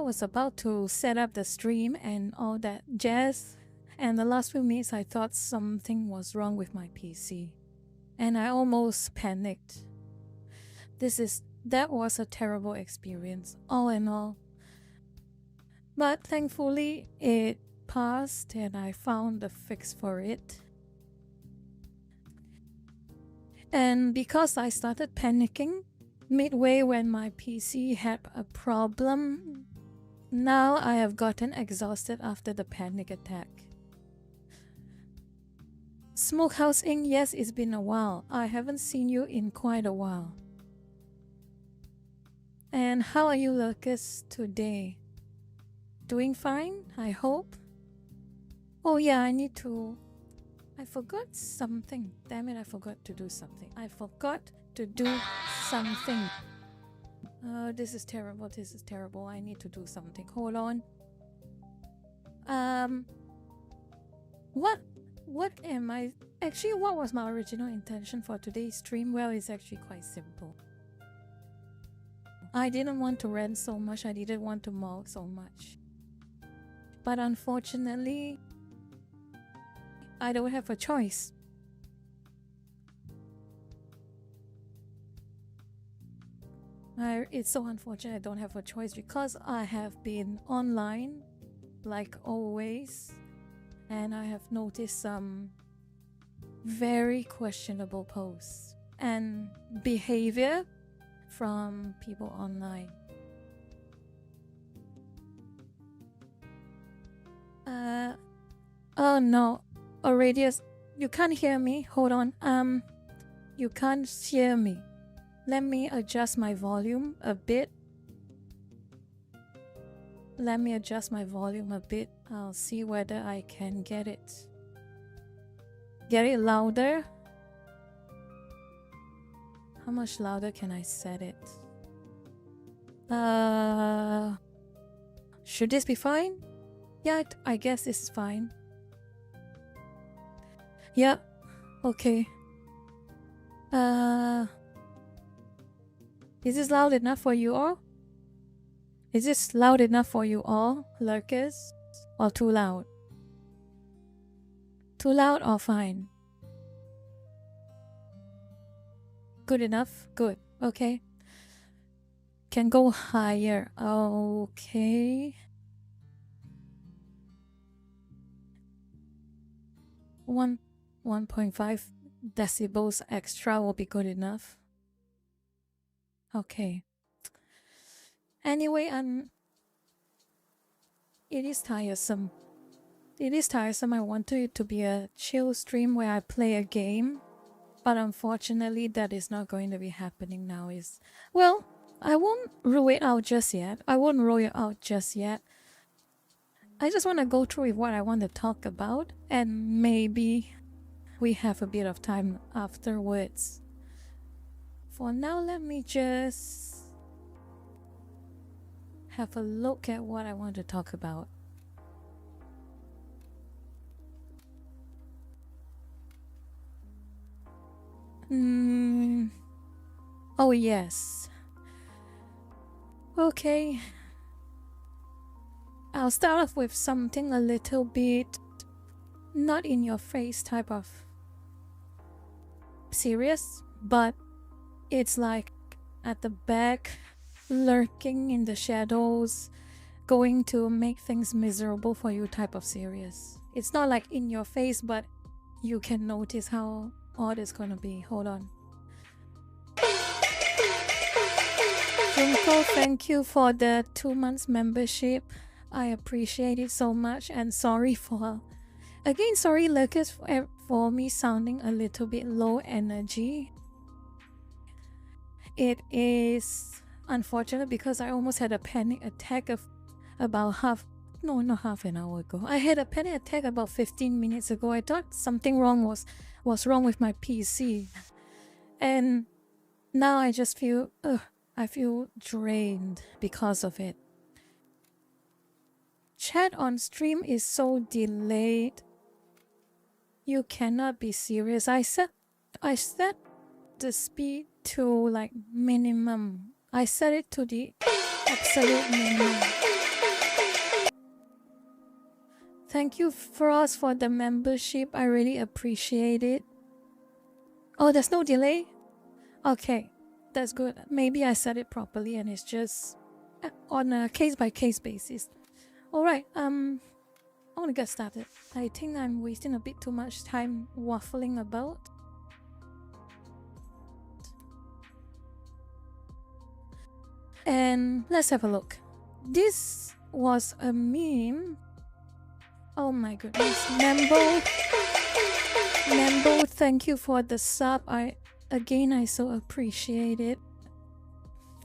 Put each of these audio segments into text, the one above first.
was about to set up the stream and all that jazz, and the last few minutes I thought something was wrong with my PC. And I almost panicked. That was a terrible experience, all in all. But thankfully, it passed and I found a fix for it. And because I started panicking midway when my PC had a problem, now I have gotten exhausted after the panic attack. Smokehouse Inc., yes, it's been a while. I haven't seen you in quite a while. And how are you, Lucas, today? Doing fine, I hope? Oh yeah, I forgot something. Damn it, I forgot to do something. This is terrible. I need to do something. Hold on. What am I... Actually, what was my original intention for today's stream? Well, it's actually quite simple. I didn't want to rant so much. I didn't want to maul so much. But unfortunately, I don't have a choice. It's so unfortunate I don't have a choice because I have been online, like always, and I have noticed some very questionable posts and behavior from people online. Oh no, Aurelius, you can't hear me. Hold on. You can't hear me. Let me adjust my volume a bit. I'll see whether I can get it louder. How much louder can I set it? Should this be fine? Yeah, I guess this is fine. Yep. Okay. Is this loud enough for you all? Is this loud enough for you all, lurkers? Or too loud? Too loud or fine? Good enough? Good. Okay. Can go higher. Okay. 1.5 decibels extra will be good enough. Okay. Anyway, it is tiresome. I wanted it to be a chill stream where I play a game, but unfortunately that is not going to be happening now. Well, I won't roll it out just yet. I just want to go through with what I want to talk about, and maybe we have a bit of time afterwards. For now, let me just have a look at what I want to talk about. Oh yes. Okay. I'll start off with something a little bit not in your face type of serious, but it's like at the back, lurking in the shadows, going to make things miserable for you type of serious. It's not like in your face, but you can notice how odd it's gonna be. Hold on. Junko, thank you for the 2 months membership. I appreciate it so much, and sorry Lucas, for me sounding a little bit low energy. It is unfortunate because I almost had a panic attack of about not half an hour ago. I had a panic attack about 15 minutes ago. I thought something was wrong with my PC, and now I just feel I feel drained because of it. Chat on stream is so delayed. You cannot be serious. I set the speed to like minimum. I set it to the absolute minimum. Thank you, Frost, for the membership. I really appreciate it. Oh, there's no delay? Okay, that's good. Maybe I said it properly and it's just on a case-by-case basis. Alright, I want to get started. I think I'm wasting a bit too much time waffling about. And let's have a look. This was a meme. Oh my goodness. Membo, thank you for the sub. I so appreciate it.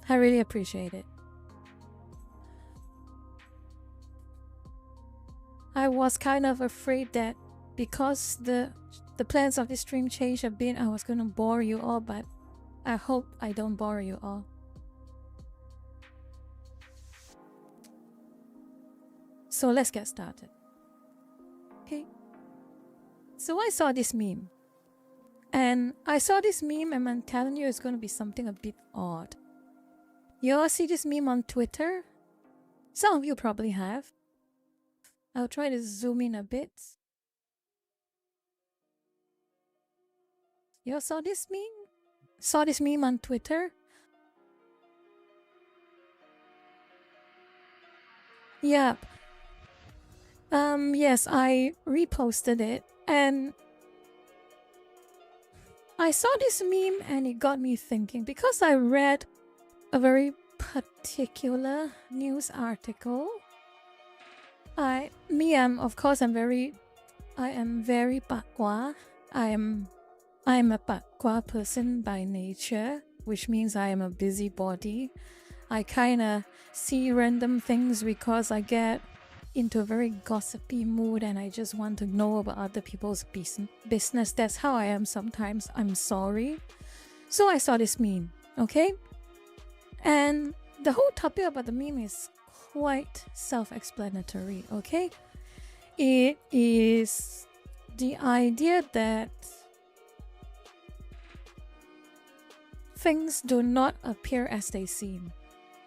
I really appreciate it. I was kind of afraid that because the plans of this stream changed a bit, I was gonna bore you all, but I hope I don't bore you all. So let's get started. Okay. So I saw this meme. And I'm telling you it's gonna be something a bit odd. You all see this meme on Twitter? Some of you probably have. I'll try to zoom in a bit. You all saw this meme? Saw this meme on Twitter? Yep. Yes, I reposted it and I saw this meme and it got me thinking because I read a very particular news article. I am very pakwa. I am a pakwa person by nature, which means I am a busybody. I kinda see random things because I get into a very gossipy mood and I just want to know about other people's business. That's how I am sometimes. I'm sorry. So I saw this meme, okay? And the whole topic about the meme is quite self-explanatory, okay? It is the idea that things do not appear as they seem.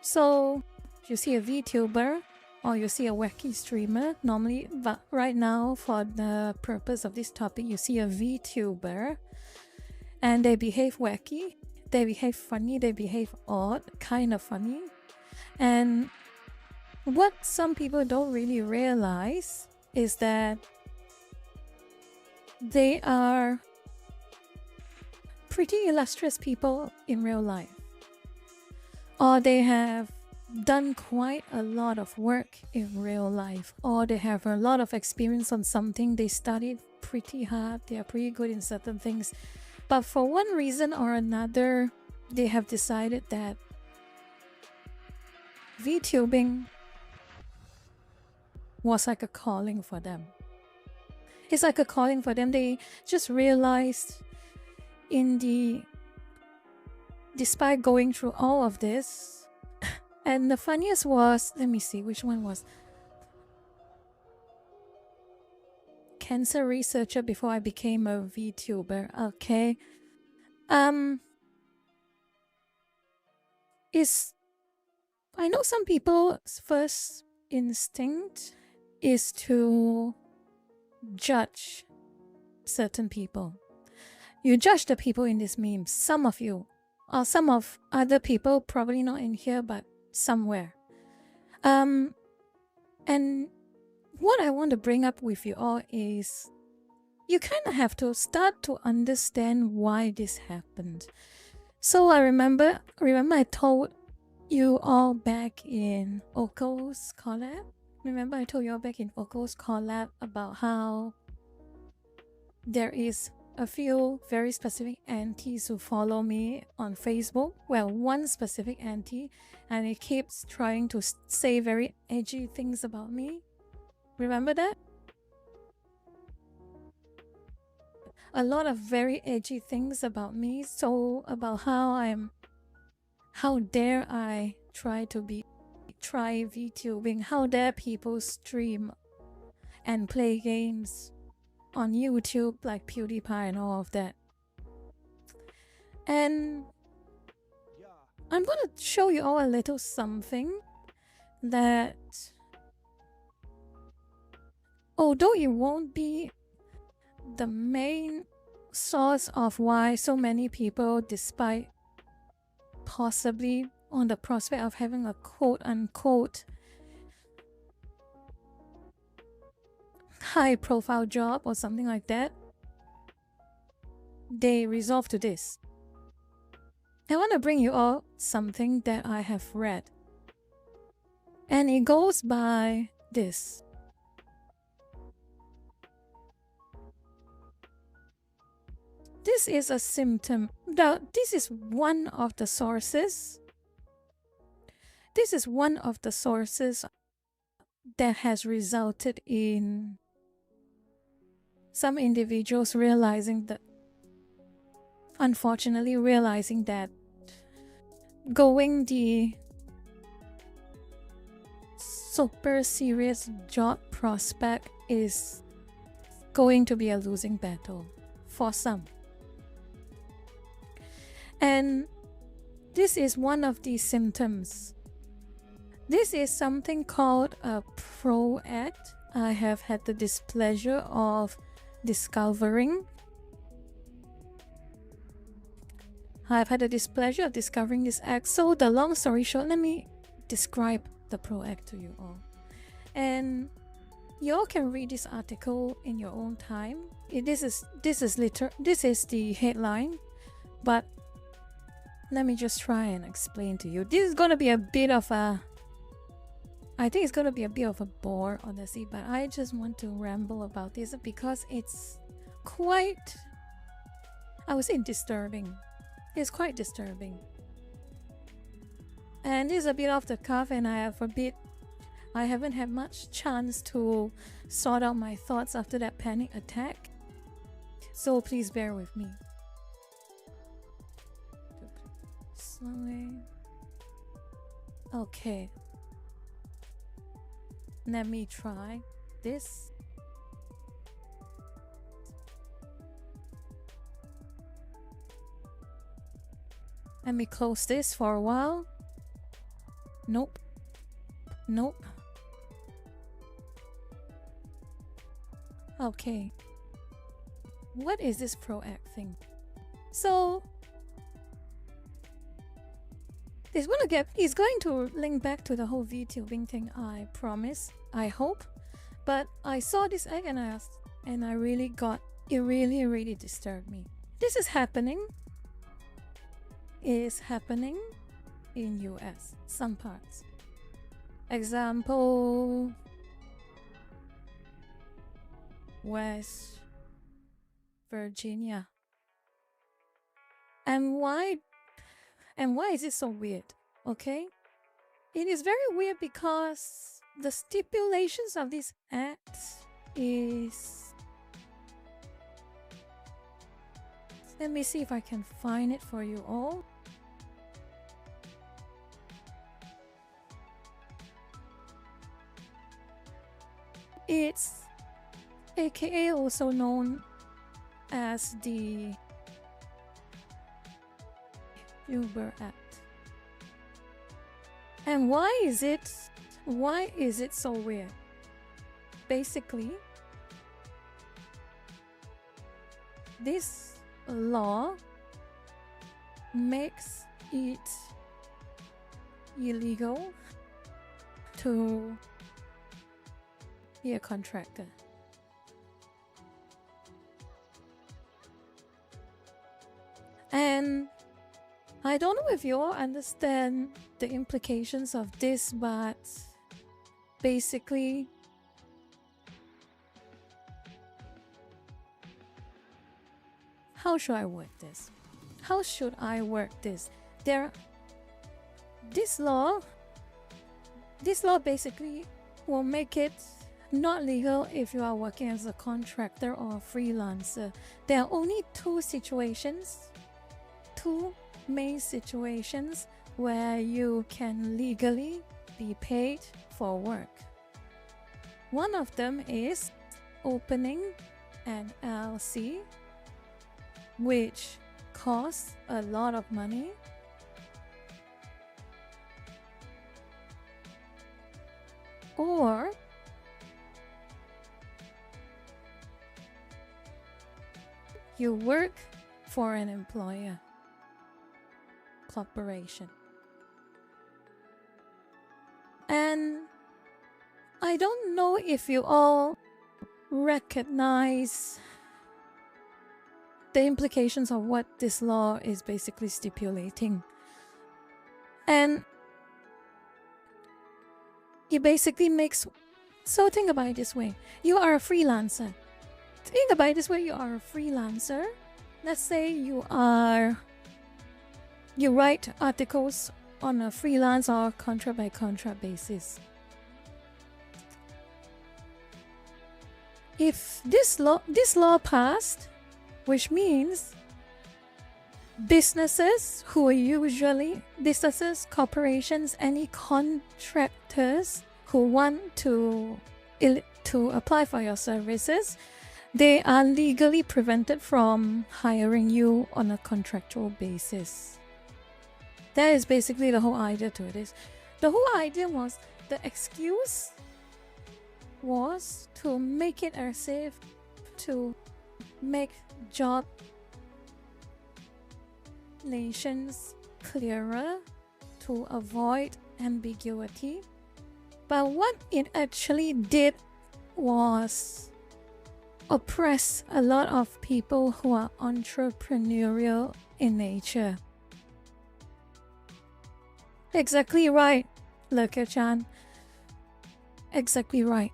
So you see a VTuber or you see a wacky streamer, normally, but right now for the purpose of this topic, you see a VTuber and they behave wacky, they behave funny, they behave odd, kind of funny. And what some people don't really realize is that they are pretty illustrious people in real life, or they have done quite a lot of work in real life, or they have a lot of experience on something, they studied pretty hard, they are pretty good in certain things, but for one reason or another they have decided that VTubing was like a calling for them. It's like a calling for them. They just realized despite going through all of this, and the funniest was, let me see, which one was? Cancer researcher before I became a VTuber. Okay. I know some people's first instinct is to judge certain people. You judge the people in this meme, some of you, or some of other people, probably not in here, but somewhere. And what I want to bring up with you all is you kind of have to start to understand why this happened. So I remember I told you all back in Oko's collab. Remember I told you all back in Oko's collab about how there is a few very specific aunties who follow me on Facebook. Well, one specific auntie, and it keeps trying to say very edgy things about me. Remember that? A lot of very edgy things about me. So about how dare I try VTubing, how dare people stream and play games on YouTube like PewDiePie and all of that. And I'm gonna show you all a little something that although it won't be the main source of why so many people, despite possibly on the prospect of having a quote-unquote high-profile job or something like that, they resolve to this. I want to bring you all something that I have read, and it goes by this. This is a symptom. Now, this is one of the sources. This is one of the sources that has resulted in some individuals unfortunately realizing that going the super serious job prospect is going to be a losing battle for some. And this is one of the symptoms. This is something called a pro-act. I have had the displeasure of discovering. I've had the displeasure of discovering this act. So the long story short, let me describe the pro-act to you all. And you all can read this article in your own time. This is the headline, but let me just try and explain to you. This is gonna be a bit of a, I think it's gonna be a bit of a bore, honestly, but I just want to ramble about this because it's quite, I would say, disturbing. It's quite disturbing. And this is a bit off the cuff, and I haven't had much chance to sort out my thoughts after that panic attack. So please bear with me. Slowly. Okay. Let me try this. Let me close this for a while. Nope. Nope. Okay. What is this pro-act thing? So it's going to link back to the whole VTubing thing, I promise. I hope. But I saw this act and I really really disturbed me. This is happening. It is happening in US, some parts. Example, West Virginia. And why is it so weird? Okay, it is very weird because the stipulations of this act is, let me see if I can find it for you all. It's aka also known as the Vtuber Act. And why is it so weird? Basically, this law makes it illegal to be a contractor. And I don't know if you all understand the implications of this, but basically, how should I word this? How should I word this? This law basically will make it not legal if you are working as a contractor or a freelancer. There are only two main situations where you can legally be paid for work. One of them is opening an LLC, which costs a lot of money, or You work for an employer, corporation. And I don't know if you all recognize the implications of what this law is basically stipulating. And it basically makes... So think about it this way. You are a freelancer. Think about it this way. You are a freelancer. Let's say you write articles on a freelance or contract by contract basis. If this law passed, which means businesses, corporations, any contractors who want to apply for your services, they are legally prevented from hiring you on a contractual basis. That is basically the whole idea to it. The whole idea was, the excuse was to make it as if to make job relations clearer, to avoid ambiguity. But what it actually did was oppress a lot of people who are entrepreneurial in nature. Exactly right, Lurker-chan. Exactly right.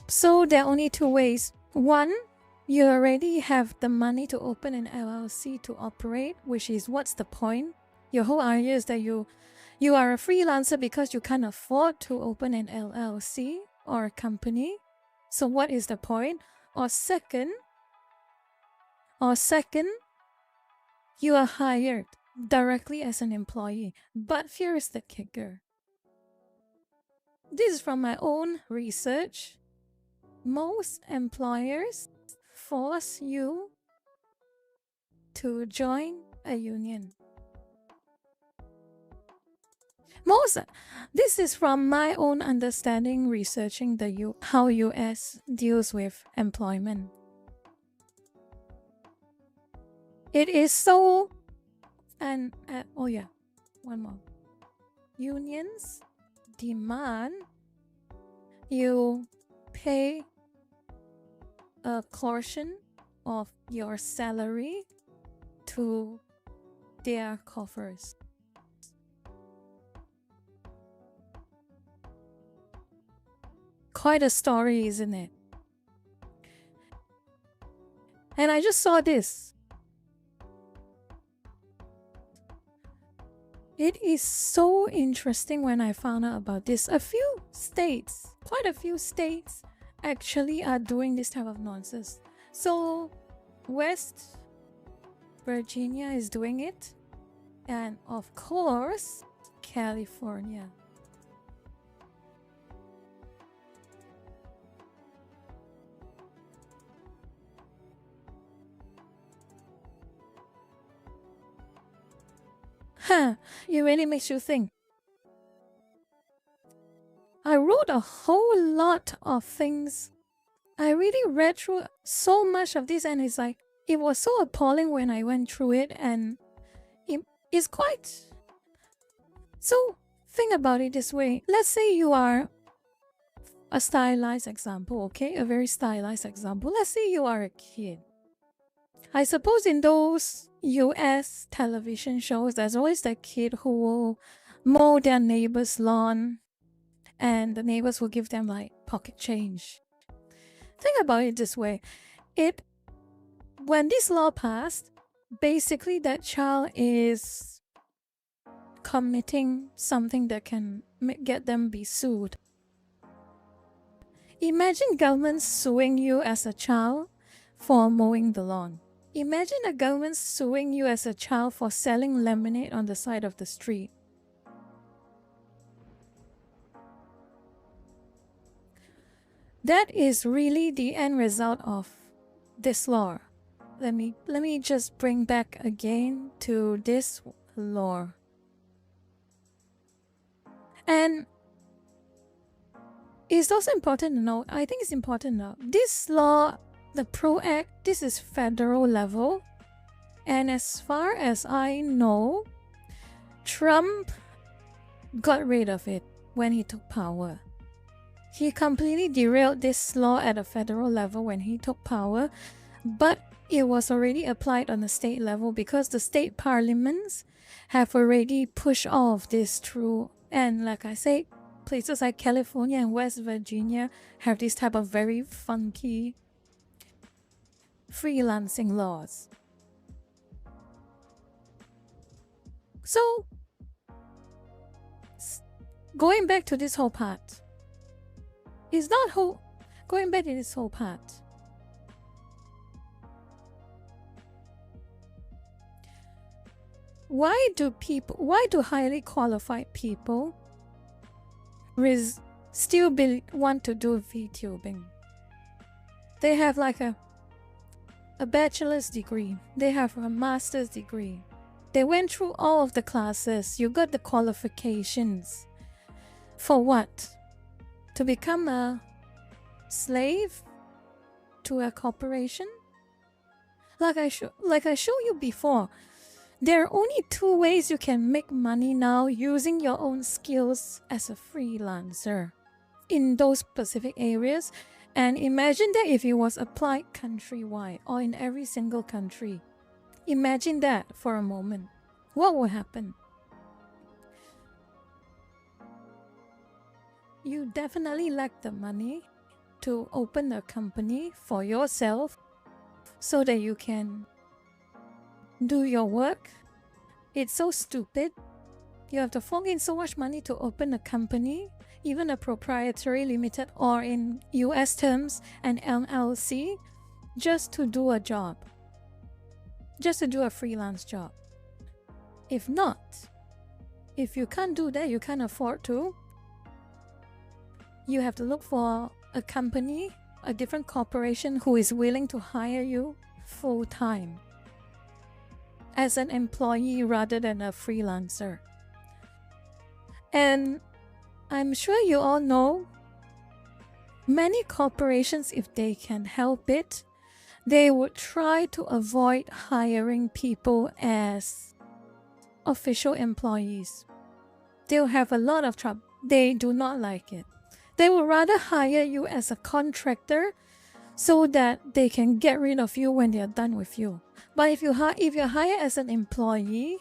So there are only two ways. One, you already have the money to open an LLC to operate, which is, what's the point? Your whole idea is that you are a freelancer because you can't afford to open an LLC or a company. So what is the point? Or second, you are hired directly as an employee. But here is the kicker. This is from my own research. Most employers force you to join a union. This is from my own understanding, researching how US deals with employment. It is so... And oh yeah, one more. Unions demand you pay a portion of your salary to their coffers. Quite a story, isn't it? And I just saw this. It is so interesting when I found out about this. Quite a few states actually are doing this type of nonsense. So West Virginia is doing it, and of course California. It really makes you think. I wrote a whole lot of things. I really read through so much of this, and it's like, it was so appalling when I went through it, and it's quite... So think about it this way. Let's say you are a stylized example, okay? A very stylized example. Let's say you are a kid. I suppose in those US television shows, there's always that kid who will mow their neighbor's lawn, and the neighbors will give them like pocket change. Think about it this way. When this law passed, basically that child is committing something that can get them be sued. Imagine government suing you as a child for mowing the lawn. Imagine the government suing you as a child for selling lemonade on the side of the street. That is really the end result of this law. Let me just bring back again to this law. And it's also important to note, I think it's important to note, this law, the PRO Act, this is federal level. And as far as I know, Trump got rid of it when he took power. He completely derailed this law at a federal level when he took power, but it was already applied on the state level because the state parliaments have already pushed all of this through. And like I said, places like California and West Virginia have this type of very funky freelancing laws. So, going back to this whole part, going back to this whole part, why do highly qualified people still want to do VTubing? They have like a bachelor's degree, they have a master's degree, they went through all of the classes, you got the qualifications. For what? To become a slave to a corporation? Like I showed you before, there are only 2 ways you can make money now using your own skills as a freelancer in those specific areas. And imagine that if it was applied countrywide or in every single country. Imagine that for a moment. What will happen? You definitely lack the money to open a company for yourself so that you can do your work. It's so stupid. You have to fork in so much money to open a company, even a proprietary limited or in US terms an LLC, just to do a job. Just to do a freelance job. If you can't do that, you can't afford to, you have to look for a company, a different corporation who is willing to hire you full-time as an employee rather than a freelancer. And I'm sure you all know, many corporations, if they can help it, they would try to avoid hiring people as official employees. They'll have a lot of trouble. They do not like it. They would rather hire you as a contractor so that they can get rid of you when they're done with you. But if you're hired as an employee,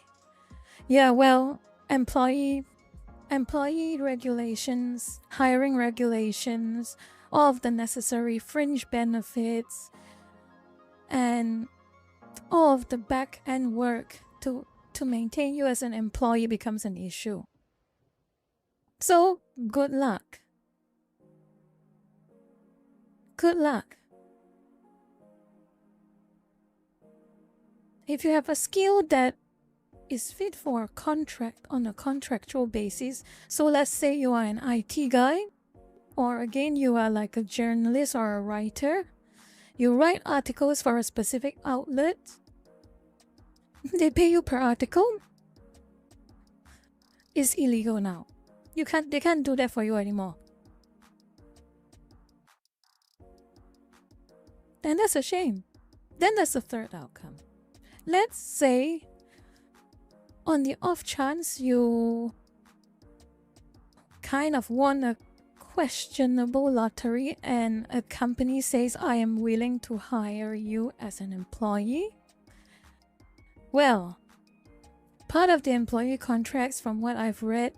yeah, well, employee regulations, hiring regulations, all of the necessary fringe benefits, and all of the back-end work to maintain you as an employee becomes an issue. So, good luck. Good luck. If you have a skill that is fit for a contract on a contractual basis, so let's say you are an IT guy, or again you are like a journalist or a writer, you write articles for a specific outlet, they pay you per article. It's illegal now. They can't do that for you anymore. And that's a shame. Then there's the third outcome. Let's say, on the off chance you kind of won a questionable lottery and a company says, I am willing to hire you as an employee. Well, part of the employee contracts, from what I've read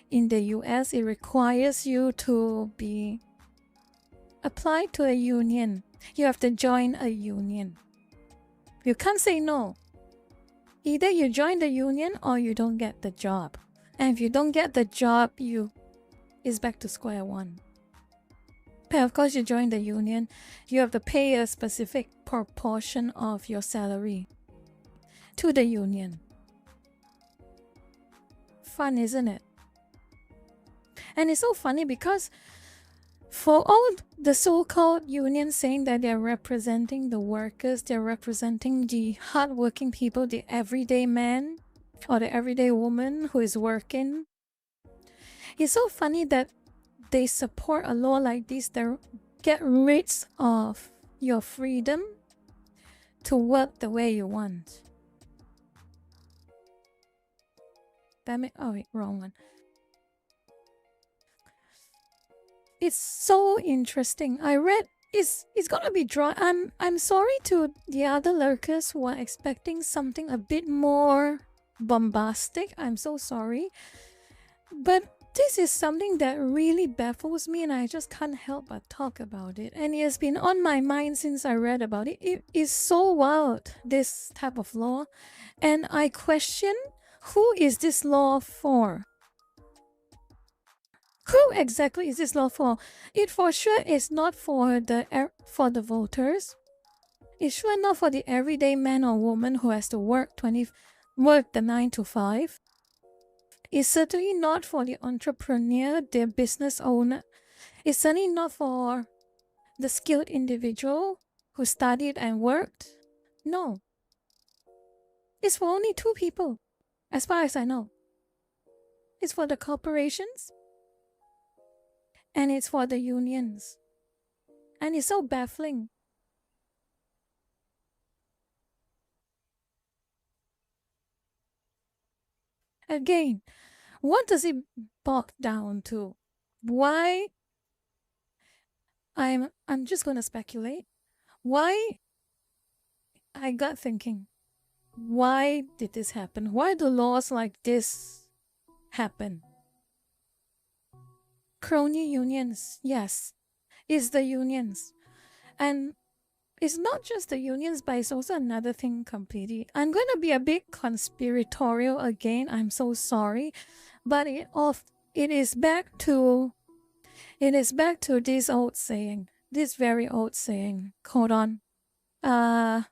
in the US, it requires you to be applied to a union. You have to join a union. You can't say no. Either you join the union or you don't get the job. And if you don't get the job, it's back to square one. But of course, you join the union, you have to pay a specific proportion of your salary to the union. Fun, isn't it? And it's so funny because for all the so-called unions saying that they're representing the workers, they're representing the hardworking people, the everyday man or the everyday woman who is working, it's so funny that they support a law like this that get rid of your freedom to work the way you want. Damn it. Oh, wait, wrong one. It's so interesting. I read it's gonna be dry. I'm sorry to the other lurkers who are expecting something a bit more bombastic. I'm so sorry. But this is something that really baffles me and I just can't help but talk about it. And it has been on my mind since I read about it. It is so wild, this type of law. And I question, who is this law for? Who exactly is this law for? It for sure is not for the voters. It's sure not for the everyday man or woman who has to work the 9 to 5. It's certainly not for the entrepreneur, the business owner. It's certainly not for the skilled individual who studied and worked. No. It's for only 2 people, as far as I know. It's for the corporations and it's for the unions. And it's so baffling. Again, what does it boil down to? Why? I'm just gonna speculate. Why? I got thinking. Why did this happen? Why do laws like this happen? Crony unions, yes, it's the unions. And it's not just the unions, but it's also another thing completely. I'm going to be a bit conspiratorial again. I'm so sorry. But it is back to this old saying. This very old saying. Hold on. Let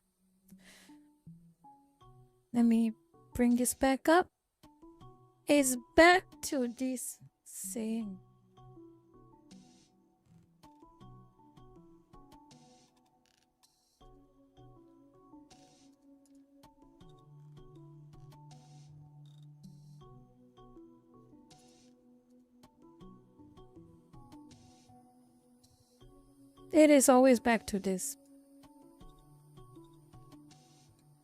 me bring this back up. It's back to this saying. It is always back to this.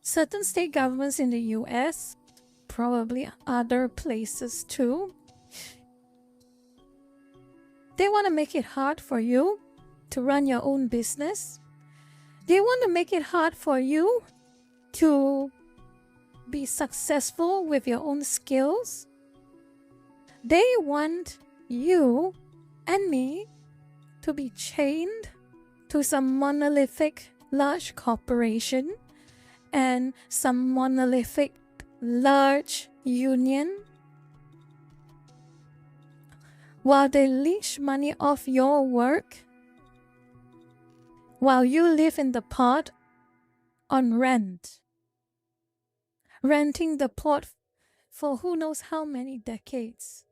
Certain state governments in the US, probably other places too, they want to make it hard for you to run your own business. They want to make it hard for you to be successful with your own skills. They want you and me to be chained to some monolithic large corporation and some monolithic large union while they leech money off your work, while you live in the pod on rent, renting the pod for who knows how many decades.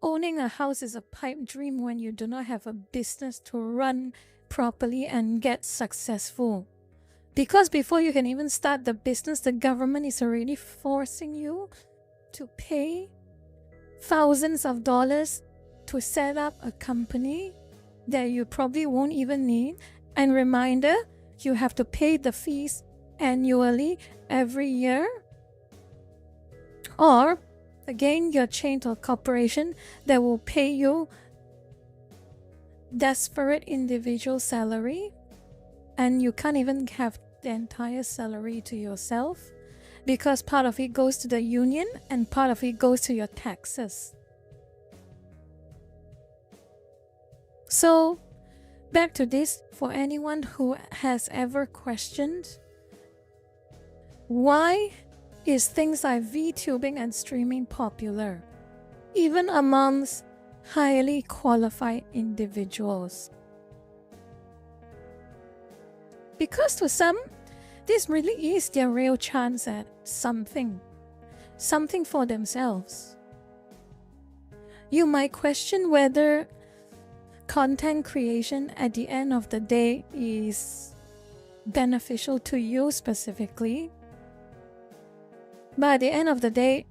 Owning a house is a pipe dream when you do not have a business to run properly and get successful. Because before you can even start the business, the government is already forcing you to pay thousands of dollars to set up a company that you probably won't even need. And reminder, you have to pay the fees annually every year. Or, again, you're chained to a corporation that will pay you desperate individual salary, and you can't even have the entire salary to yourself because part of it goes to the union and part of it goes to your taxes. So, back to this, for anyone who has ever questioned why is things like VTubing and streaming popular, even amongst highly qualified individuals? Because to some, this really is their real chance at something for themselves. You might question whether content creation at the end of the day is beneficial to you specifically. But at the end of the day,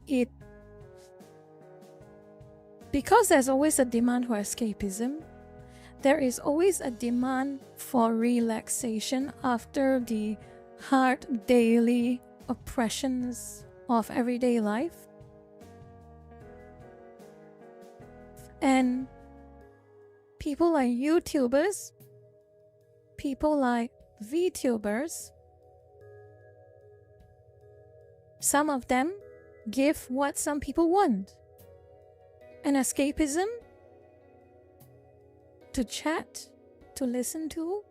because there's always a demand for escapism, there is always a demand for relaxation after the hard daily oppressions of everyday life. And people like YouTubers, people like Vtubers, some of them give what some people want. An escapism, to chat, to listen to.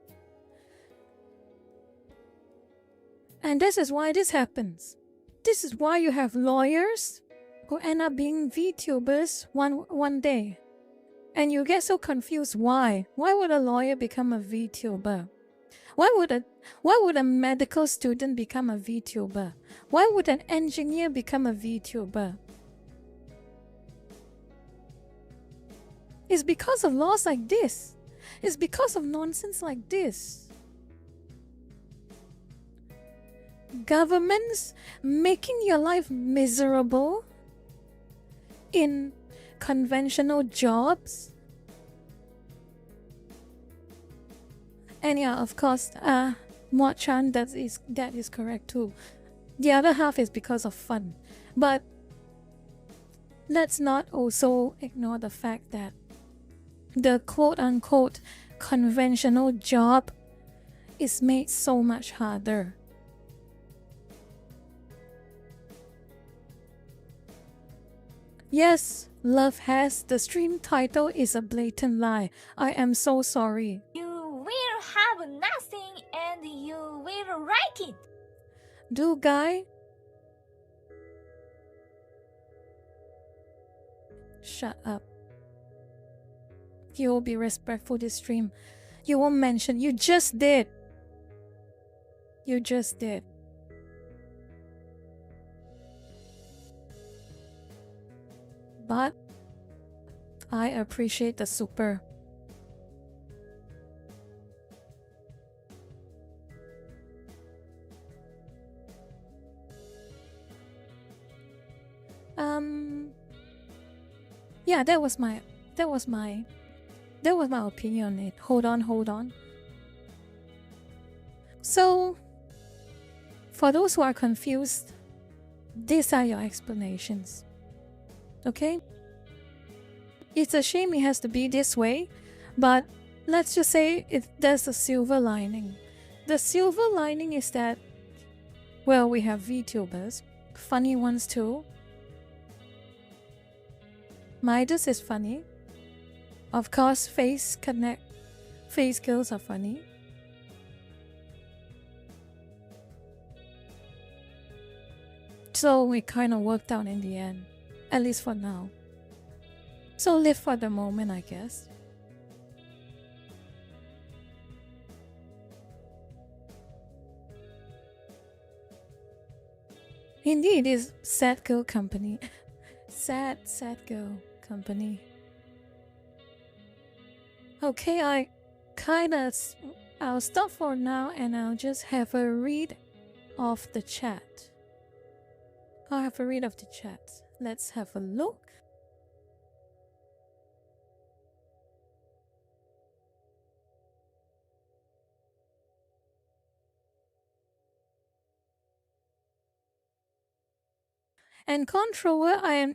And this is why this happens. This is why you have lawyers who end up being VTubers one day. And you get so confused. Why? Why would a lawyer become a VTuber? Why would a medical student become a VTuber? Why would an engineer become a VTuber? It's because of laws like this. It's because of nonsense like this. Governments making your life miserable in conventional jobs. And yeah, of course, Mo Chan, that is correct too. The other half is because of fun. But let's not also ignore the fact that the quote-unquote conventional job is made so much harder. Yes, Love Has. The stream title is a blatant lie. I am so sorry. You will have nothing and you will like it. Do guy? Shut up. You will be respectful this stream. You won't mention. You just did. You just did. But I appreciate the super. Yeah, that was my opinion on it. Hold on. So, for those who are confused, these are your explanations. Okay? It's a shame it has to be this way, but let's just say there's a silver lining. The silver lining is that, well, we have VTubers, funny ones too. Midas is funny. Of course, face girls are funny. So it kind of worked out in the end, at least for now. So live for the moment, I guess. Indeed, it's sad girl company. Sad girl company. Okay, I'll stop for now and I'll just have a read of the chat. I'll have a read of the chat. Let's have a look. And controller,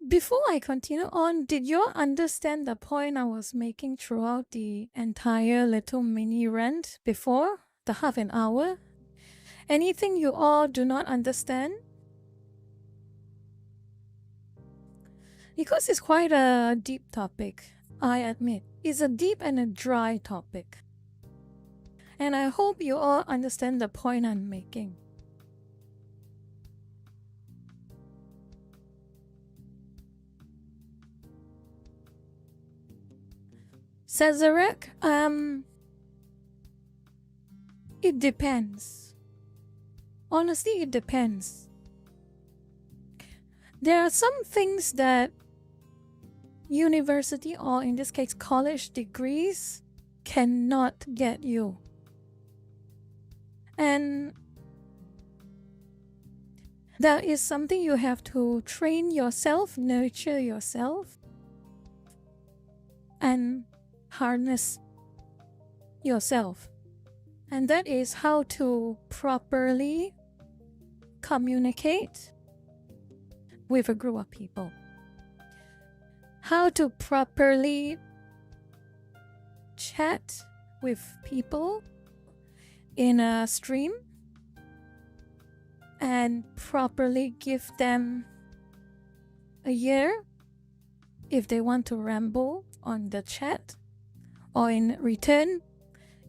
before I continue on, did you all understand the point I was making throughout the entire little mini rant before? The half an hour? Anything you all do not understand? Because it's quite a deep topic, I admit. It's a deep and a dry topic. And I hope you all understand the point I'm making. Cesarek, it depends. Honestly, it depends. There are some things that university, or in this case college degrees, cannot get you. And that is something you have to train yourself, nurture yourself, and harness yourself. And that is how to properly communicate with a group of people. how to properly chat with people in a stream and properly give them a year if they want to ramble on the chat, or in return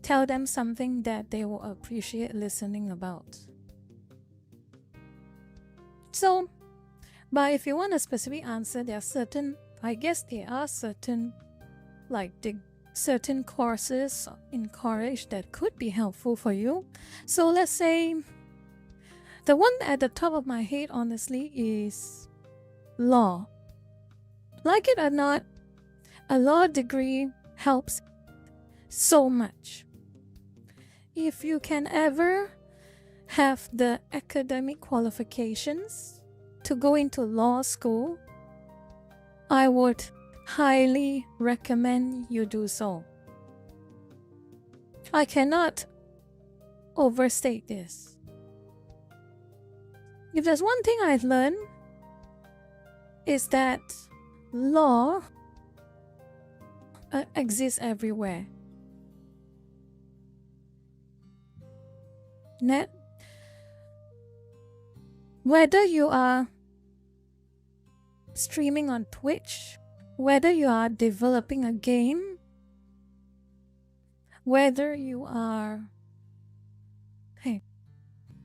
tell them something that they will appreciate listening about. So, but if you want a specific answer, there are certain certain courses in college that could be helpful for you. So let's say the one at the top of my head, honestly, is law. Like it or not, a law degree helps so much. If you can ever have the academic qualifications to go into law school, I would highly recommend you do so. I cannot overstate this. If there's one thing I've learned, is that law exists everywhere. Whether you are streaming on Twitch, whether you are developing a game, whether you are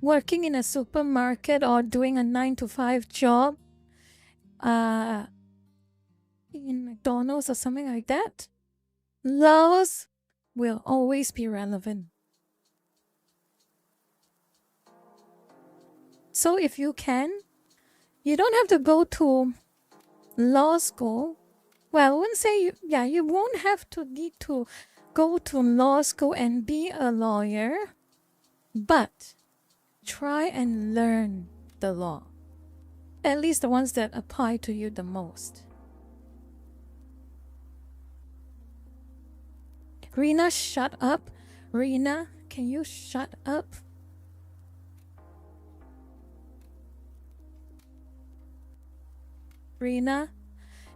working in a supermarket or doing a 9-to-5 job in McDonald's or something like that, laws will always be relevant. So if you can, you don't have to go to law school. Well, I wouldn't say you won't have to need to go to law school and be a lawyer, but try and learn the law. At least the ones that apply to you the most. Rena, shut up. Rena, can you shut up? Rena,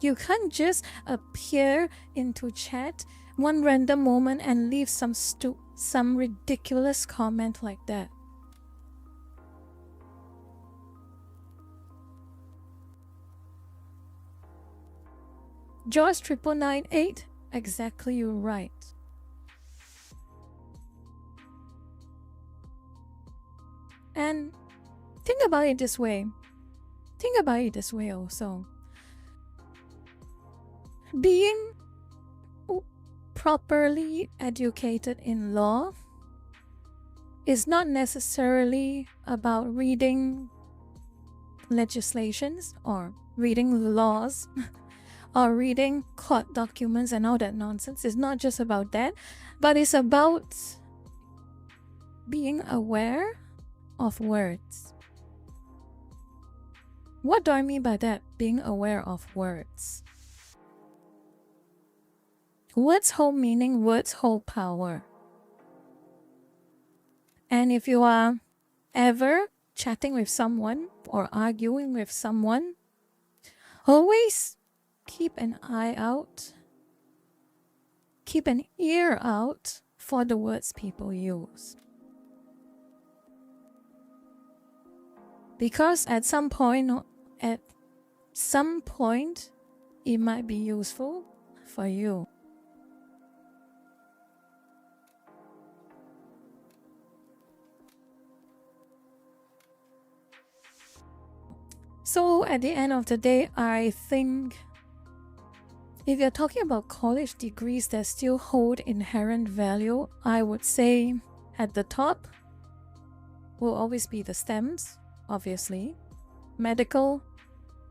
you can't just appear into chat one random moment and leave some ridiculous comment like that. George 9998, exactly, you're right. And think about it this way. Think about it this way also. Being properly educated in law is not necessarily about reading legislations or reading laws or reading court documents and all that nonsense. It's not just about that, but it's about being aware of words. What do I mean by that? Being aware of words. Words hold meaning, words hold power. And if you are ever chatting with someone or arguing with someone, always keep an eye out, keep an ear out for the words people use. Because at some point, it might be useful for you. So at the end of the day, I think if you're talking about college degrees that still hold inherent value, I would say at the top will always be the STEMs, obviously, medical,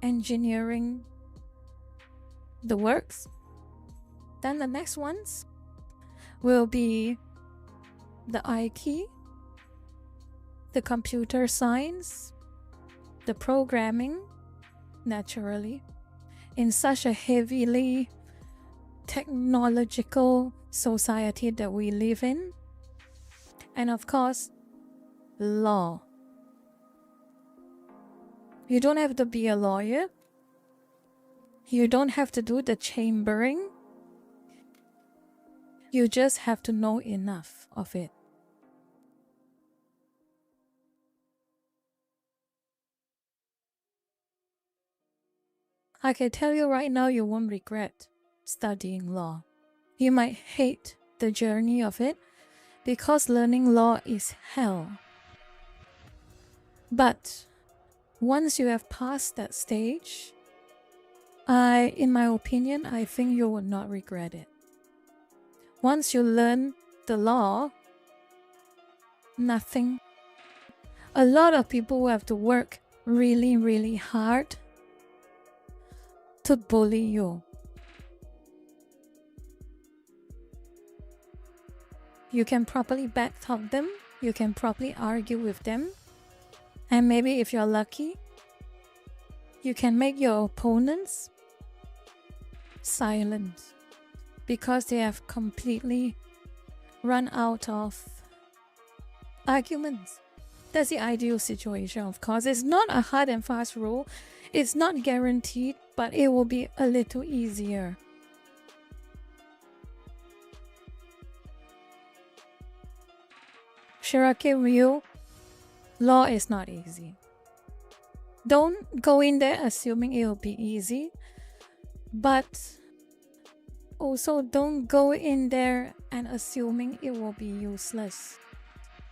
engineering, the works. Then the next ones will be the IT, the computer science, the programming, naturally, in such a heavily technological society that we live in. And of course, law. You don't have to be a lawyer. You don't have to do the chambering. You just have to know enough of it. I can tell you right now, you won't regret studying law. You might hate the journey of it because learning law is hell. But once you have passed that stage, in my opinion, I think you will not regret it. Once you learn the law, nothing. A lot of people will have to work really, really hard to bully you. You can properly backtalk them, you can properly argue with them, and maybe if you're lucky, you can make your opponents silent because they have completely run out of arguments. That's the ideal situation, of course. It's not a hard and fast rule. It's not guaranteed, but it will be a little easier. Shirake Ryu, law is not easy. Don't go in there assuming it will be easy, but also don't go in there and assuming it will be useless,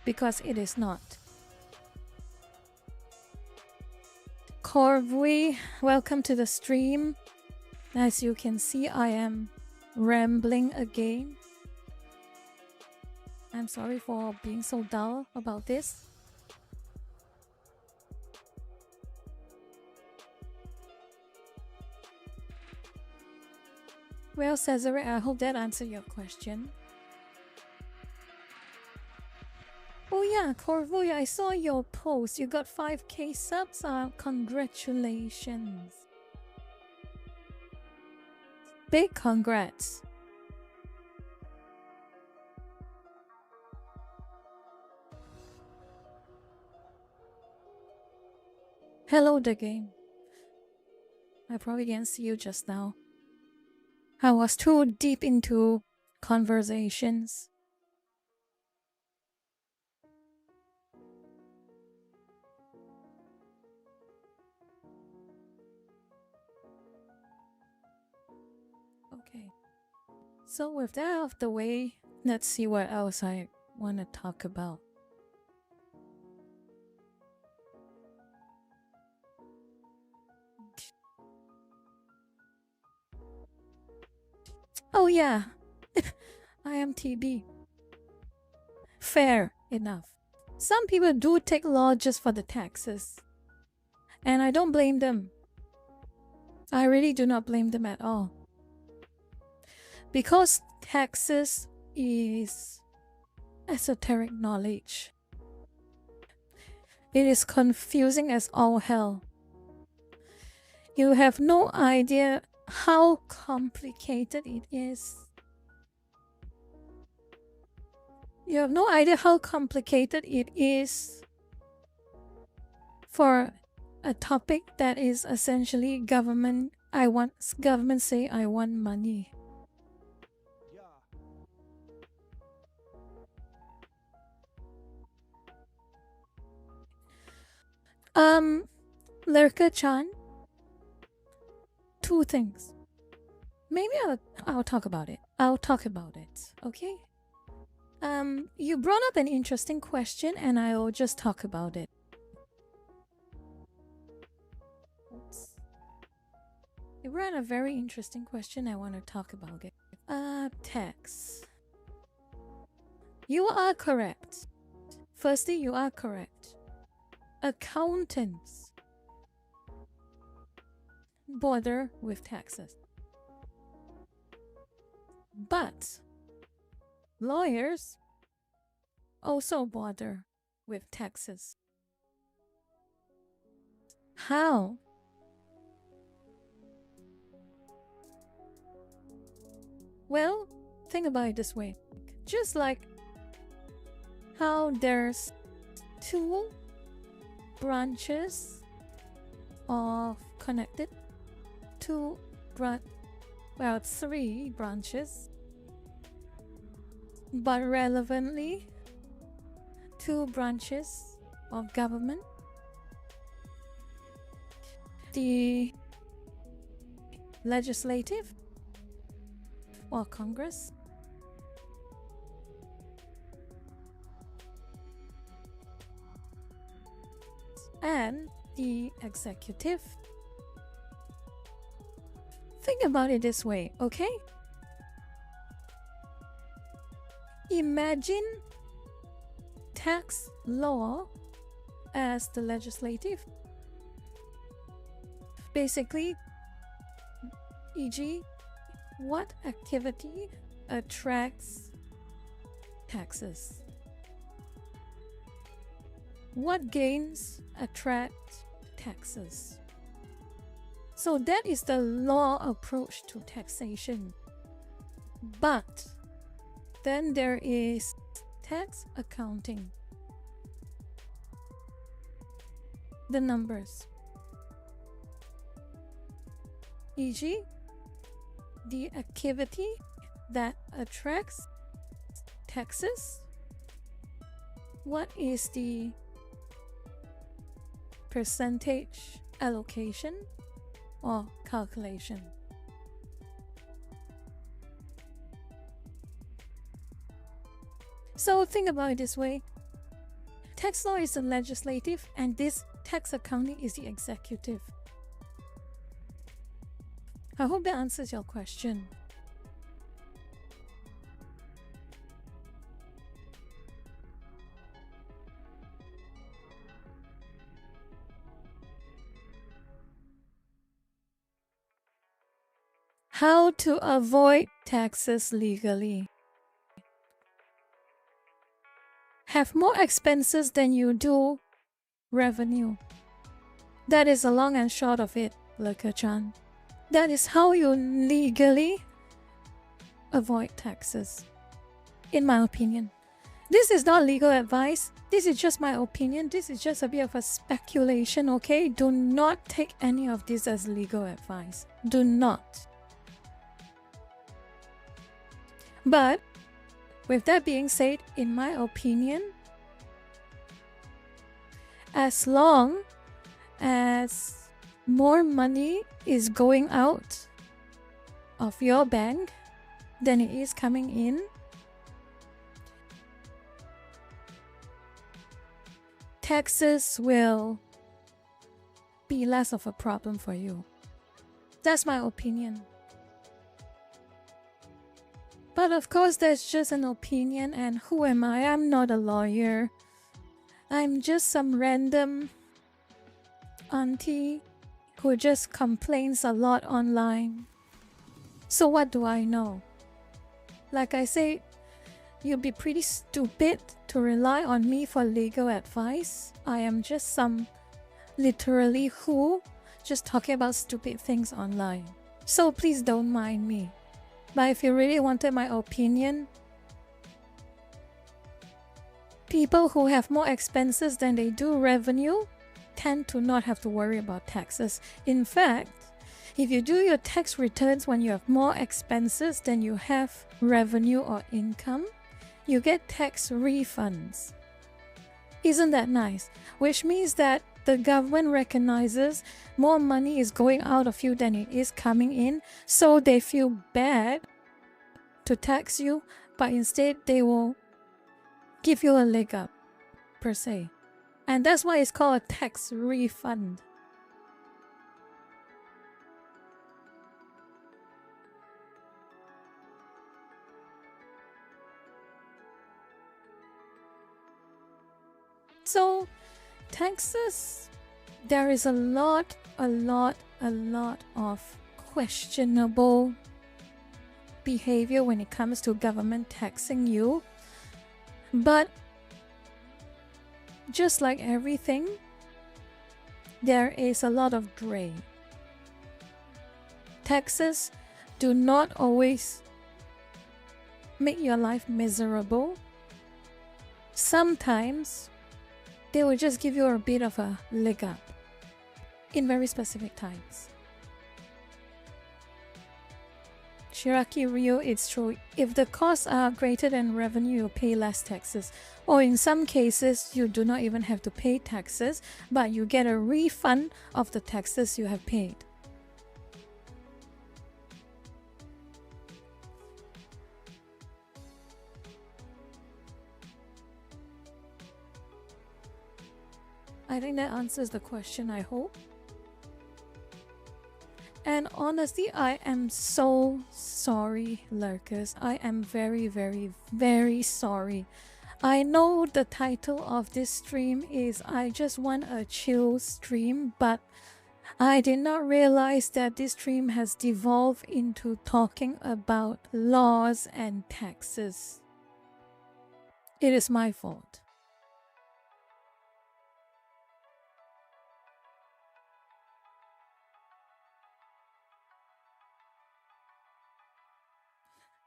because it is not. Corvui, welcome to the stream. As you can see, I am rambling again. I'm sorry for being so dull about this. Well, Cesare, I hope that answered your question. Oh yeah, Corvoy, I saw your post. You got 5k subs. Congratulations. Big congrats. Hello, the game. I probably didn't see you just now. I was too deep into conversations. Okay. So with that out of the way, let's see what else I want to talk about. Oh yeah, I am TB. Fair enough. Some people do take law just for the taxes. And I don't blame them. I really do not blame them at all. Because taxes is esoteric knowledge. It is confusing as all hell. You have no idea how complicated it is. You have no idea how complicated it is for a topic that is essentially government. Government say I want money. Lurka-chan, two things. Maybe I'll talk about it. Okay? You brought up an interesting question and I'll just talk about it. Oops. You brought a very interesting question. I want to talk about it. Tax. You are correct. Firstly, you are correct. Accountants bother with taxes. But lawyers also bother with taxes. How? Well, think about it this way. Just like how there's two branches of connected, two three branches, but relevantly, two branches of government: the legislative or Congress, and the executive. Think about it this way, okay? Imagine tax law as the legislative. Basically, e.g., what activity attracts taxes? What gains attract taxes? So that is the law approach to taxation. But then there is tax accounting. The numbers. E.g., the activity that attracts taxes. What is the percentage allocation or calculation? So think about it this way. Tax law is the legislative and this tax accounting is the executive. I hope that answers your question. How to avoid taxes legally. Have more expenses than you do revenue. That is the long and short of it, Lurker-chan. That is how you legally avoid taxes, in my opinion. This is not legal advice. This is just my opinion. This is just a bit of a speculation, okay? Do not take any of this as legal advice. Do not. But with that being said, in my opinion, as long as more money is going out of your bank than it is coming in, taxes will be less of a problem for you. That's my opinion. But of course, that's just an opinion, and who am I? I'm not a lawyer. I'm just some random auntie who just complains a lot online. So what do I know? Like I say, you'd be pretty stupid to rely on me for legal advice. I am just some literally who just talking about stupid things online. So please don't mind me. But if you really wanted my opinion, people who have more expenses than they do revenue tend to not have to worry about taxes. In fact, if you do your tax returns when you have more expenses than you have revenue or income, you get tax refunds. Isn't that nice? Which means that the government recognizes more money is going out of you than it is coming in, so they feel bad to tax you, but instead they will give you a leg up, per se. And that's why it's called a tax refund. So, taxes, there is a lot of questionable behavior when it comes to government taxing you. But just like everything, there is a lot of gray. Taxes do not always make your life miserable. Sometimes they will just give you a bit of a leg up in very specific times. Shiraki Ryo, it's true. If the costs are greater than revenue, you pay less taxes. Or in some cases, you do not even have to pay taxes, but you get a refund of the taxes you have paid. I think that answers the question, I hope. And honestly, I am so sorry, lurkers. I am very, very, very sorry. I know the title of this stream is I Just Want a Chill Stream, but I did not realize that this stream has devolved into talking about laws and taxes. It is my fault.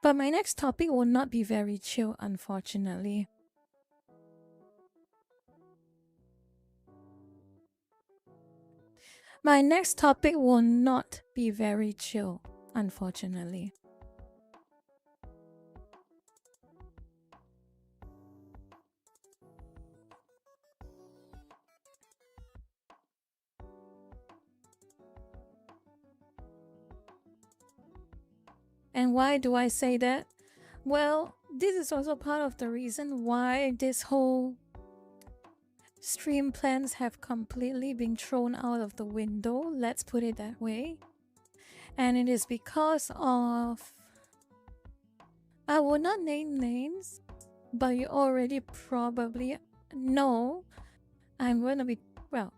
But my next topic will not be very chill, unfortunately. My next topic will not be very chill, unfortunately. And why do I say that? Well, this is also part of the reason why this whole stream plans have completely been thrown out of the window, let's put it that way. And it is because of... I will not name names, but you already probably know I'm gonna be... Well,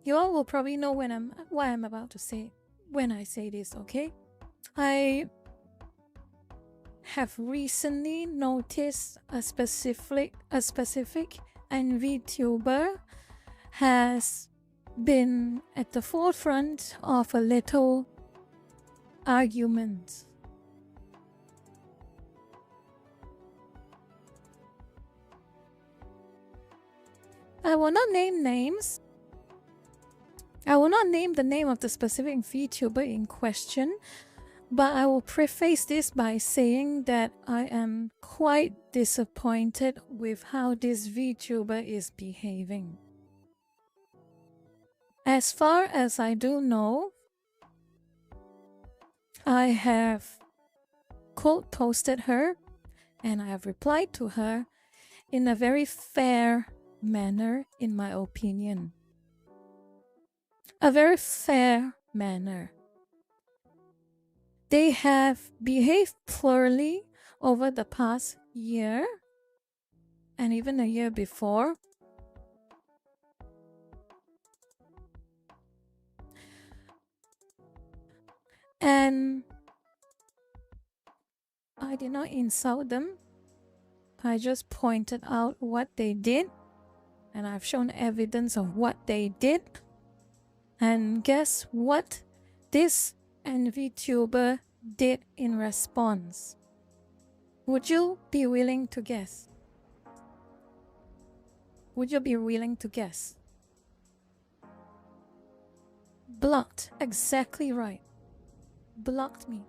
you all will probably know what I'm about to say when I say this, okay? I have recently noticed a specific Vtuber has been at the forefront of a little argument. I will not name names. I will not name the name of the specific VTuber in question, but I will preface this by saying that I am quite disappointed with how this VTuber is behaving. As far as I do know, I have quote posted her and I have replied to her in a very fair manner, in my opinion. A very fair manner. They have behaved poorly over the past year and even a year before. And I did not insult them. I just pointed out what they did, and I've shown evidence of what they did. And guess what this VTuber did in response? Would you be willing to guess? Would you be willing to guess? Blocked. Exactly right. Blocked me.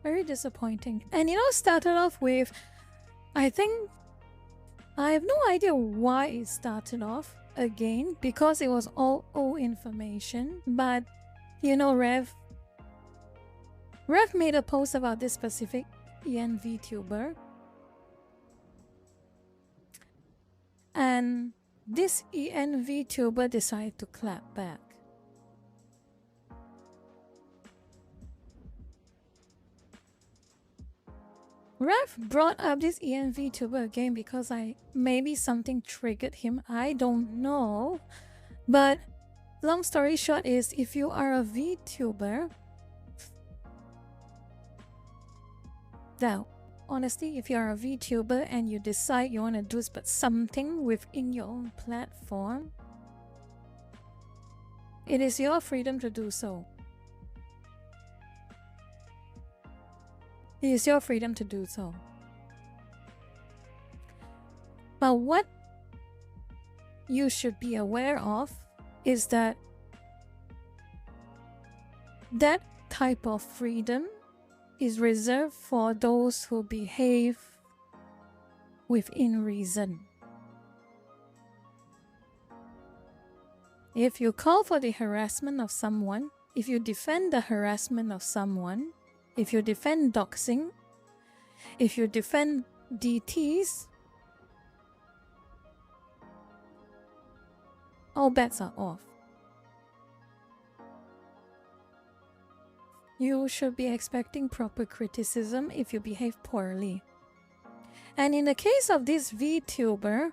Very disappointing. And started off with, I think, I have no idea why it started off again, because it was all old information. But, Rev made a post about this specific EN VTuber. And this EN VTuber decided to clap back. Rev brought up this EN VTuber again because maybe something triggered him. I don't know. But long story short is, if you are a VTuber, now, honestly, if you are a VTuber and you decide you want to do something within your own platform, it is your freedom to do so. It is your freedom to do so. But what you should be aware of is that that type of freedom is reserved for those who behave within reason. If you call for the harassment of someone, if you defend the harassment of someone, if you defend doxing, if you defend DTs, all bets are off. You should be expecting proper criticism if you behave poorly. And in the case of this Vtuber,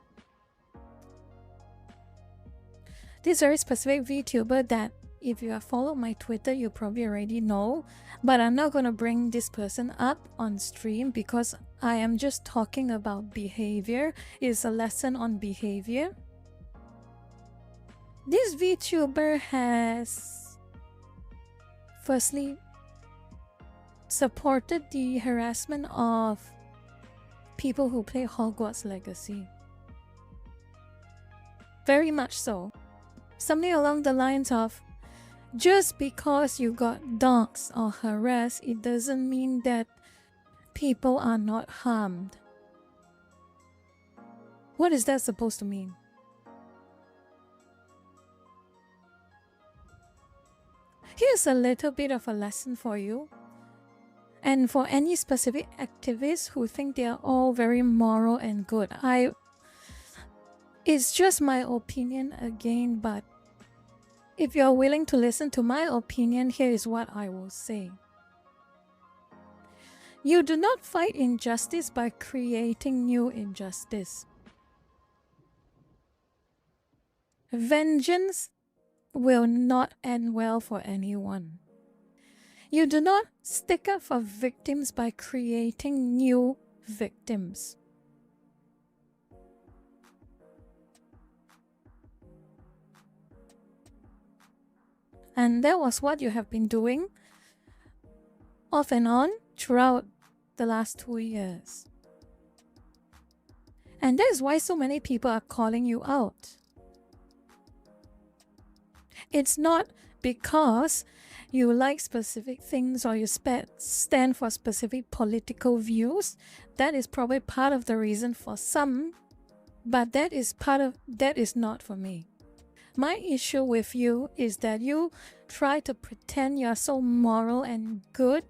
this very specific Vtuber that if you have followed my Twitter, you probably already know, but I'm not going to bring this person up on stream because I am just talking about behavior. It's a lesson on behavior. This Vtuber has firstly supported the harassment of people who play Hogwarts Legacy. Very much so. Something along the lines of, just because you got doxxed or harassed, it doesn't mean that people are not harmed. What is that supposed to mean? Here's a little bit of a lesson for you. And for any specific activists who think they are all very moral and good, it's just my opinion again, but if you're willing to listen to my opinion, here is what I will say. You do not fight injustice by creating new injustice. Vengeance will not end well for anyone. You do not stick up for victims by creating new victims. And that was what you have been doing off and on throughout the last 2 years. And that is why so many people are calling you out. It's not because you like specific things or you stand for specific political views. That is probably part of the reason for some, but that is not for me. My issue with you is that you try to pretend you're so moral and good.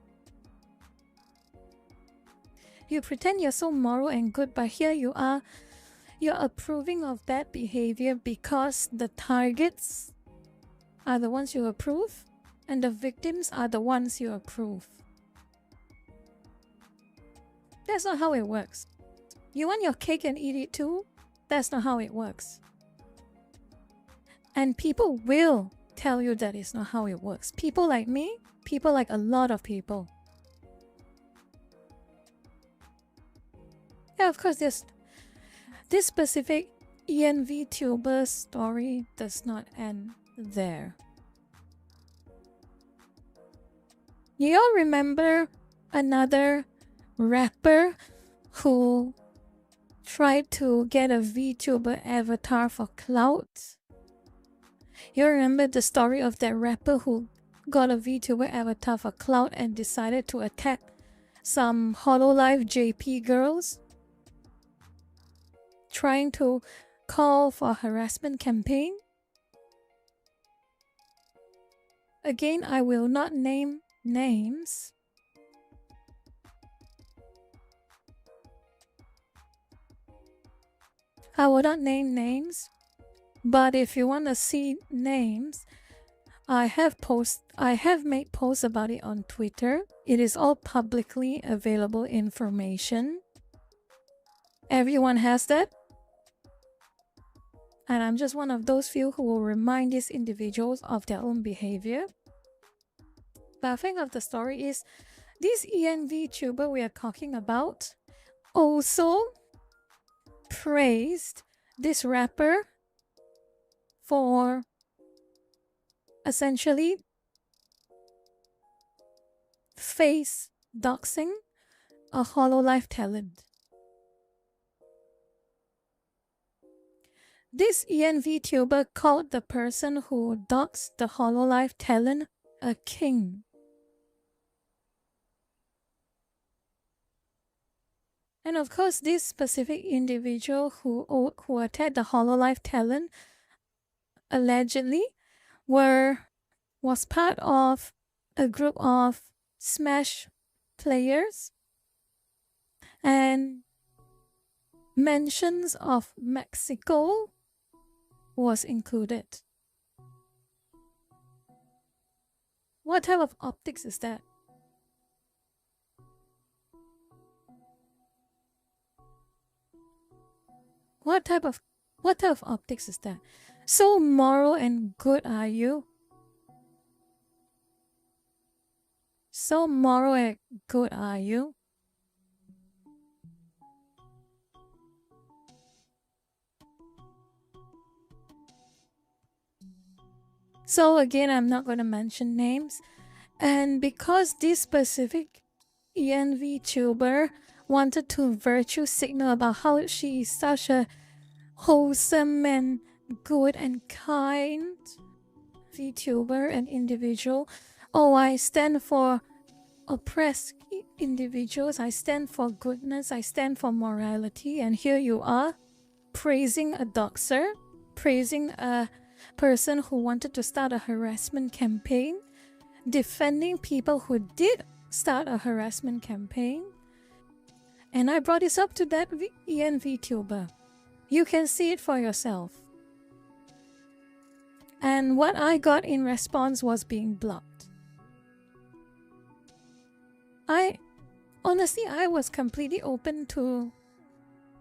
You pretend you're so moral and good, but here you are, you're approving of that behavior because the targets are the ones you approve and the victims are the ones you approve. That's not how it works. You want your cake and eat it too? That's not how it works. And people will tell you that it's not how it works. People like me, people like a lot of people. Yeah, of course, this specific Vtuber story does not end there. You all remember another rapper who tried to get a Vtuber avatar for clout? You remember the story of that rapper who got a Vtuber avatar for clout and decided to attack some Hololive JP girls? Trying to call for a harassment campaign? Again, I will not name names. I will not name names, but if you want to see names, I have made posts about it on Twitter. It is all publicly available information. Everyone has that. And I'm just one of those few who will remind these individuals of their own behavior. But the thing of the story is, this Vtuber we are talking about also praised this rapper for essentially face doxing a Hololive talent. This Vtuber called the person who doxed the Hololive talent a king. And of course, this specific individual who attacked the Hololive talent allegedly was part of a group of Smash players, and mentions of Mexico was included. What type of optics is that? What type of optics is that? So moral and good are you? So moral and good are you? So again, I'm not going to mention names. And because this specific Vtuber wanted to virtue signal about how she is such a wholesome and good and kind Vtuber and individual. Oh, I stand for oppressed individuals. I stand for goodness. I stand for morality. And here you are praising a doxer, praising a person who wanted to start a harassment campaign, defending people who did start a harassment campaign. And I brought this up to that Vtuber. You can see it for yourself. And what I got in response was being blocked. Honestly, I was completely open to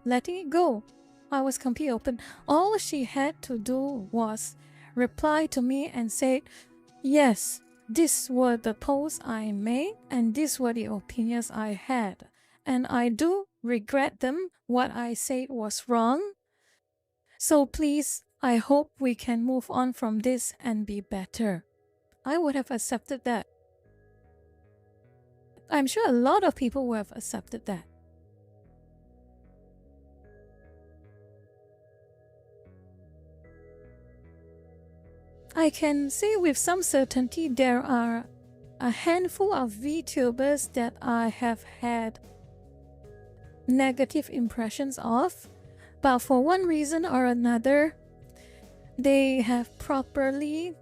letting it go. I was completely open. All she had to do was reply to me and say, yes, these were the posts I made and these were the opinions I had. And I do regret them. What I said was wrong. So please, I hope we can move on from this and be better. I would have accepted that. I'm sure a lot of people would have accepted that. I can say with some certainty there are a handful of VTubers that I have had negative impressions of, but for one reason or another, they have properly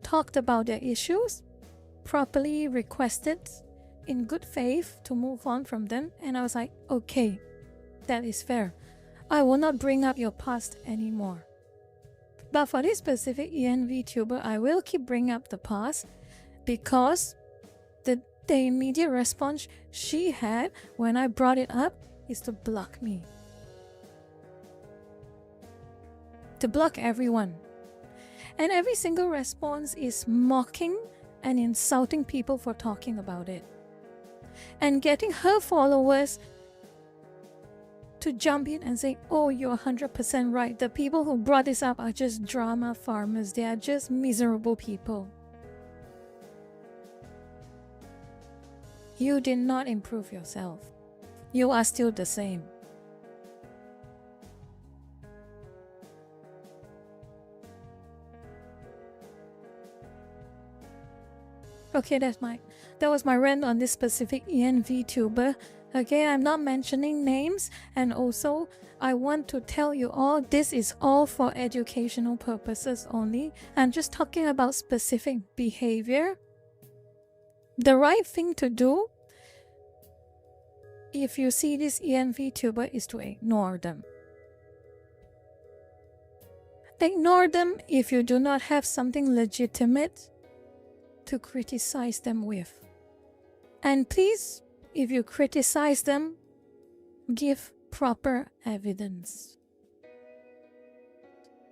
talked about their issues, properly requested in good faith to move on from them, and I was like, okay, that is fair. I will not bring up your past anymore. But for this specific VTuber, I will keep bringing up the past because the immediate response she had when I brought it up is to block me. To block everyone. And every single response is mocking and insulting people for talking about it. And getting her followers to jump in and say, oh, you're 100% right. The people who brought this up are just drama farmers. They are just miserable people. You did not improve yourself. You are still the same. Okay, that was my rant on this specific VTuber. Okay, I'm not mentioning names, and also I want to tell you all this is all for educational purposes only. I'm just talking about specific behavior. The right thing to do if you see this VTuber is to ignore them. Ignore them if you do not have something legitimate to criticize them with. And please, if you criticize them, give proper evidence.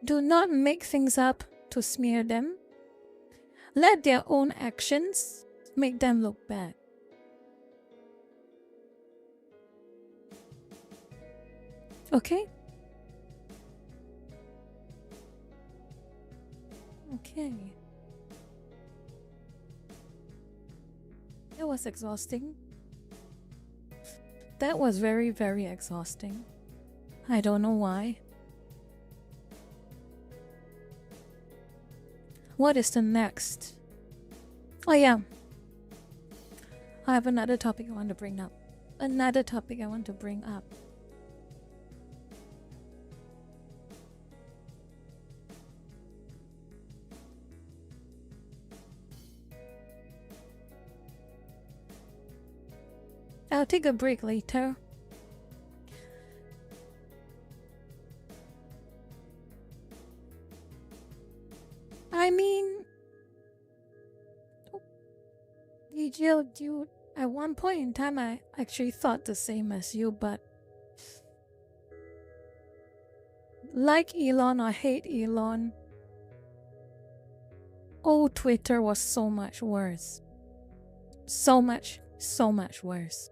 Do not make things up to smear them. Let their own actions make them look bad. Okay? Okay. It was exhausting. That was very, very exhausting. I don't know why. what is the next? Oh yeah, I have another topic I want to bring up. I'll take a break later. I mean, dude, at one point in time I actually thought the same as you, but like Elon or hate Elon, old Twitter was so much worse. So much worse.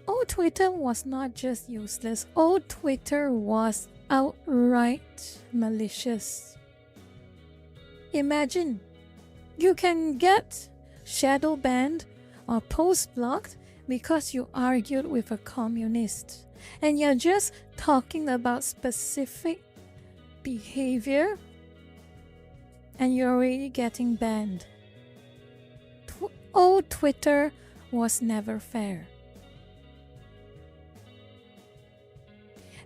Old Twitter was not just useless, old Twitter was outright malicious. Imagine, you can get shadow banned or post blocked because you argued with a communist and you're just talking about specific behavior and you're already getting banned. Old Twitter was never fair.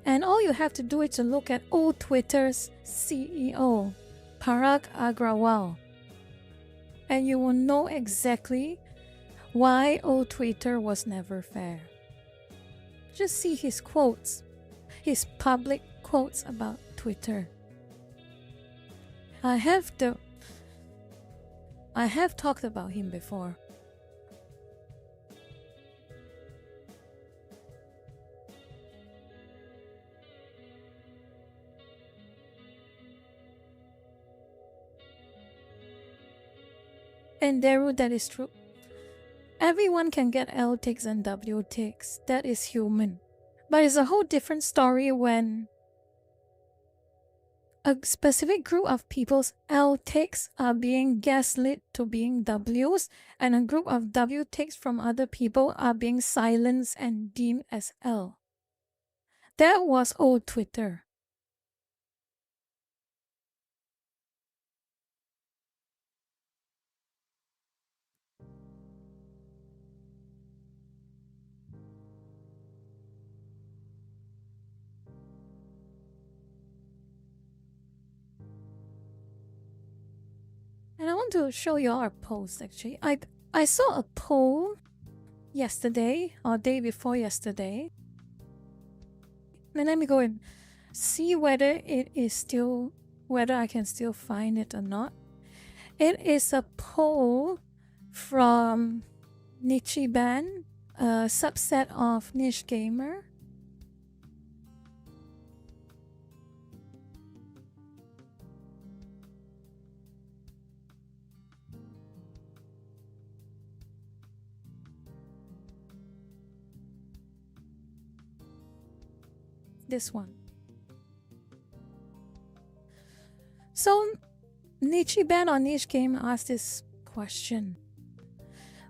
And all you have to do is to look at old Twitter's CEO, Parag Agrawal, and you will know exactly why old Twitter was never fair. Just see his quotes, his public quotes about Twitter. I have talked about him before. And Daru, that is true. Everyone can get L ticks and W ticks. That is human. But it's a whole different story when a specific group of people's L ticks are being gaslit to being Ws, and a group of W ticks from other people are being silenced and deemed as L. That was old Twitter. And I want to show you our post actually. I saw a poll yesterday or day before yesterday. And let me go and see whether I can still find it or not. It is a poll from Nichiban, a subset of Niche Gamer. This one. So Nichiban on Niche Game asked this question.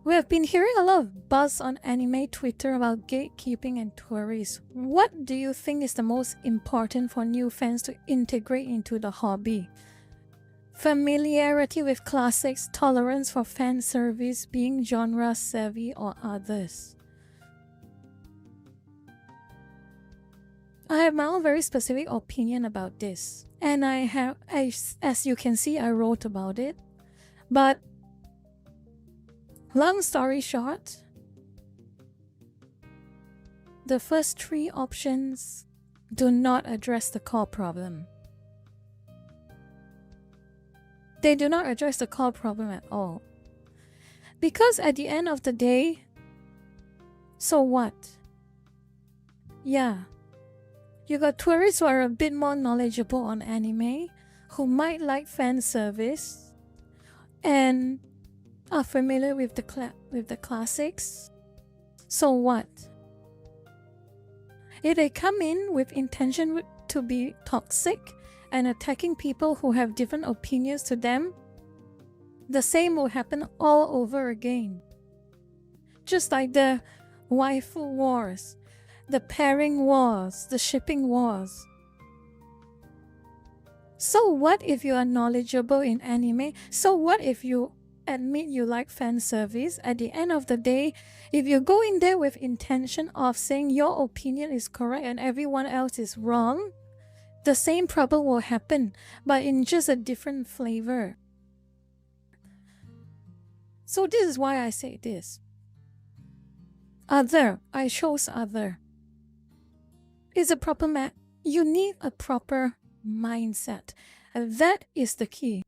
We have been hearing a lot of buzz on anime Twitter about gatekeeping and tourists. What do you think is the most important for new fans to integrate into the hobby? Familiarity with classics, tolerance for fan service, being genre savvy, or others? I have my own very specific opinion about this, and as you can see, I wrote about it. But long story short, the first three options do not address the core problem. They do not address the core problem at all. Because at the end of the day, so what? Yeah. You got tourists who are a bit more knowledgeable on anime, who might like fan service, and are familiar with the classics. So what? If they come in with intention to be toxic, and attacking people who have different opinions to them, the same will happen all over again. Just like the waifu wars, the pairing wars, the shipping wars. So what if you are knowledgeable in anime? So what if you admit you like fan service? At the end of the day, if you go in there with intention of saying your opinion is correct and everyone else is wrong, the same problem will happen, but in just a different flavor. So this is why I say this. Other, I chose other. Is a proper you need a proper mindset, and that is the key.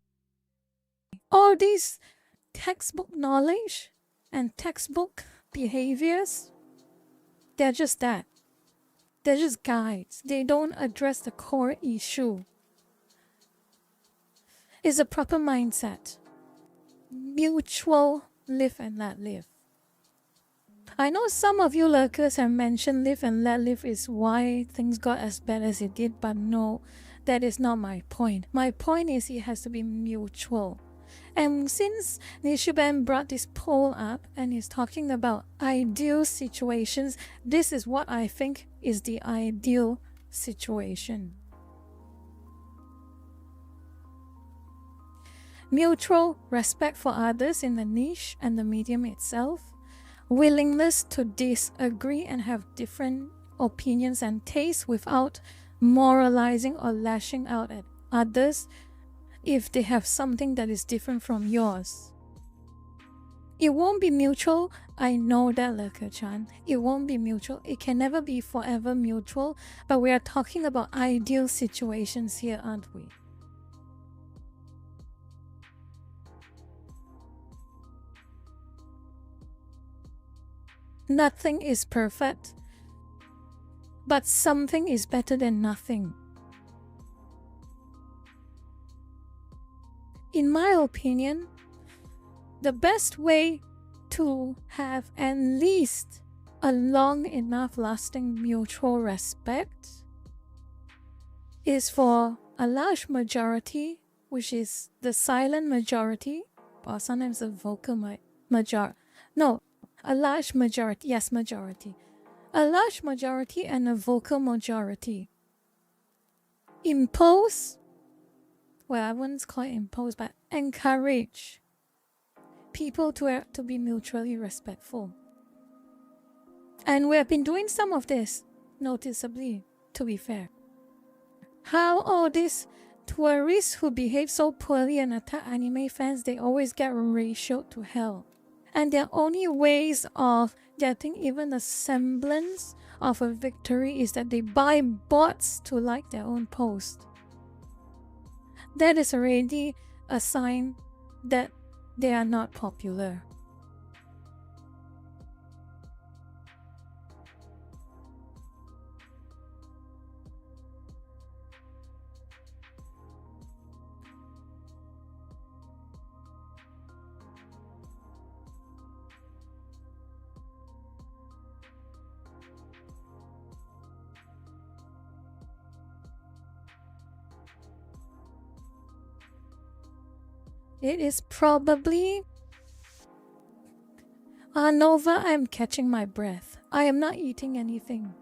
All these textbook knowledge and textbook behaviors, they're just that. They're just guides. They don't address the core issue. It's a proper mindset. Mutual live and let live. I know some of you lurkers have mentioned live and let live is why things got as bad as it did, but no, that is not my point. My point is it has to be mutual. And since Nishiban brought this poll up and is talking about ideal situations, this is what I think is the ideal situation. Mutual respect for others in the niche and the medium itself. Willingness to disagree and have different opinions and tastes without moralizing or lashing out at others if they have something that is different from yours. It won't be mutual, I know that, Lurker-chan. It won't be mutual. It can never be forever mutual, but we are talking about ideal situations here, aren't we? Nothing is perfect, but something is better than nothing. In my opinion, the best way to have at least a long enough lasting mutual respect is for a large majority, which is the silent majority, or sometimes a vocal majority. No, a large majority, yes, majority. A large majority and a vocal majority. Impose, well, I wouldn't call it impose, but encourage people to be mutually respectful. And we have been doing some of this, noticeably, to be fair. How all these tourists who behave so poorly and attack anime fans, they always get ratioed to hell. And their only ways of getting even a semblance of a victory is that they buy bots to like their own post. That is already a sign that they are not popular. It is probably... Nova, I'm catching my breath. I am not eating anything.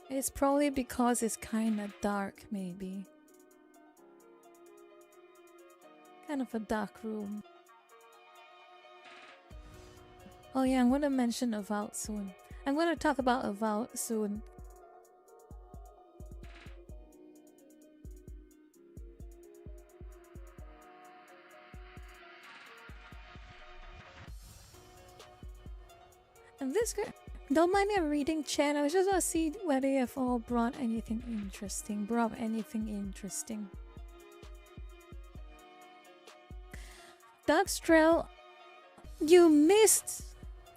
It's probably because it's kinda dark, maybe. Kind of a dark room. Oh yeah, I'm gonna mention Avowed soon. I'm gonna talk about Avowed soon. And this guy, Don't mind me reading chat. I was just want to see whether you have all brought anything interesting. Doug's Trail, you missed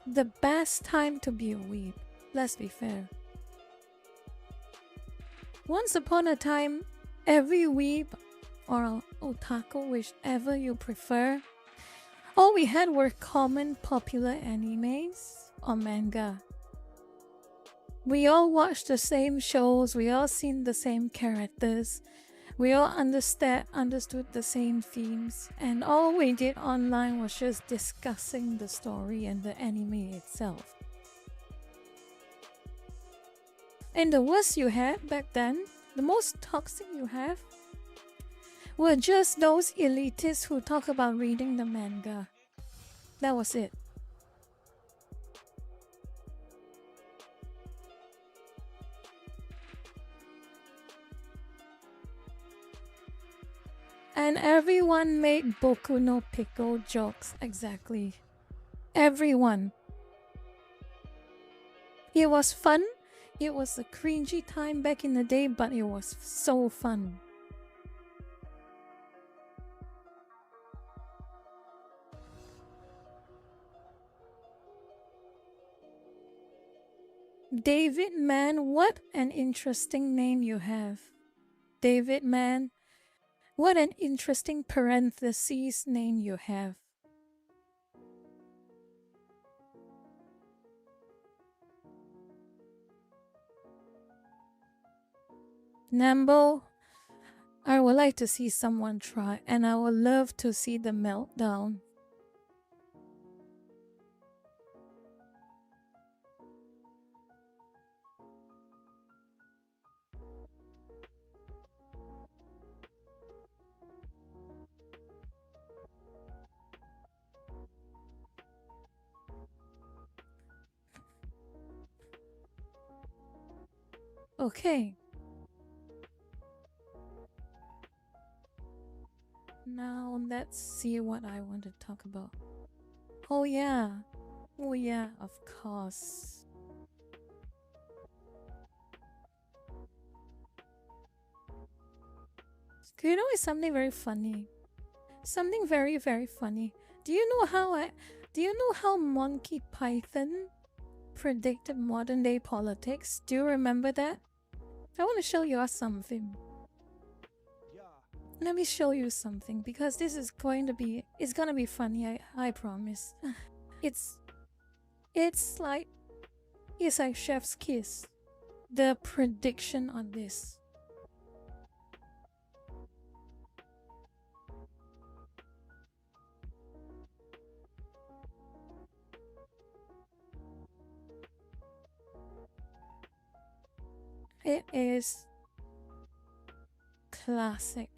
the best time to be a weeb. Let's be fair. Once upon a time, every weeb or otaku, whichever you prefer, all we had were common popular animes or manga. We all watched the same shows, we all seen the same characters, we all understood the same themes, and all we did online was just discussing the story and the anime itself. And the worst you had back then, the most toxic you have, were just those elitists who talk about reading the manga. That was it. And everyone made Boku no Pico jokes, exactly. Everyone. It was fun. It was a cringy time back in the day, but it was so fun. David Man, what an interesting name you have. David Man, what an interesting parentheses name you have. Nambo, I would like to see someone try, and I would love to see the meltdown. Okay. Now let's see what I want to talk about. Oh yeah. Oh yeah, of course. You know, it's something very funny. Something very, very funny. Do you know how Monty Python predicted modern day politics? Do you remember that? I want to show you something. Let me show you something, because this is gonna be funny, I promise. It's like chef's kiss. The prediction on this. It is classic.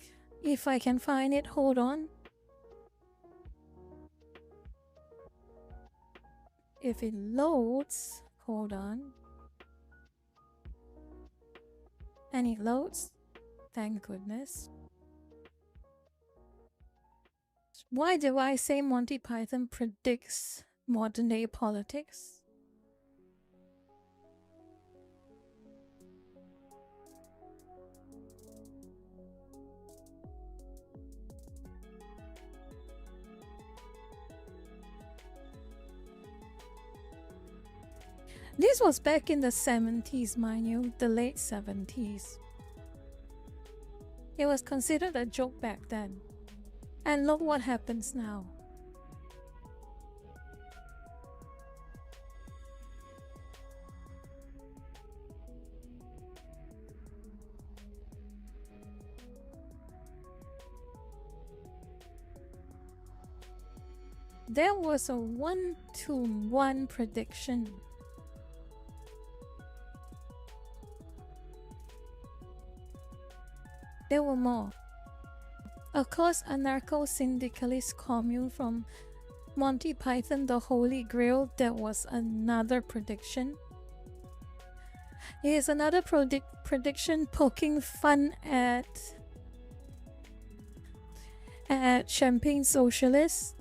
If I can find it, hold on. If it loads, hold on. And it loads. Thank goodness. Why do I say Monty Python predicts modern day politics? This was back in the 70s, mind you, the late 70s. It was considered a joke back then. And look what happens now. There was a 1-to-1 prediction. There were more. Of course, anarcho-syndicalist commune from Monty Python, The Holy Grail, that was another prediction. Here's another prediction poking fun at champagne socialists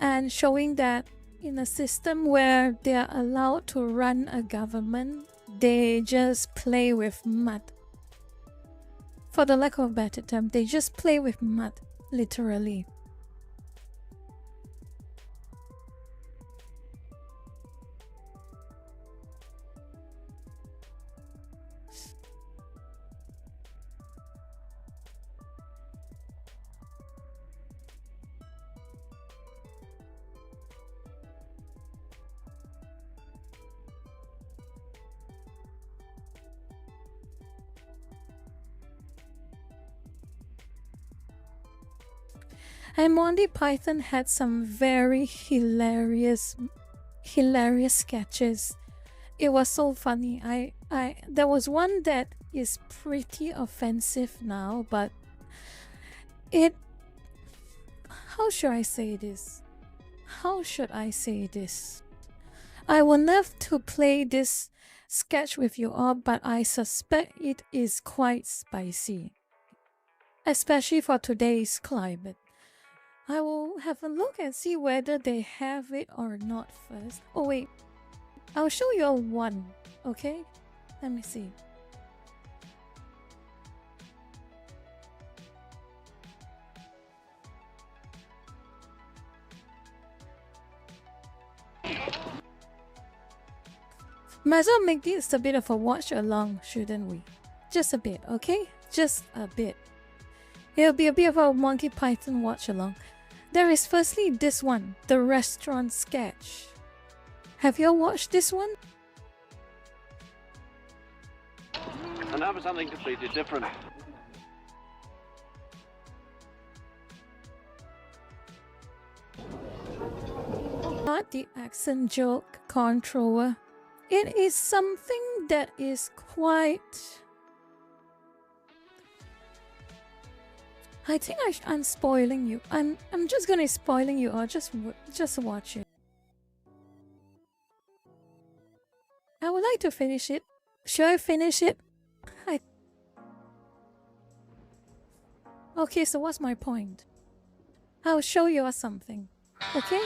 and showing that in a system where they are allowed to run a government, they just play with mud. For the lack of a better term, they just play with mud, literally. And Monty Python had some very hilarious sketches. It was so funny. There was one that is pretty offensive now, but how should I say this? I would love to play this sketch with you all, but I suspect it is quite spicy, especially for today's climate. I will have a look and see whether they have it or not first. Oh wait, I'll show you all one, okay? Let me see. Might as well make this a bit of a watch along, shouldn't we? Just a bit, okay? Just a bit. It'll be a bit of a Monty Python watch along. There is firstly this one, the restaurant sketch. Have you all watched this one? And now for something completely different. Not the accent joke controller. It is something that is quite... I think I'm spoiling you. I'm just gonna spoiling you, or just watch it. I would like to finish it. Should I finish it? Okay, so what's my point? I'll show you all something. Okay?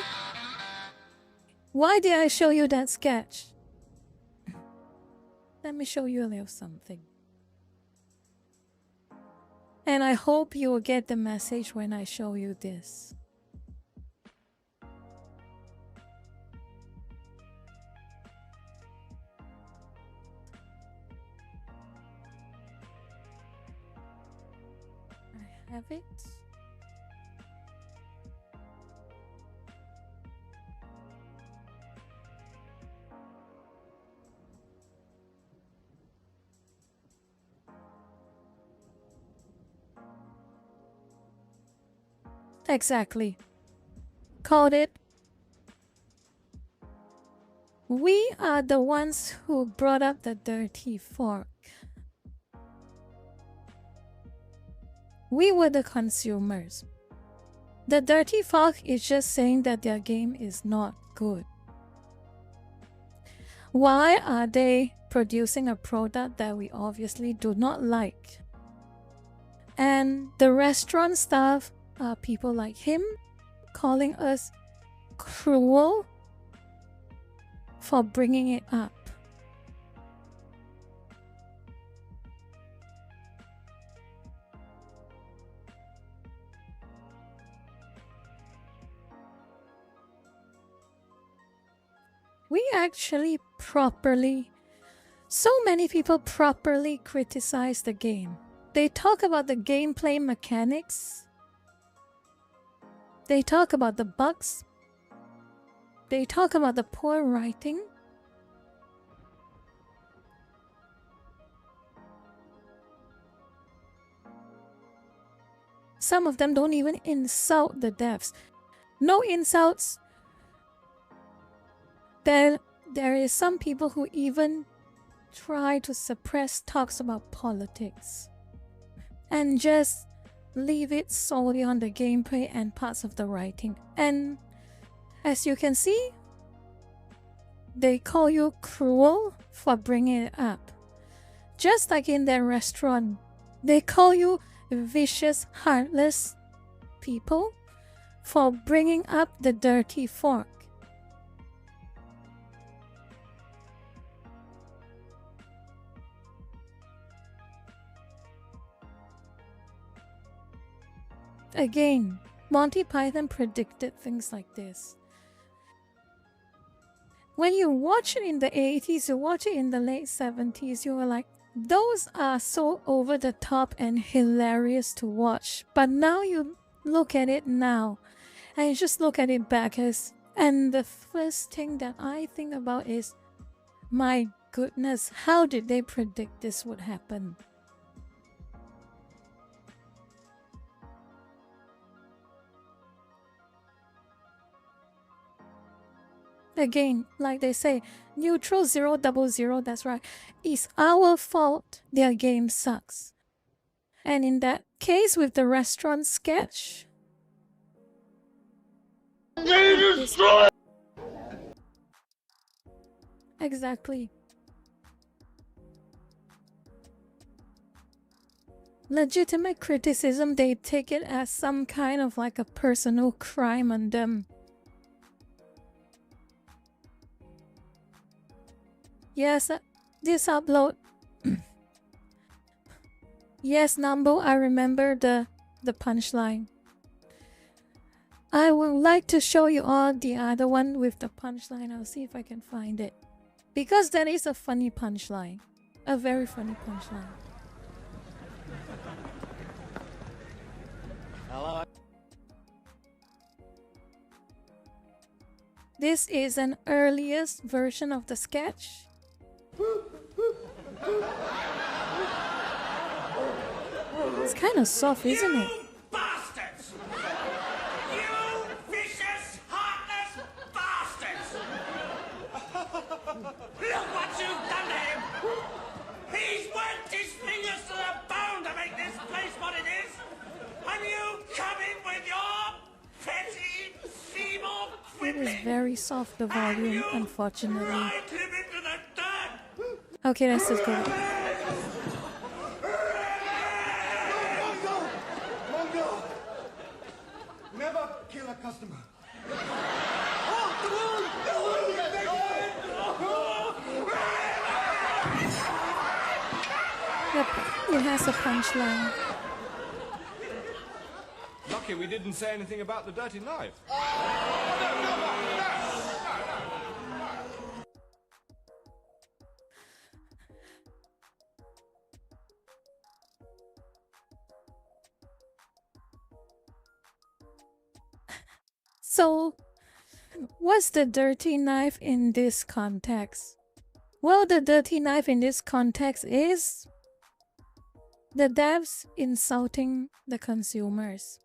Why did I show you that sketch? Let me show you a little something. And I hope you will get the message when I show you this. I have it. Exactly. Called it. We are the ones who brought up the dirty fork. We were the consumers. The dirty fork is just saying that their game is not good. Why are they producing a product that we obviously do not like? And the restaurant staff are people like him calling us cruel for bringing it up. We actually so many people properly criticize the game. They talk about the gameplay mechanics. They talk about the bugs. They talk about the poor writing. Some of them don't even insult the devs. No insults. There is some people who even try to suppress talks about politics and just leave it solely on the gameplay and parts of the writing. And as you can see, they call you cruel for bringing it up. Just like in their restaurant, they call you vicious, heartless people for bringing up the dirty fork. Again, Monty Python predicted things like this. When you watch it in the 80s, you watch it in the late 70s, you were like, those are so over the top and hilarious to watch. But now you look at it now, and you just look at it back as, and the first thing that I think about is, my goodness, how did they predict this would happen? Again, like they say, neutral 000, that's right, it's our fault their game sucks. And in that case with the restaurant sketch, exactly. Legitimate criticism, they take it as some kind of like a personal crime on them. Yes, this upload. Yes, Nambo, I remember the punchline. I would like to show you all the other one with the punchline. I'll see if I can find it. Because that is a funny punchline. A very funny punchline. Hello. This is an earliest version of the sketch. It's kind of soft, isn't it? You bastards! You vicious, heartless bastards! Look what you've done to him! He's worked his fingers to the bone to make this place what it is! And you come in with your petty, feeble It is quipping! very soft, the volume, unfortunately. Ride him into the dirt! Okay, let's just go. Mongo! Never kill a customer. Yep, it has a punchline. Lucky we didn't say anything about the dirty knife. So, what's the dirty knife in this context? Well, the dirty knife in this context is the devs insulting the consumers.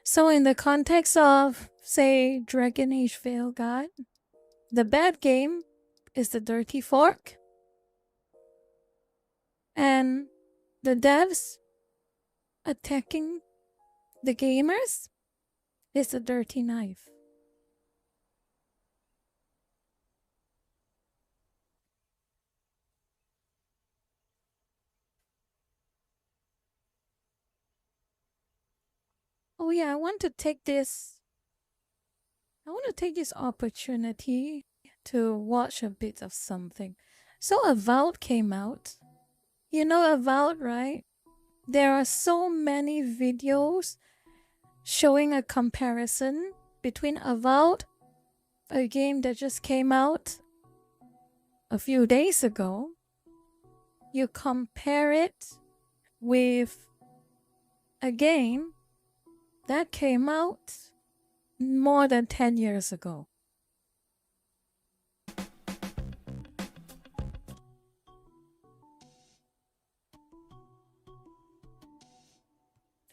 So in the context of, say, Dragon Age Veilguard, the bad game is the dirty fork, and the devs attacking the gamers is the dirty knife. Oh yeah, I want to take this opportunity to watch a bit of something. So Avowed came out. You know Avowed, right? There are so many videos showing a comparison between Avowed, a game that just came out a few days ago. You compare it with a game that came out more than 10 years ago.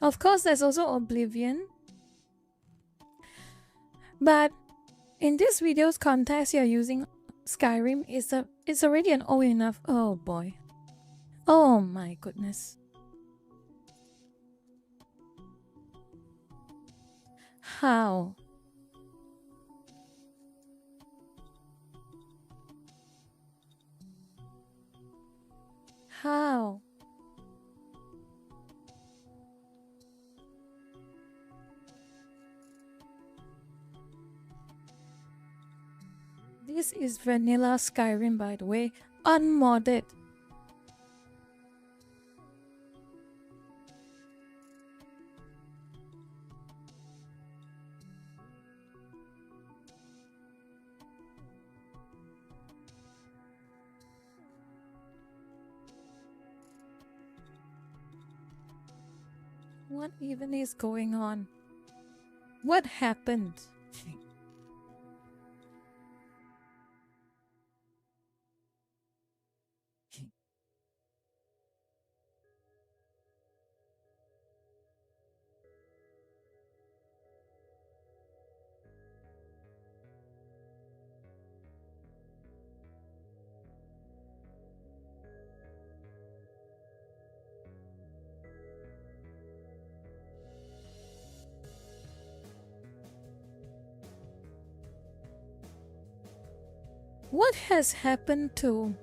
Of course, there's also Oblivion. But in this video's context, you're using Skyrim. It's already an old enough. Oh boy. Oh my goodness. How? How? This is vanilla Skyrim, by the way, unmodded. What even is going on? What happened? What has happened to...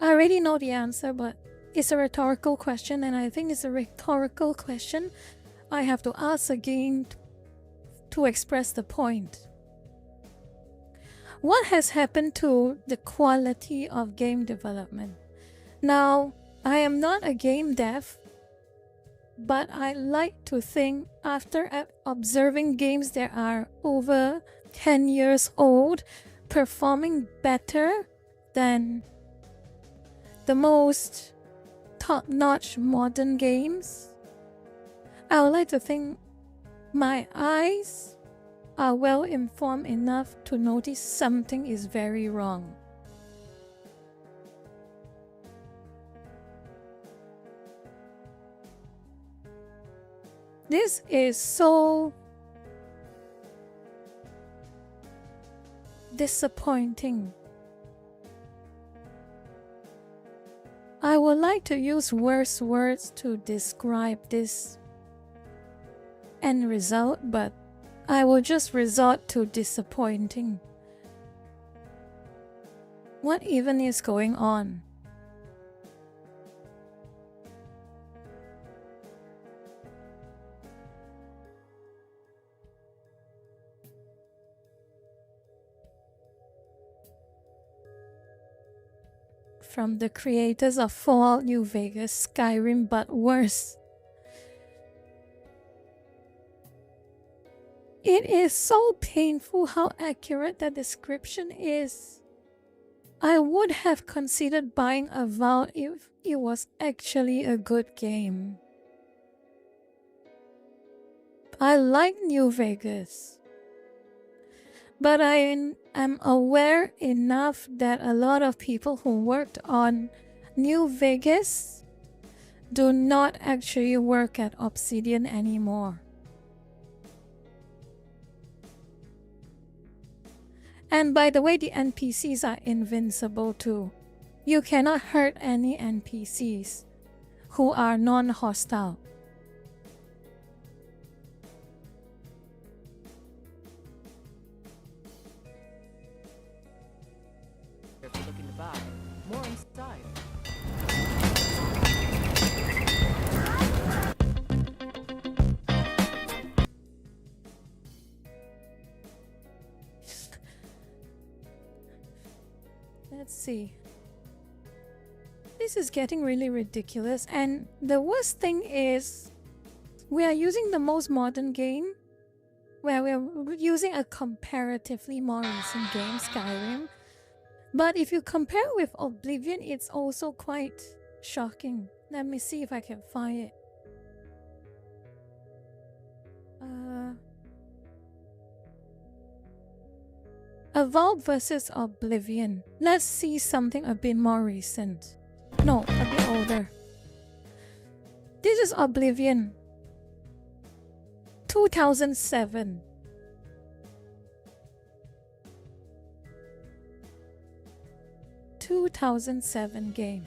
I already know the answer, but it's a rhetorical question, and I think it's a rhetorical question I have to ask again to express the point. What has happened to the quality of game development? Now, I am not a game dev, but I like to think after observing games that are over 10 years old, performing better than the most top-notch modern games, I would like to think my eyes are well informed enough to notice something is very wrong. This is so disappointing. I would like to use worse words to describe this end result, but I will just resort to disappointing. What even is going on? From the creators of Fallout New Vegas, Skyrim, but worse. It is so painful how accurate the description is. I would have considered buying Avowed if it was actually a good game. I like New Vegas, but I am aware enough that a lot of people who worked on New Vegas do not actually work at Obsidian anymore. And by the way, the NPCs are invincible too. You cannot hurt any NPCs who are non-hostile. If you're looking to buy, more inside. Let's see. This is getting really ridiculous, and the worst thing is we are using the most modern game, where we're using a comparatively more recent game, Skyrim. But if you compare with Oblivion, it's also quite shocking. Let me see if I can find it. Avowed versus Oblivion. Let's see something a bit more recent. No, a bit older. This is Oblivion. 2007. Game.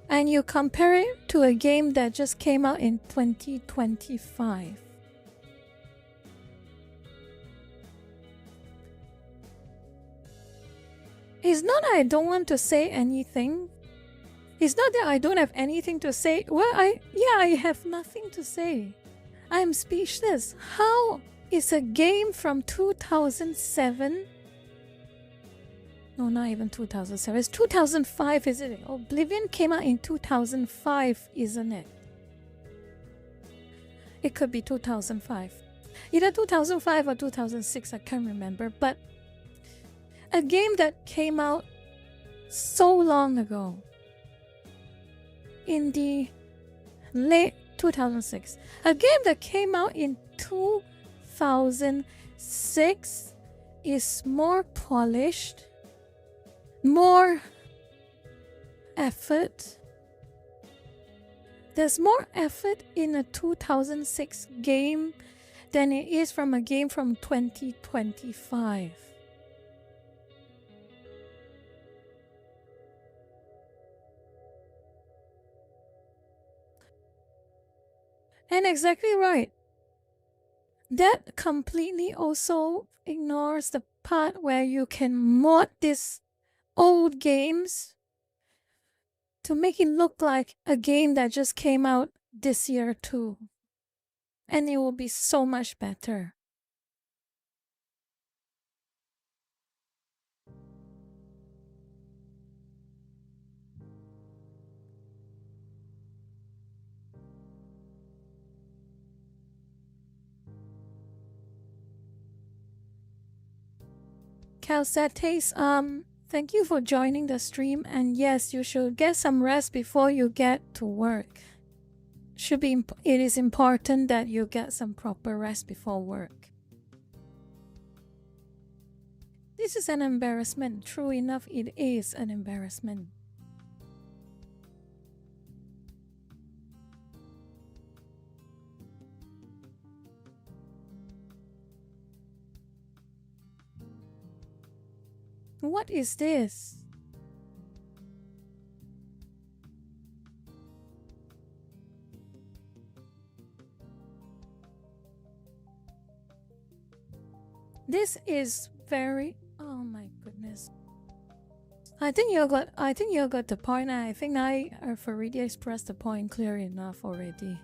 And you compare it to a game that just came out in 2025. It's not that I don't want to say anything. It's not that I don't have anything to say. Well, I have nothing to say. I'm speechless. How is a game from 2007? No, not even 2007. It's 2005, isn't it? Oblivion came out in 2005, isn't it? It could be 2005. Either 2005 or 2006, I can't remember. But a game that came out so long ago, in the late 2006. A game that came out in 2006 is more polished, more effort. There's more effort in a 2006 game than it is from a game from 2025. And exactly right. That completely also ignores the part where you can mod these old games to make it look like a game that just came out this year too. And it will be so much better. Calcetes, thank you for joining the stream, and yes, you should get some rest before you get to work. It is important that you get some proper rest before work. This is an embarrassment. True enough, it is an embarrassment. What is this? This is very, oh my goodness. I think you got the point. I think I've already expressed the point clear enough already.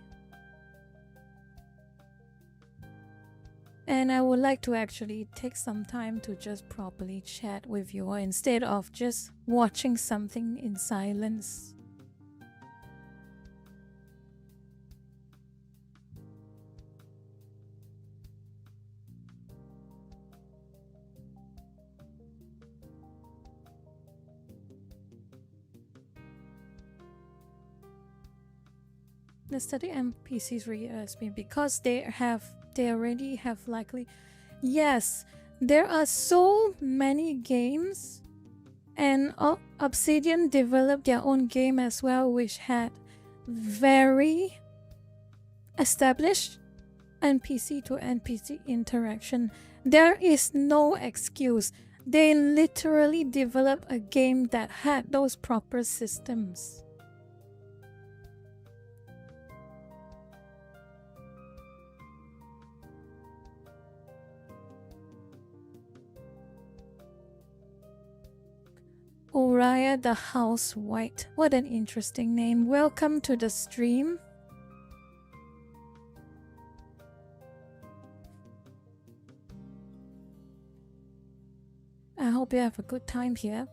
And I would like to actually take some time to just properly chat with you instead of just watching something in silence. The study NPCs really irks me because they already have likely. Yes, there are so many games, and Obsidian developed their own game as well, which had very established NPC to NPC interaction. There is no excuse. They literally developed a game that had those proper systems. Uriah the House White. What an interesting name. Welcome to the stream. I hope you have a good time here.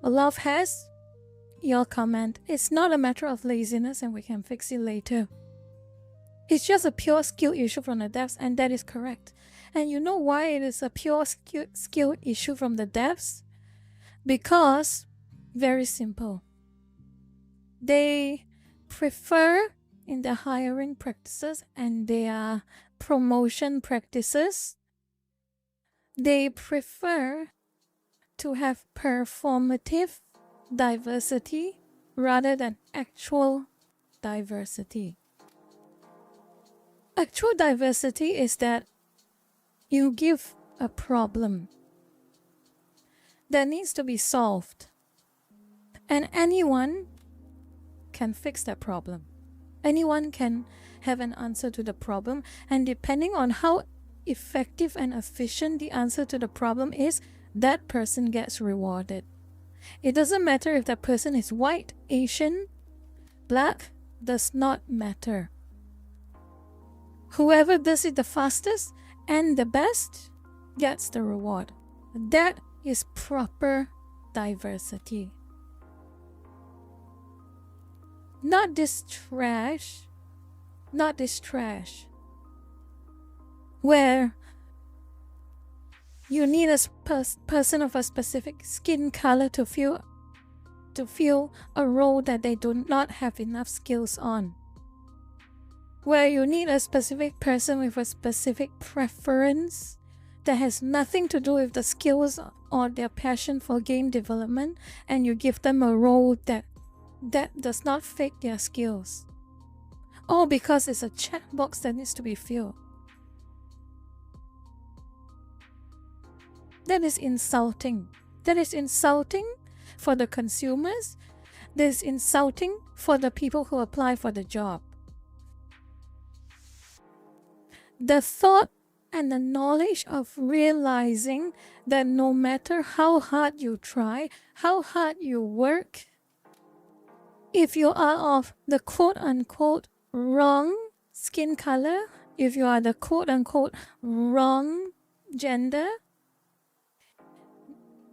Love has your comment. It's not a matter of laziness and we can fix it later. It's just a pure skill issue from the devs, and that is correct. And you know why it is a pure skill issue from the devs? Because, very simple, they prefer in their hiring practices and their promotion practices, they prefer to have performative diversity rather than actual diversity. Actual diversity is that you give a problem that needs to be solved, and anyone can fix that problem. Anyone can have an answer to the problem, and depending on how effective and efficient the answer to the problem is, that person gets rewarded. It doesn't matter if that person is white, Asian, black, does not matter. Whoever does it the fastest and the best gets the reward. That is proper diversity. Not this trash where you need a person of a specific skin color to fill a role that they do not have enough skills on. where you need a specific person with a specific preference that has nothing to do with the skills or their passion for game development, and you give them a role that does not fit their skills. All because it's a checkbox that needs to be filled. That is insulting. That is insulting for the consumers. That is insulting for the people who apply for the job. The thought and the knowledge of realizing that no matter how hard you try, how hard you work, if you are of the quote-unquote wrong skin color, if you are the quote-unquote wrong gender,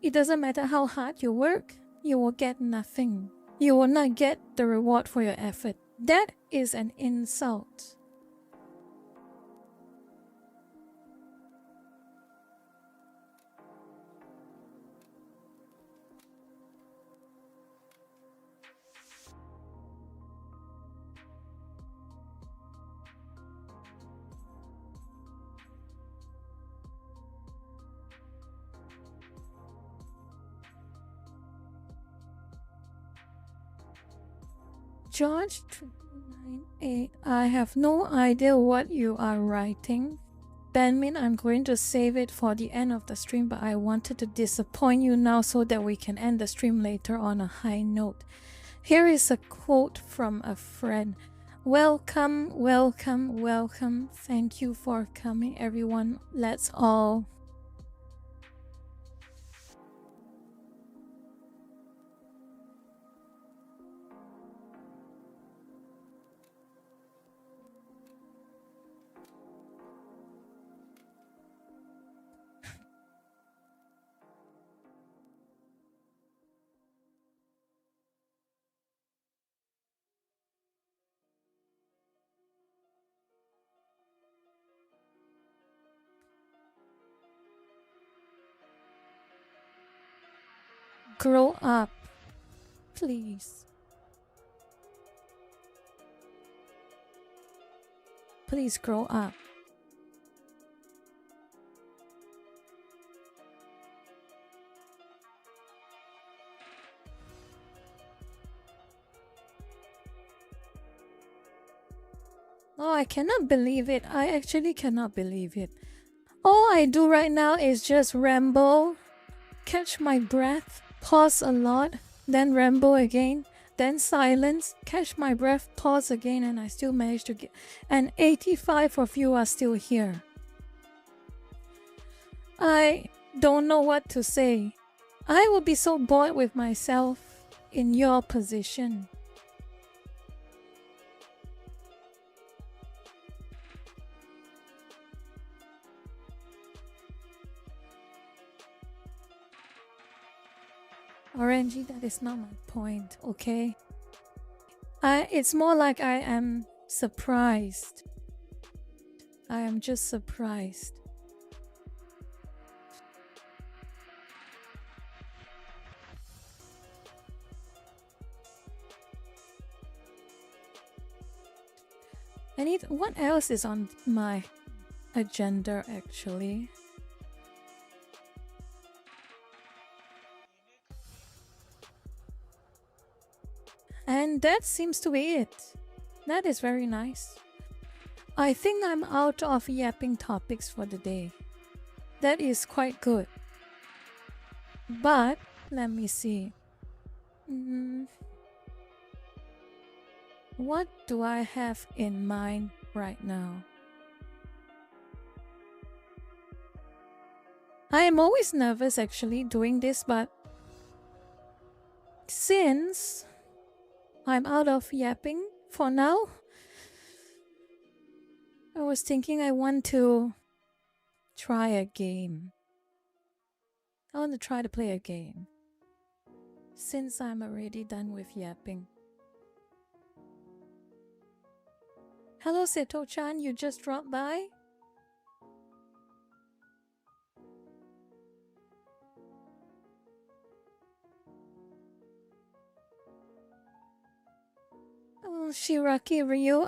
it doesn't matter how hard you work, you will get nothing. You will not get the reward for your effort. That is an insult. George 298, I have no idea what you are writing. Benmin, I'm going to save it for the end of the stream, but I wanted to disappoint you now so that we can end the stream later on a high note. Here is a quote from a friend. Welcome, welcome, welcome. Thank you for coming, everyone. Let's all grow up, please. Please grow up. Oh, I cannot believe it. I actually cannot believe it. All I do right now is just ramble, catch my breath, pause a lot, then ramble again, then silence, catch my breath, pause again, and I still manage to get. And 85 of you are still here. I don't know what to say. I would be so bored with myself in your position. Orangey, that is not my point, okay? It's more like I am surprised. I am just surprised. What else is on my agenda actually? And that seems to be it. That is very nice. I think I'm out of yapping topics for the day. That is quite good. But, let me see. What do I have in mind right now? I am always nervous actually doing this, but since I'm out of yapping for now, I was thinking I want to try a game. I want to try to play a game since I'm already done with yapping. Hello Seto-chan, you just dropped by? Oh, Shiraki Ryu,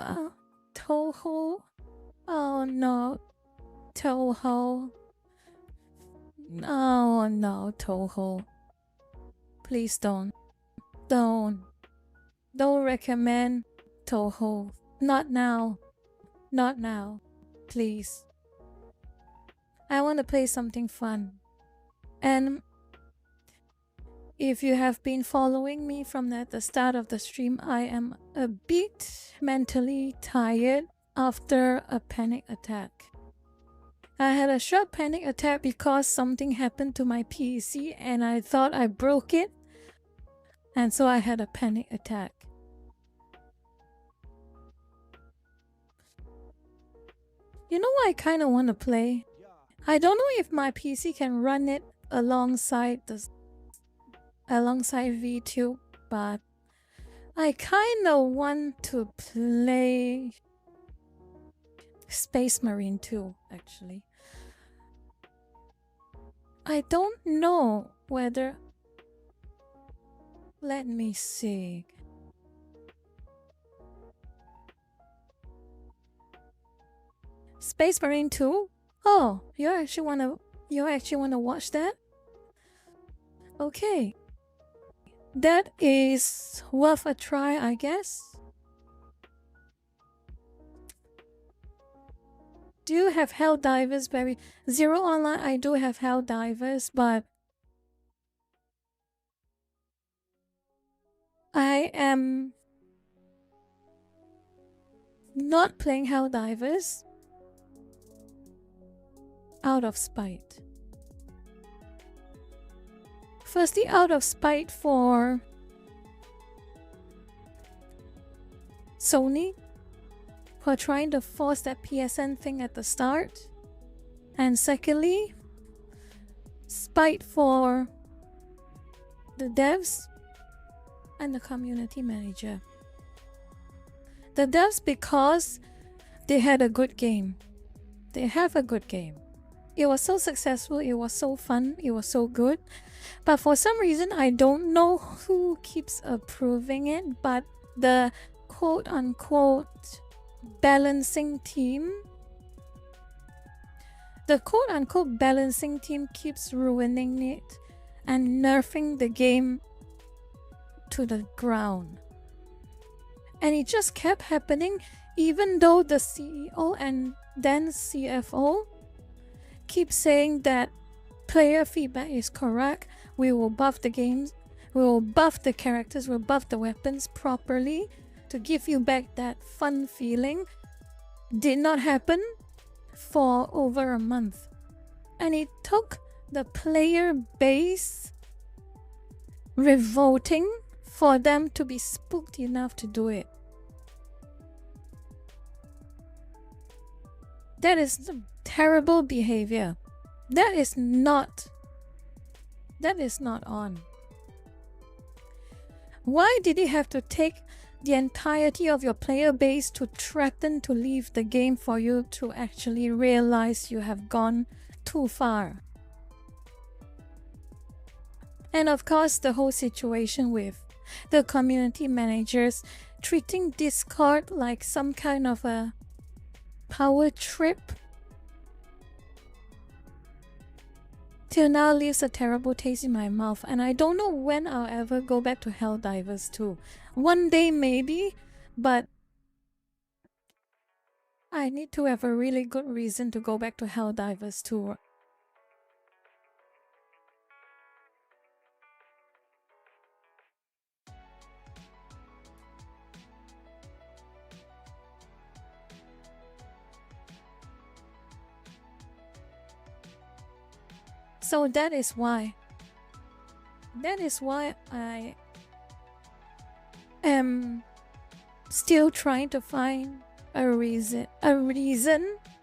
Toho. Oh no, Toho. Oh no, Toho. Please don't. Don't recommend Toho. Not now. Not now. Please. I want to play something fun. And if you have been following me from the start of the stream, I am a bit mentally tired after a panic attack. I had a short panic attack because something happened to my PC and I thought I broke it. And so I had a panic attack. You know what I kind of want to play? I don't know if my PC can run it alongside Vtuber, but I kind of want to play Space Marine 2, actually. I don't know whether... Let me see. Space Marine 2? Oh, you actually wanna watch that? Okay. That is worth a try, I guess. Do you have Helldivers, Barry? Zero Online, I do have Helldivers, but I am not playing Helldivers out of spite. Firstly, out of spite for Sony for trying to force that PSN thing at the start. And secondly, spite for the devs and the community manager. The devs because they had a good game. They have a good game. It was so successful, it was so fun, it was so good. But for some reason, I don't know who keeps approving it, but the quote-unquote balancing team, keeps ruining it and nerfing the game to the ground. And it just kept happening even though the CEO and then CFO keep saying that player feedback is correct, we will buff the games, we will buff the characters, we'll buff the weapons properly to give you back that fun feeling. Did not happen for over a month. And it took the player base revolting for them to be spooked enough to do it. That is terrible behavior. That is not on. Why did you have to take the entirety of your player base to threaten to leave the game for you to actually realize you have gone too far? And of course, the whole situation with the community managers treating Discord like some kind of a power trip till now leaves a terrible taste in my mouth, and I don't know when I'll ever go back to Helldivers 2. One day maybe, but I need to have a really good reason to go back to Helldivers 2. So that is why I am still trying to find a reason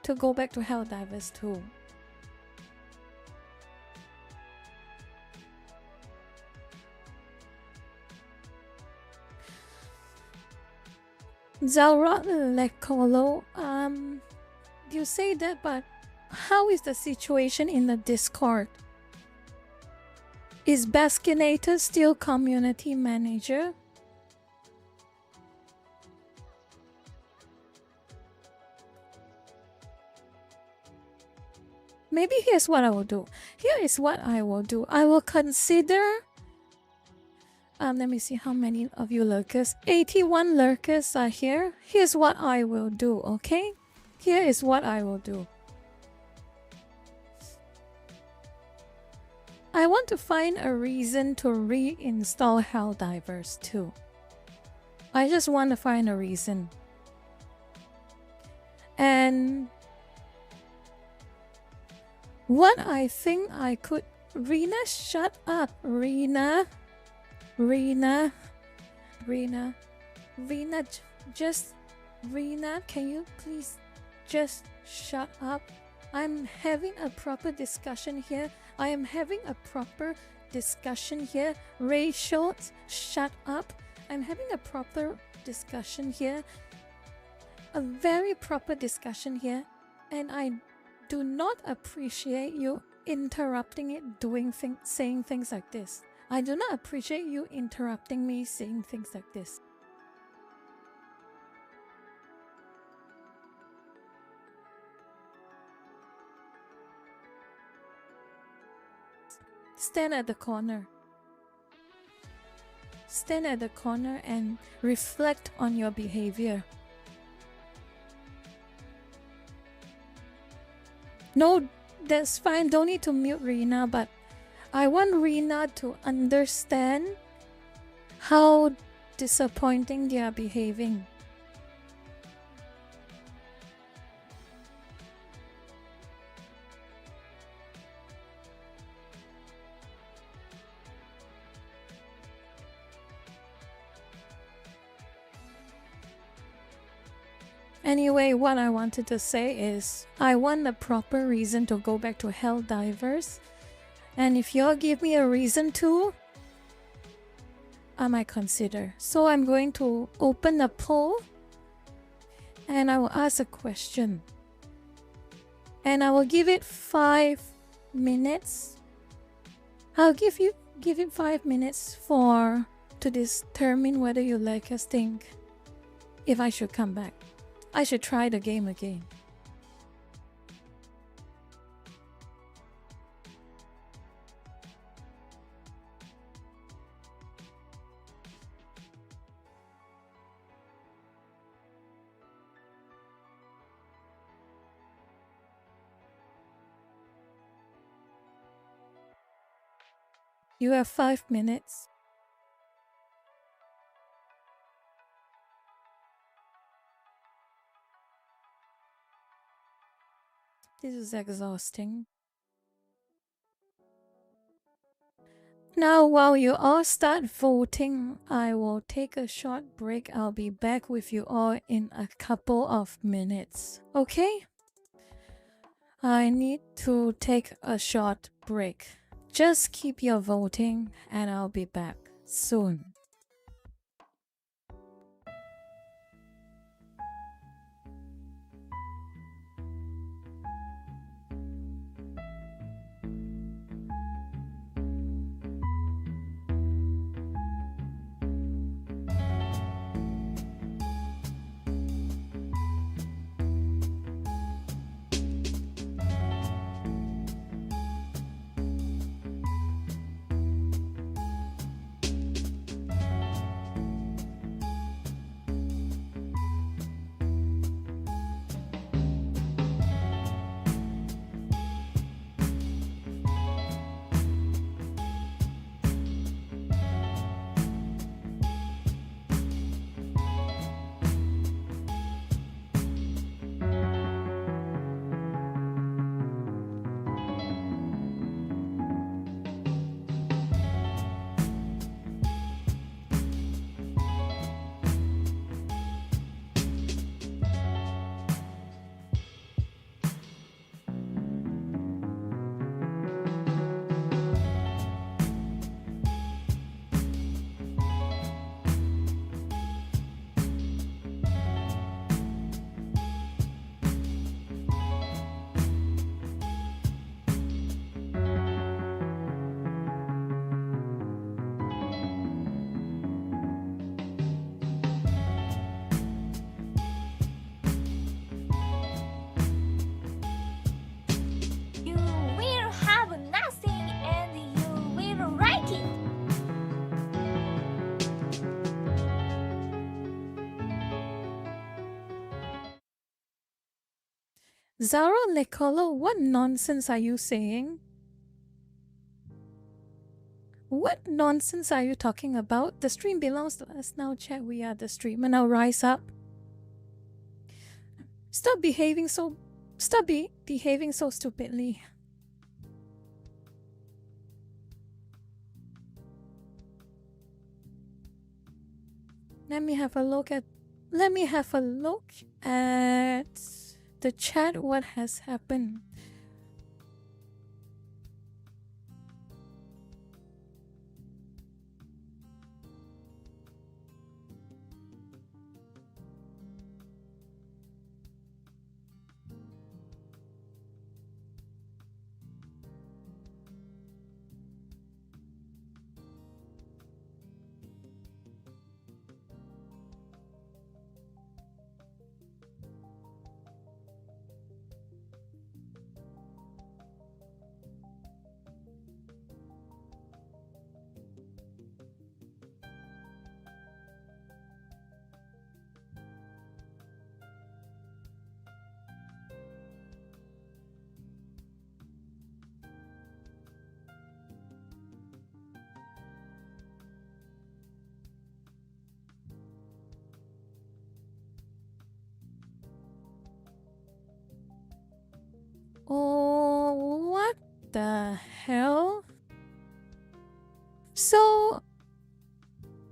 to go back to Helldivers 2. Zalrot Lekolo, you say that, but how is the situation in the Discord? Is Baskinator still community manager? Maybe here's what I will do. Here is what I will do. I will consider. Let me see how many of you lurkers. 81 lurkers are here. Here's what I will do, okay? Here is what I will do. I want to find a reason to reinstall Helldivers 2. I just want to find a reason. And what I think I could... Rena, shut up. Rena, just... Rena, can you please just shut up? I'm having a proper discussion here. I am having a proper discussion here. Rachel, shut up. I'm having a proper discussion here. A very proper discussion here. And I do not appreciate you interrupting it, saying things like this. I do not appreciate you interrupting me saying things like this. Stand at the corner. Stand at the corner and reflect on your behavior. No, that's fine. Don't need to mute Rena, but I want Rena to understand how disappointing they are behaving. Anyway, what I wanted to say is I want a proper reason to go back to Helldivers. And if y'all give me a reason to, I might consider. So I'm going to open a poll and I will ask a question. And I will give it 5 minutes. I'll give it 5 minutes to determine whether you like us think if I should come back. I should try the game again. You have 5 minutes. This is exhausting. Now, while you all start voting, I will take a short break. I'll be back with you all in a couple of minutes. Okay? I need to take a short break. Just keep your voting and I'll be back soon. Zara Lecolo, what nonsense are you saying? What nonsense are you talking about? The stream belongs to us. Now chat, we are the streamer. Now rise up. Stop behaving so stupidly. Let me have a look at the chat. What has happened? Oh, what the hell? So,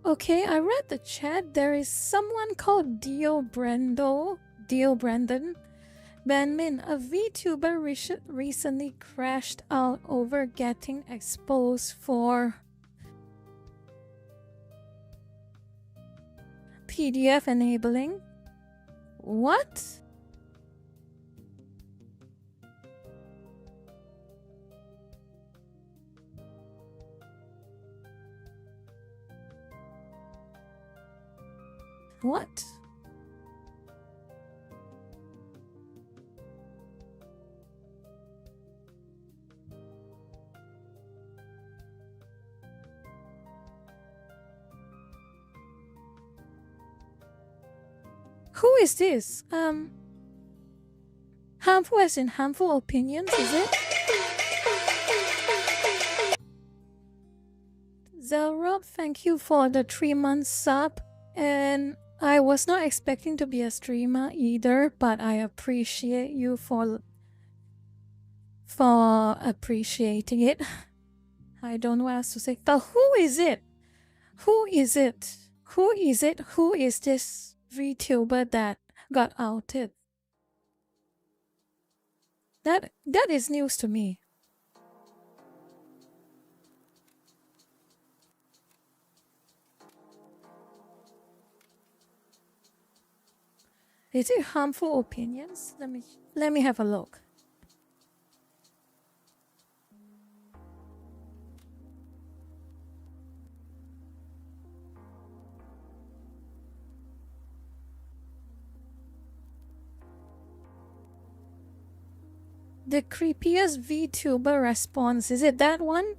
okay, I read the chat. There is someone called Dio Brandon, Banmin, a VTuber recently crashed out over getting exposed for PDF enabling. What? What? Who is this? Harmful as in harmful opinions, is it? Zelrob, thank you for the 3-month sub. And I was not expecting to be a streamer either, but I appreciate you for appreciating it. I don't know what else to say. But who is it? Who is it? Who is it? Who is this VTuber that got outed? That is news to me. Is it harmful opinions? Let me have a look. The creepiest VTuber response. Is it that one?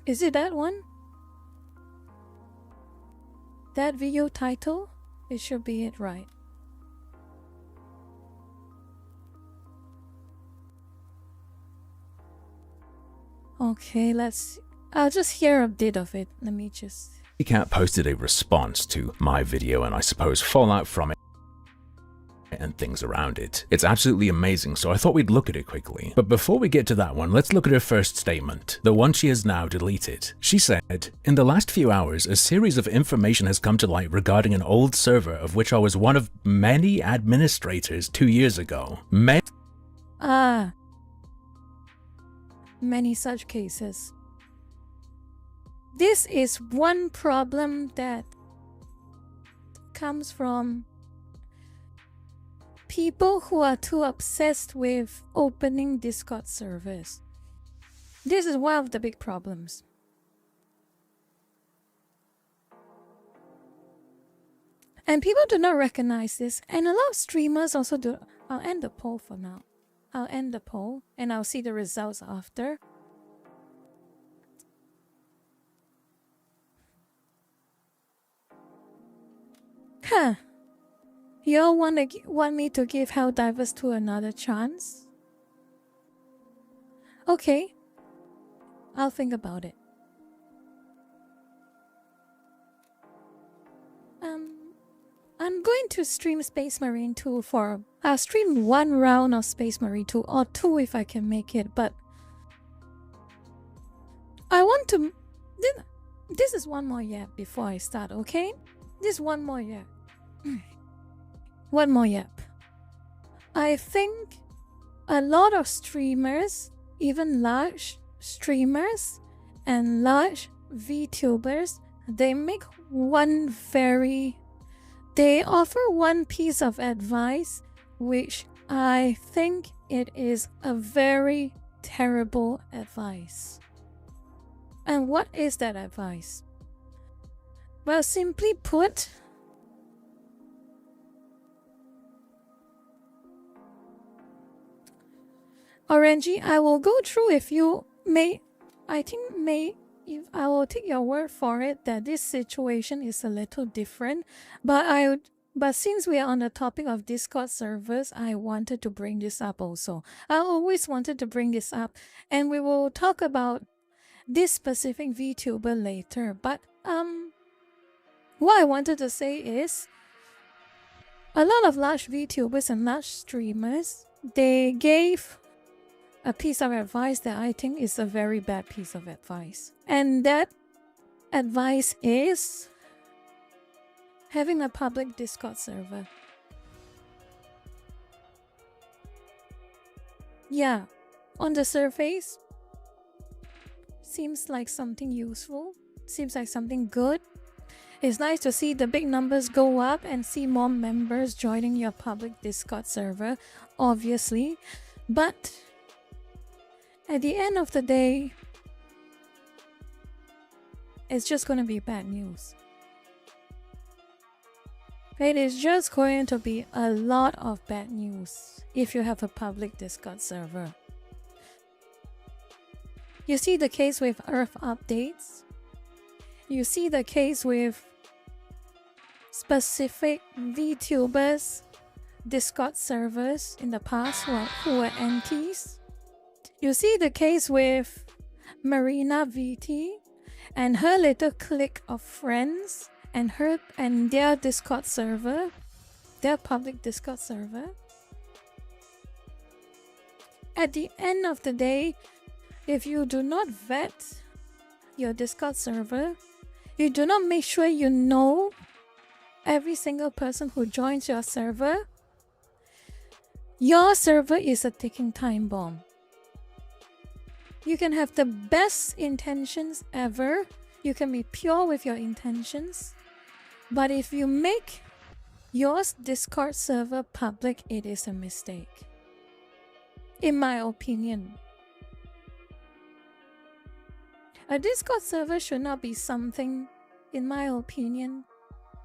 Is it that one? That video title? It should be it, right? Okay, I'll just hear a bit of it. Let me just... Cat posted a response to my video and I suppose fallout from it and things around it. It's absolutely amazing, so I thought we'd look at it quickly. But before we get to that one, let's look at her first statement, the one she has now deleted. She said, "In the last few hours, a series of information has come to light regarding an old server of which I was one of many administrators 2 years ago. Many such cases. This is one problem that comes from people who are too obsessed with opening Discord servers. This is one of the big problems. And people do not recognize this, and a lot of streamers also do. I'll end the poll for now. I'll end the poll and I'll see the results after. Huh. You all want me to give Helldivers 2 another chance? Okay. I'll think about it. I'm going to stream Space Marine 2 for... I'll stream 1 round of Space Marine 2, or 2 if I can make it, but... I want to... This is one more yap before I start, okay? This one more yap. One more yap. I think a lot of streamers, even large streamers and large VTubers, they offer one piece of advice which I think it is a very terrible advice. And what is that advice? Well, simply put, Orangey, I will go through if you may. I will take your word for it that this situation is a little different. But since we are on the topic of Discord servers, I wanted to bring this up also. I always wanted to bring this up, and we will talk about this specific VTuber later. But what I wanted to say is, a lot of large VTubers and large streamers, they gave a piece of advice that I think is a very bad piece of advice. And that advice is having a public Discord server. Yeah, on the surface, seems like something useful, seems like something good. It's nice to see the big numbers go up and see more members joining your public Discord server, obviously. But at the end of the day, it's just going to be bad news. It is just going to be a lot of bad news if you have a public Discord server. You see the case with Earth updates. You see the case with specific VTubers, Discord servers in the past who were antis. You see the case with Marina VT and her little clique of friends and their Discord server, their public Discord server. At the end of the day, if you do not vet your Discord server, you do not make sure you know every single person who joins your server is a ticking time bomb. You can have the best intentions ever, you can be pure with your intentions, but if you make your Discord server public, it is a mistake. In my opinion. A Discord server should not be something, in my opinion,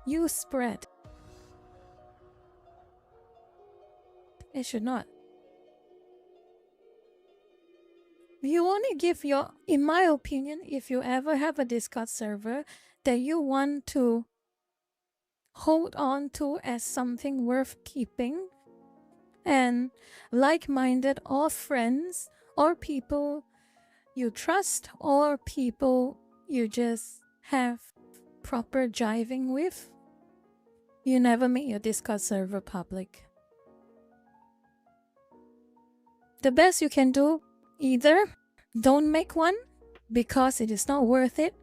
you spread. It should not. You only give in my opinion, if you ever have a Discord server that you want to hold on to as something worth keeping, and like-minded or friends or people you trust or people you just have proper jiving with, you never make your Discord server public. The best you can do, either don't make one because it is not worth it,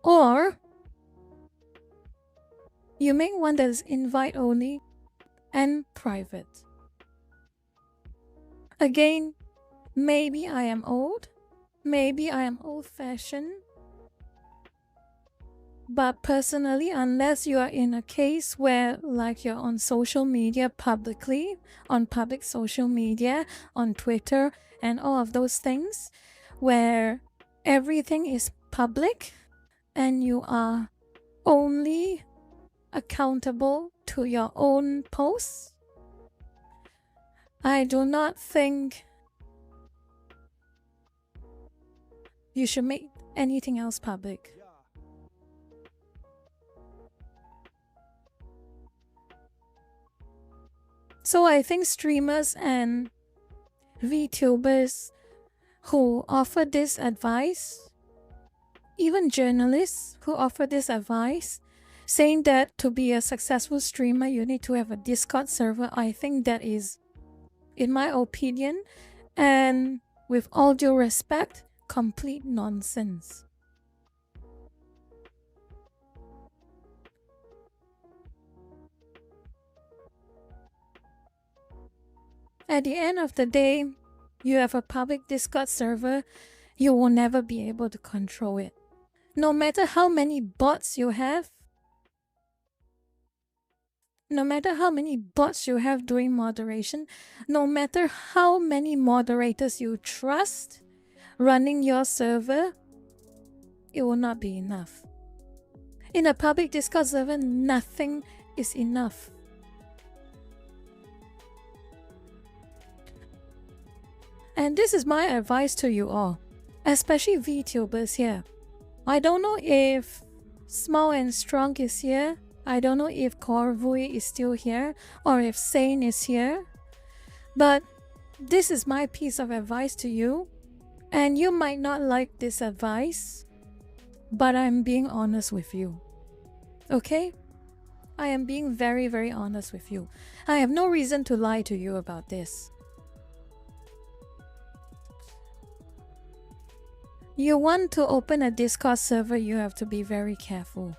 or you make one that is invite only and private. Again, maybe I am old, maybe I am old-fashioned, but personally, unless you are in a case where like you're on social media publicly, on public social media, on Twitter and all of those things, where everything is public and you are only accountable to your own posts, I do not think you should make anything else public. So I think streamers and VTubers who offer this advice, even journalists who offer this advice, saying that to be a successful streamer you need to have a Discord server, I think that is, in my opinion, and with all due respect, complete nonsense. At the end of the day, you have a public Discord server, you will never be able to control it. No matter how many bots you have, no matter how many bots you have doing moderation, no matter how many moderators you trust running your server, it will not be enough. In a public Discord server, nothing is enough. And this is my advice to you all, especially VTubers here. I don't know if Small and Strong is here. I don't know if Corvui is still here or if Sane is here. But this is my piece of advice to you. And you might not like this advice, but I'm being honest with you. Okay? I am being very, very honest with you. I have no reason to lie to you about this. You want to open a Discord server, you have to be very careful.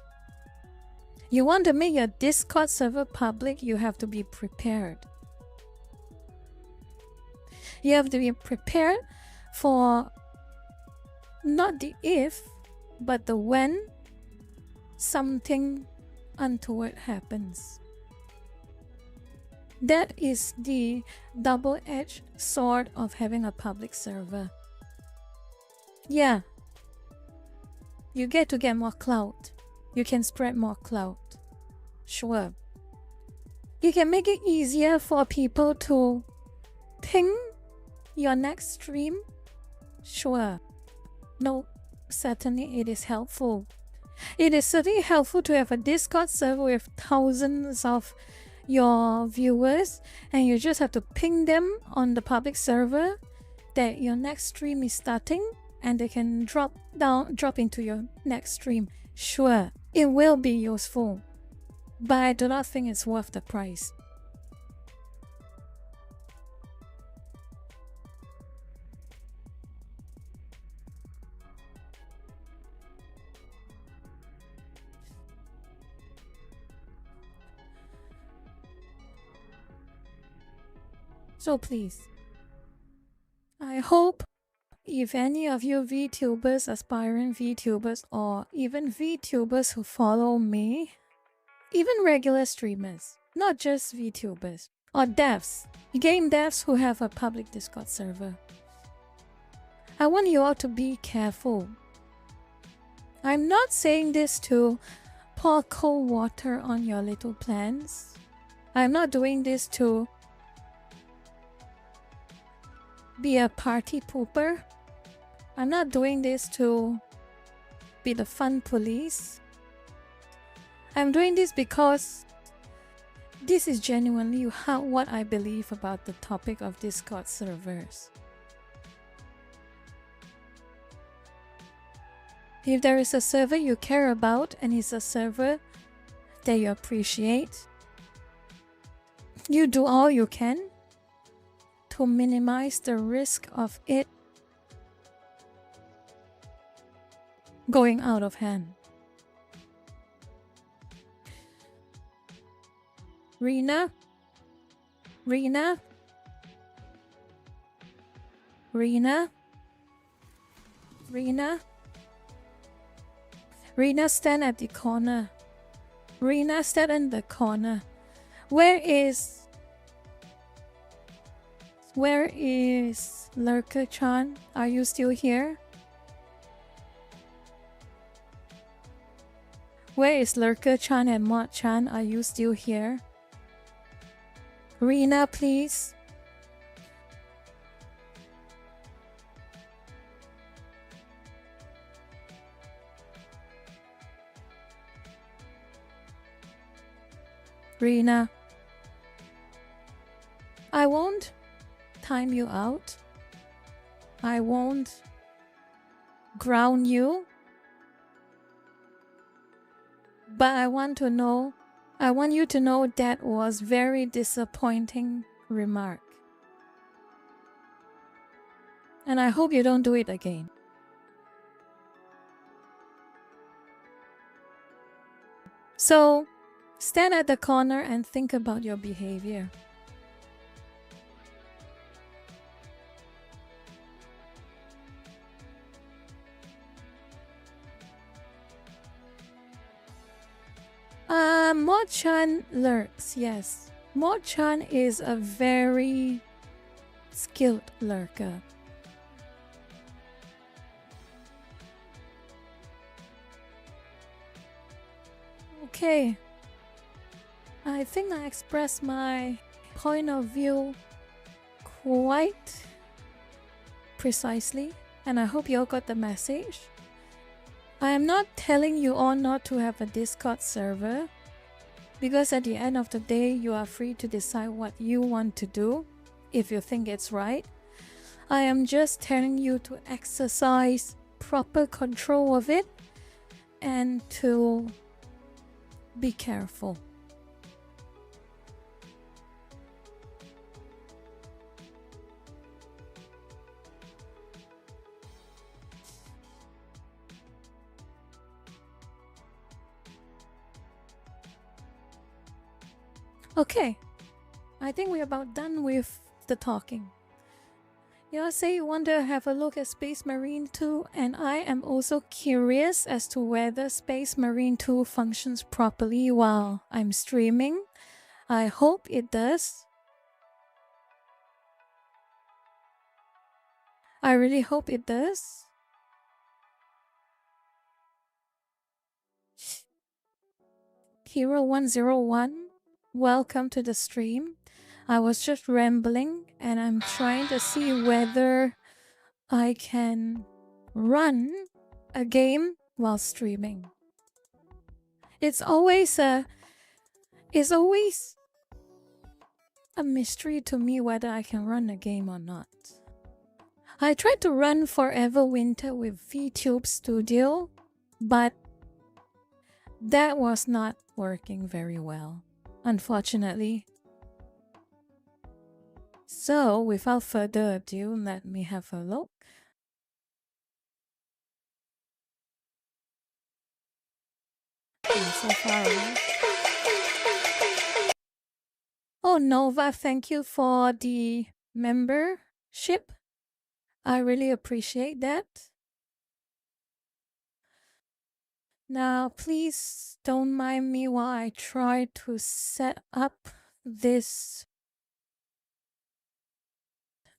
You want to make your Discord server public, you have to be prepared. You have to be prepared for not the if, but the when something untoward happens. That is the double-edged sword of having a public server. Yeah, you get to get more clout. You can spread more clout. Sure. You can make it easier for people to ping your next stream. Sure. No, certainly it is helpful. It is certainly helpful to have a Discord server with thousands of your viewers, and you just have to ping them on the public server that your next stream is starting, and they can drop into your next stream. Sure, it will be useful, but I do not think it's worth the price. So please, I hope if any of you VTubers, aspiring VTubers, or even VTubers who follow me, even regular streamers, not just VTubers, or devs, game devs who have a public Discord server, I want you all to be careful. I'm not saying this to pour cold water on your little plans. I'm not doing this to be a party pooper. I'm not doing this to be the fun police. I'm doing this because this is genuinely what I believe about the topic of Discord servers. If there is a server you care about and it's a server that you appreciate, you do all you can to minimize the risk of it going out of hand. Rena? Rena? Rena? Rena? Rena, stand at the corner. Rena, stand in the corner. Where is Lurker-chan? Are you still here? Where is Lurker-chan and Mod-chan? Are you still here? Rena, please. Rena. time you out. I won't ground you. But I want you to know that was very disappointing remark. And I hope you don't do it again. So, stand at the corner and think about your behavior. Mo-chan lurks, yes. Mo-chan is a very skilled lurker. Okay. I think I expressed my point of view quite precisely, and I hope you all got the message. I am not telling you all not to have a Discord server, because at the end of the day, you are free to decide what you want to do if you think it's right. I am just telling you to exercise proper control of it and to be careful. Okay, I think we're about done with the talking. You say you want to have a look at Space Marine 2, and I am also curious as to whether Space Marine 2 functions properly while I'm streaming. I hope it does. I really hope it does. Hero 101, welcome to the stream. I was just rambling and I'm trying to see whether I can run a game while streaming. It's always a mystery to me whether I can run a game or not. I tried to run Forever Winter with Vtuber Studio, but that was not working very well, unfortunately. So, without further ado, let me have a look. I'm so far away. Oh, Nova, thank you for the membership. I really appreciate that. Now, please don't mind me while I try to set up this.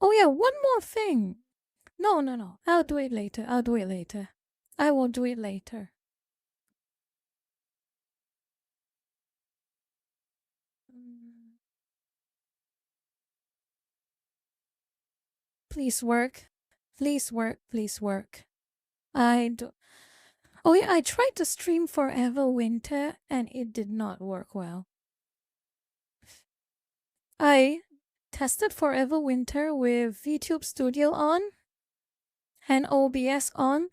Oh yeah, one more thing. No. I'll do it later. I will do it later. Please work. Oh yeah, I tried to stream Forever Winter and it did not work well. I tested Forever Winter with Vtuber Studio on and OBS on.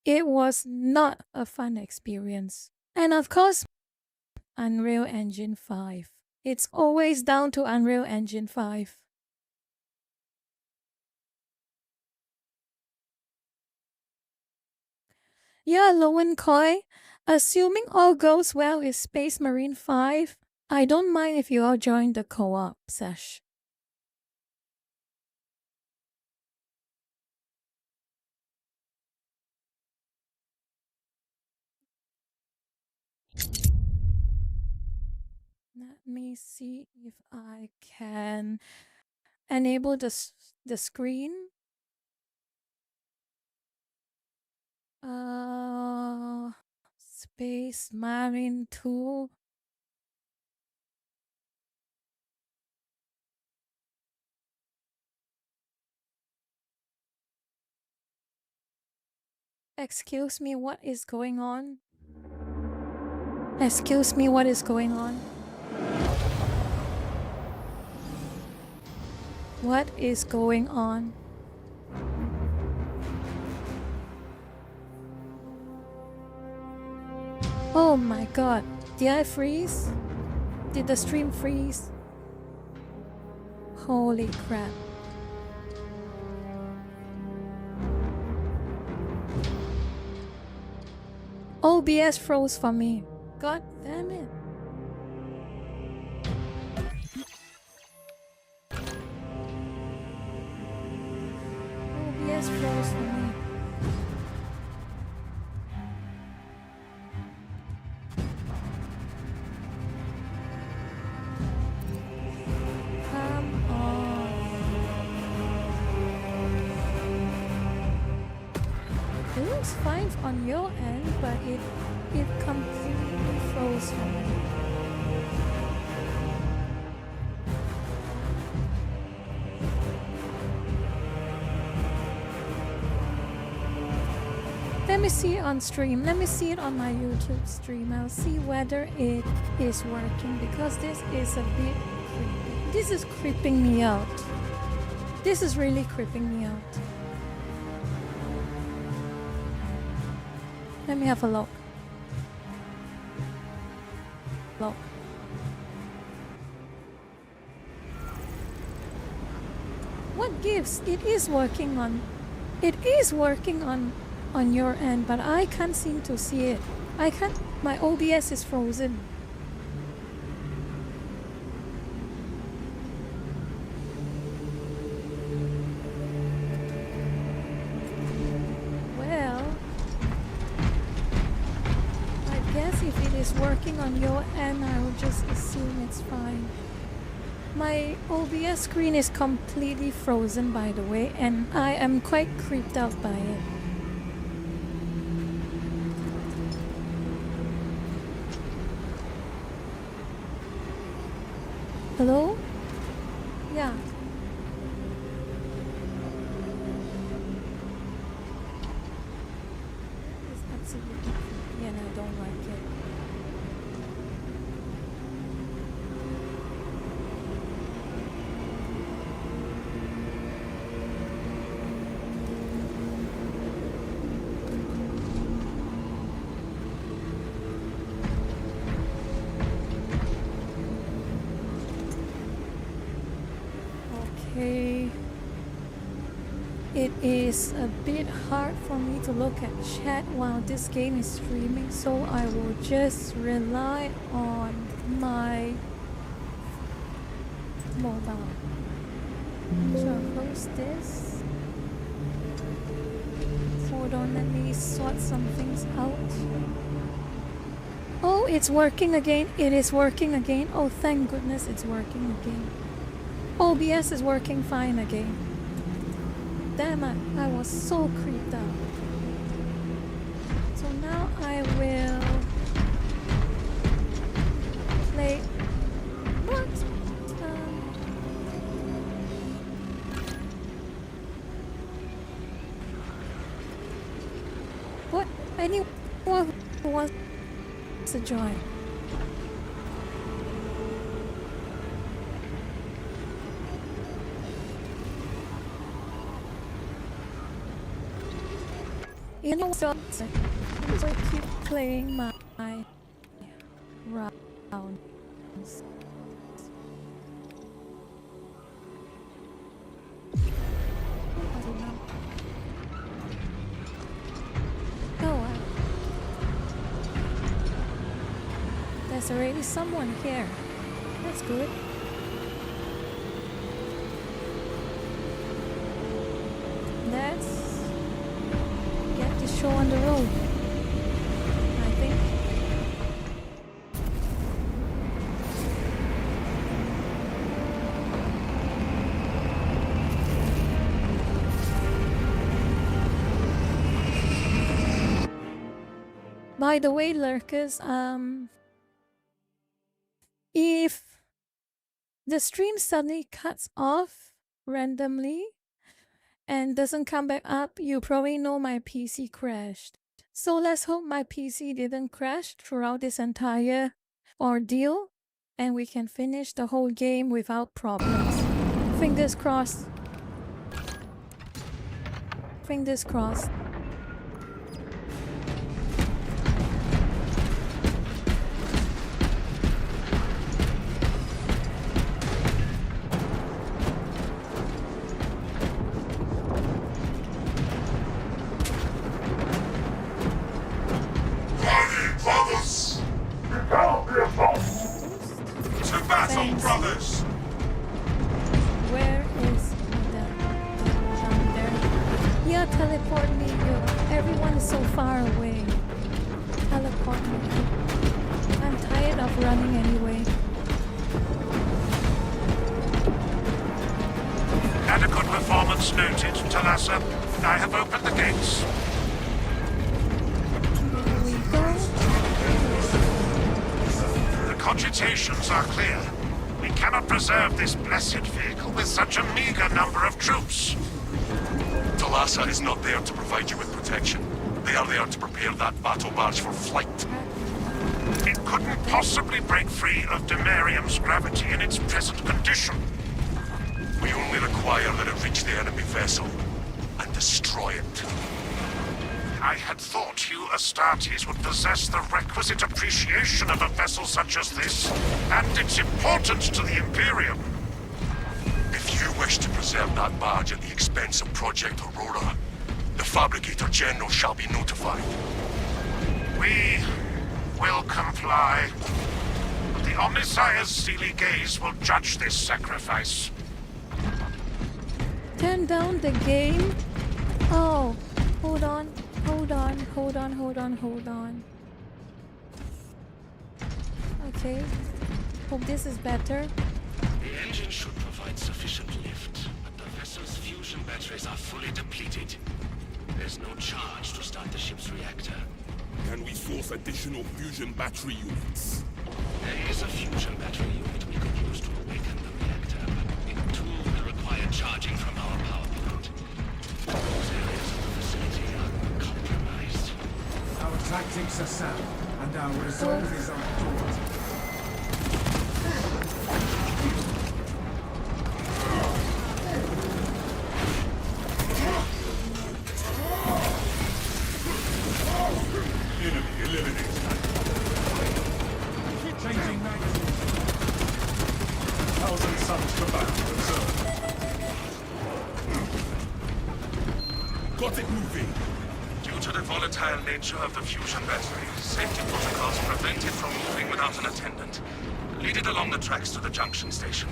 It was not a fun experience. And of course, Unreal Engine 5. It's always down to Unreal Engine 5. Yeah, Lowen Koi, assuming all goes well with Space Marine 5, I don't mind if you all join the co-op sesh. Let me see if I can enable the screen. Space Marine 2. Excuse me, what is going on? Excuse me, what is going on? What is going on? Oh my god. Did I freeze? Did the stream freeze? Holy crap. OBS froze for me. God damn it. OBS froze for me. Come on. It looks fine on your end, but it completely froze for me. Let me see it on stream. Let me see it on my YouTube stream. I'll see whether it is working, because this is a bit creepy. This is creeping me out. This is really creeping me out. Let me have a look. Look. What gives? It is working on your end, but I can't seem to see it. I can't. My OBS is frozen. Well, I guess if it is working on your end, I will just assume it's fine. My OBS screen is completely frozen, by the way, and I am quite creeped out by it. Hello? Yeah. It's absolutely creepy and I don't like it. Okay. It is a bit hard for me to look at chat while this game is streaming, so I will just rely on my mobile. So I'll close this. Hold on, let me sort some things out. Oh, it's working again. It is working again. Oh, thank goodness it's working again. OBS is working fine again. Damn it, I was so creeped out. So now I will play. What? What? Anyone who wants to join? You know, so I keep playing my rounds. Oh wow. There's already someone here. That's good. Let's get the show on the road, I think. By the way, lurkers, if the stream suddenly cuts off randomly and doesn't come back up, you probably know my PC crashed. So let's hope my PC didn't crash throughout this entire ordeal and we can finish the whole game without problems. Fingers crossed. Fingers crossed. Brothers! Where is the down there? Yeah, teleport me. Everyone is so far away. Teleport me. I'm tired of running anyway. Adequate performance noted, Talassa. I have opened the gates. There we go. The cogitations are clear. We cannot preserve this blessed vehicle with such a meager number of troops. Talassa is not there to provide you with protection. They are there to prepare that battle barge for flight. It couldn't possibly break free of Demarium's gravity in its present condition. We only require that it reach the enemy vessel and destroy it. I had thought you Astartes would possess the requisite appreciation of a vessel such as this, and its importance to the Imperium. If you wish to preserve that barge at the expense of Project Aurora, the Fabricator General shall be notified. We will comply. The Omnissiah's steely gaze will judge this sacrifice. Turn down the game? Oh, hold on. Hold on. Okay. Hope this is better. The engine should provide sufficient lift, but the vessel's fusion batteries are fully depleted. There's no charge to start the ship's reactor. Can we source additional fusion battery units? There is a fusion battery unit we could use to awaken the reactor, but it too will require charging from our power plant. Those areas of the facility are compromised. Our tactics are sound, and our resolve is undaunted. Enemy eliminated. Changing magazine. 1,000 suns to battle observed. Got it moving. Due to the volatile nature of the fusion battery, safety protocols prevent it from moving without an attendant. Lead it along the tracks to the junction station.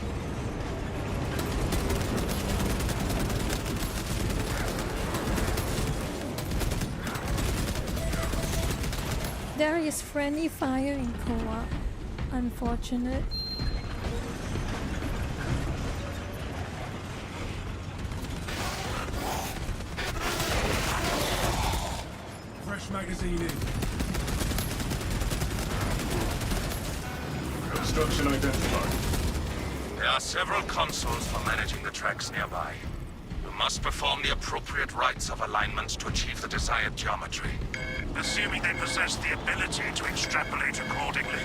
There is friendly fire in co-op. Unfortunate. Fresh magazine in. Construction identified. There are several consoles for managing the tracks nearby. You must perform the appropriate rites of alignment to achieve the desired geometry. Assuming they possess the ability to extrapolate accordingly.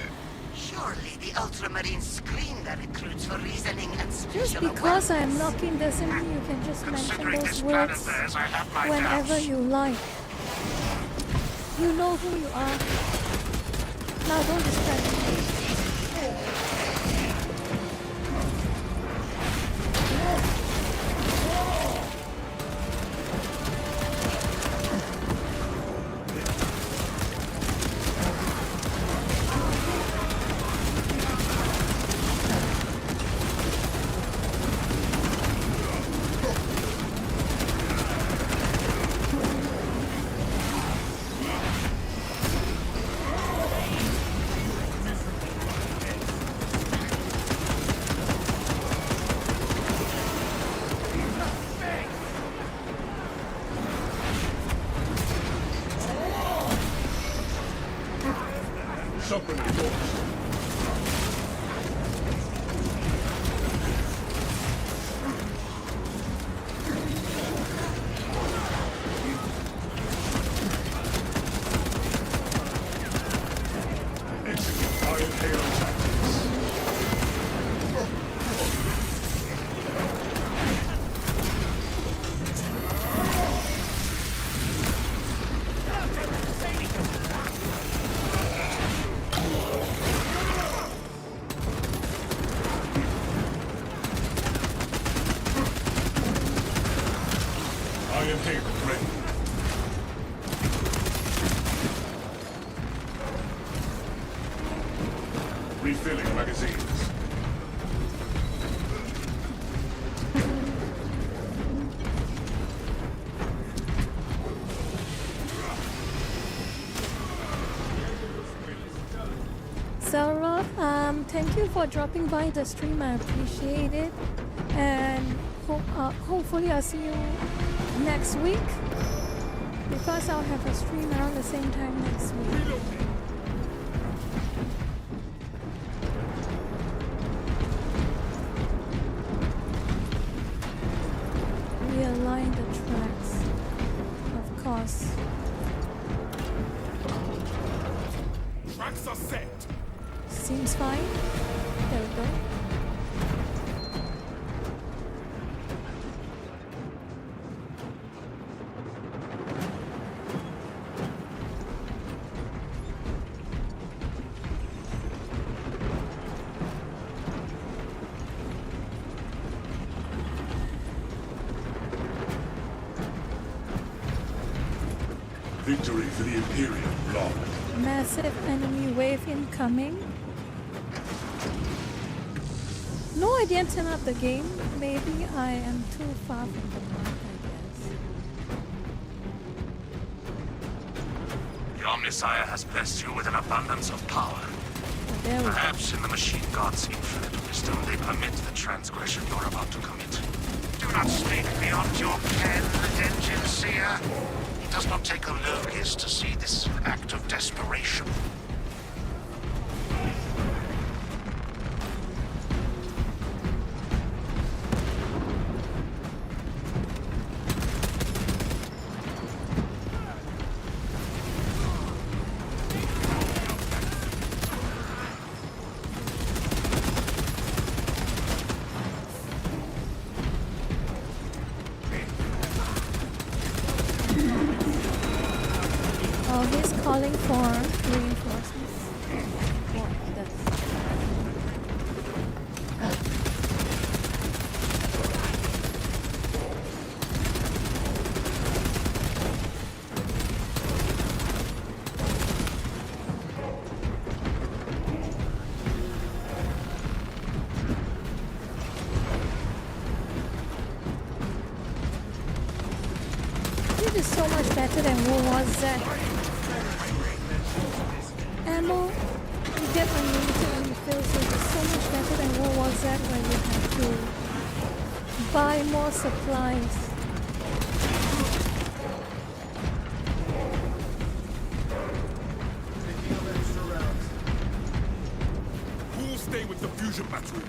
Surely the Ultramarines screen their recruits for reasoning and Just spatial because I awareness. am knocking doesn't mean you can just mention Considering those this plan words of theirs, I have my whenever doubts. you like. You know who you are. Now don't distract me. Submarine launched. Execute Iron Halo tactics. Refilling magazines. Sarah, thank you for dropping by the stream. I appreciate it, and hopefully I'll see you next week, because I'll have a stream around the same time next week. Realign the tracks, of course. Tracks are set. Seems fine. There we go. Victory for the Imperium, Lord. Massive enemy wave incoming. No, I didn't turn up the game. Maybe I am too far from the mark, I guess. The Omnisire has blessed you with an abundance of power. But there we go. Perhaps in the machine god's infinite wisdom, they permit the transgression you're about to commit. Do not speak beyond your ken, Engine Seer. It does not take a locust to see this act of desperation. Oh, he's calling for reinforcements. What the? It is so much better than World War Z. Ammo, you get unlimited refills, so it's so much better than World War Z where you have to buy more supplies. Who will stay with the fusion battery?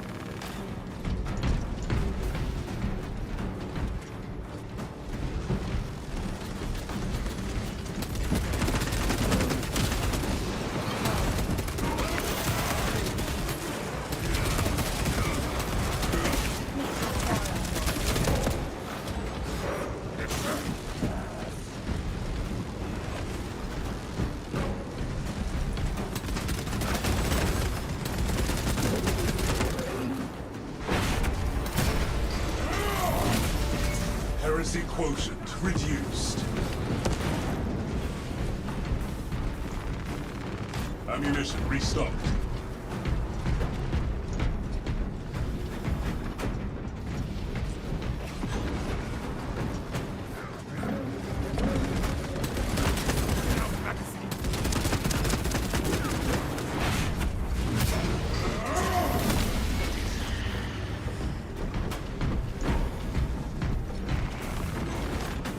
Heresy quotient reduced. Ammunition restocked.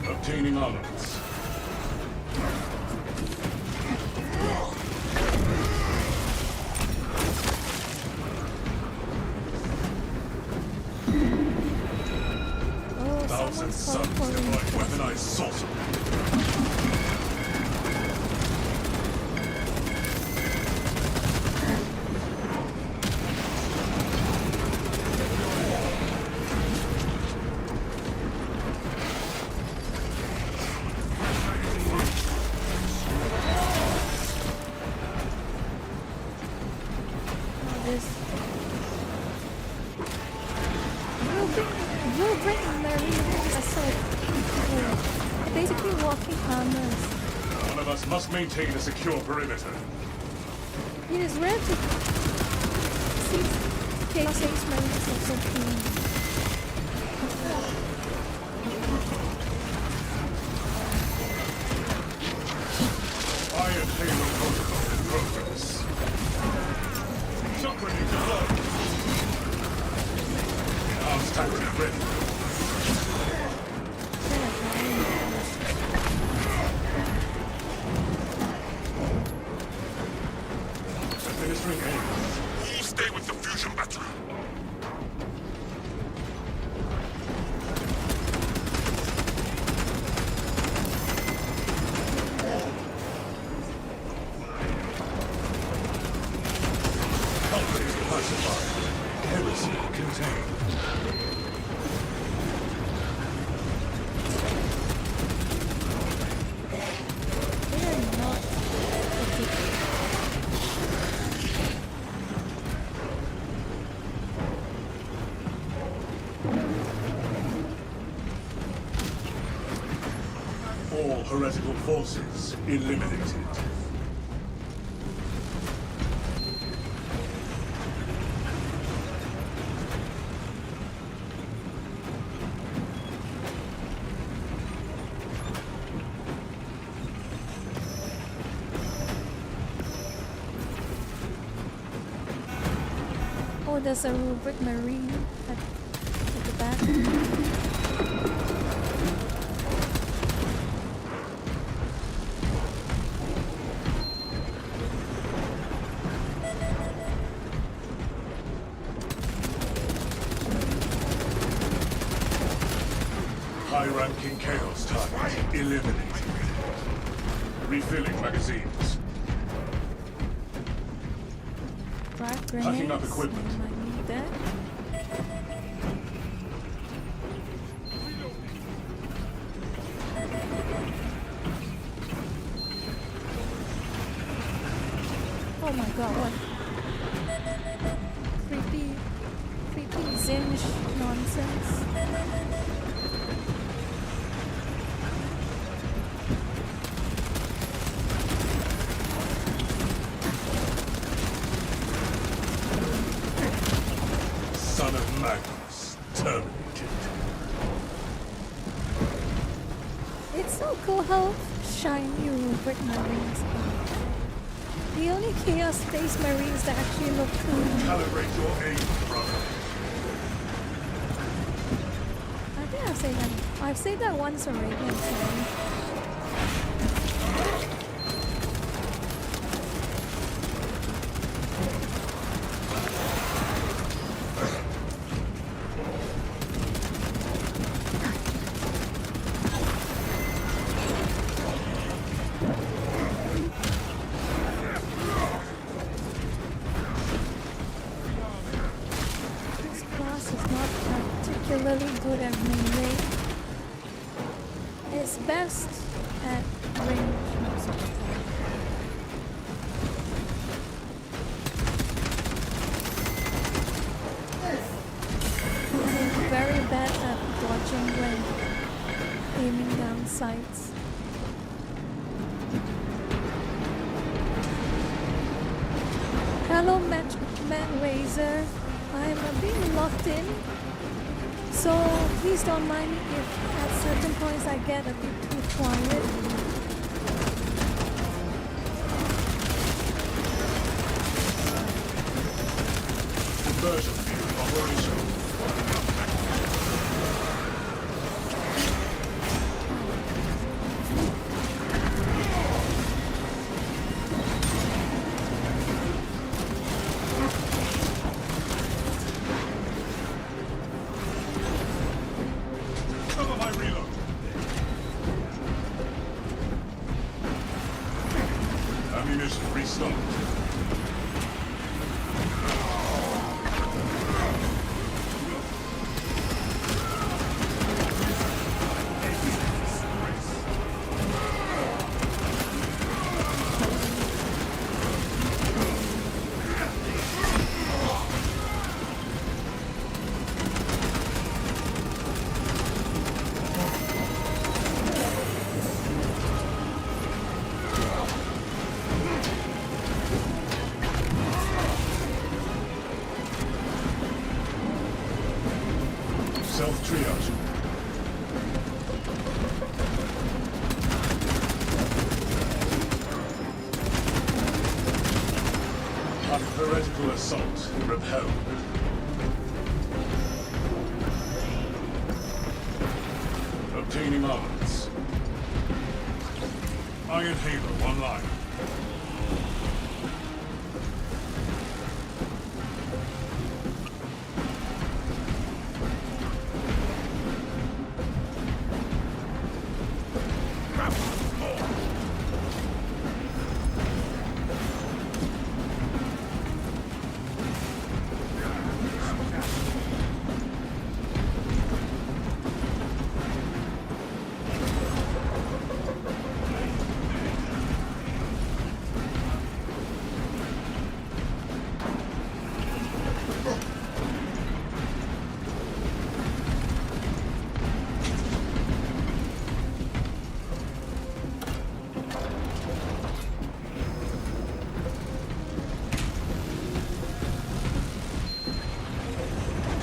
Obtaining armaments. Oh, Thousand someone's suns calling for divide reinforcements. weaponized sorcery. Will Britain Marine assault people? Basically walking armors. One of us must maintain a secure perimeter. It is rare to Chaos Ace Marine is also cool. Iron Halo protocol in progress. Shock grenade deployed. Enhanced tactic ready. Administering aid. All stay with the fusion battery. Culprits classified. Heresy contained. They are not particular. All heretical forces eliminated. Oh, there's a rubric marine at the back. High-ranking chaos type eliminated. Refilling magazines. Frag grenades. Packing up equipment. I might need that. Oh my god, what? Creepy zinch nonsense. Son of Magnus terminated. It's so cool how shiny rubric marines are. The only Chaos Space Marines that actually look cool. Calibrate your aim, brother. I think I've said that. I've said that once already, I'm sorry. This class is not particularly good at melee. It's best at range most of the time. And it's very bad at dodging when aiming down sights. Hello, Man Razor. I'm a bit locked in, so please don't mind me if at certain points I get a bit too quiet. Conversion field operational. Cover my reload. Ammunition restocked. Heretical assault repelled. Obtaining armaments. Iron Halo online.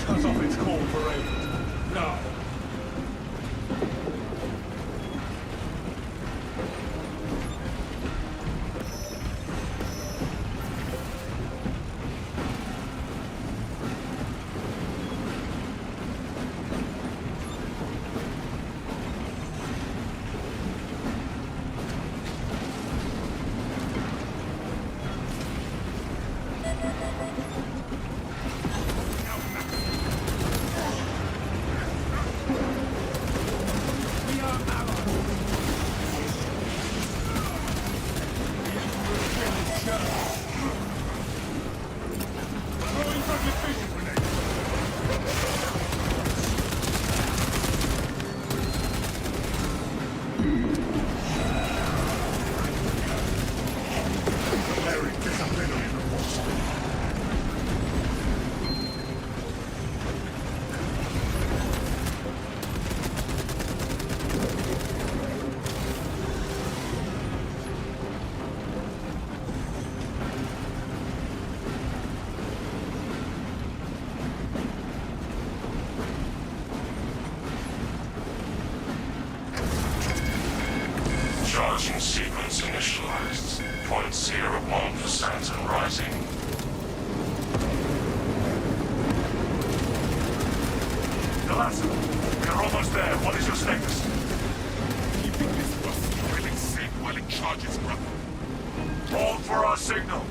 Cut off its call for aid. Now. Charging sequence initialized. 0.01% and rising. Galasso, we're almost there. What is your status? Keeping this rusty relic safe while it charges, brother. Hold for our signal.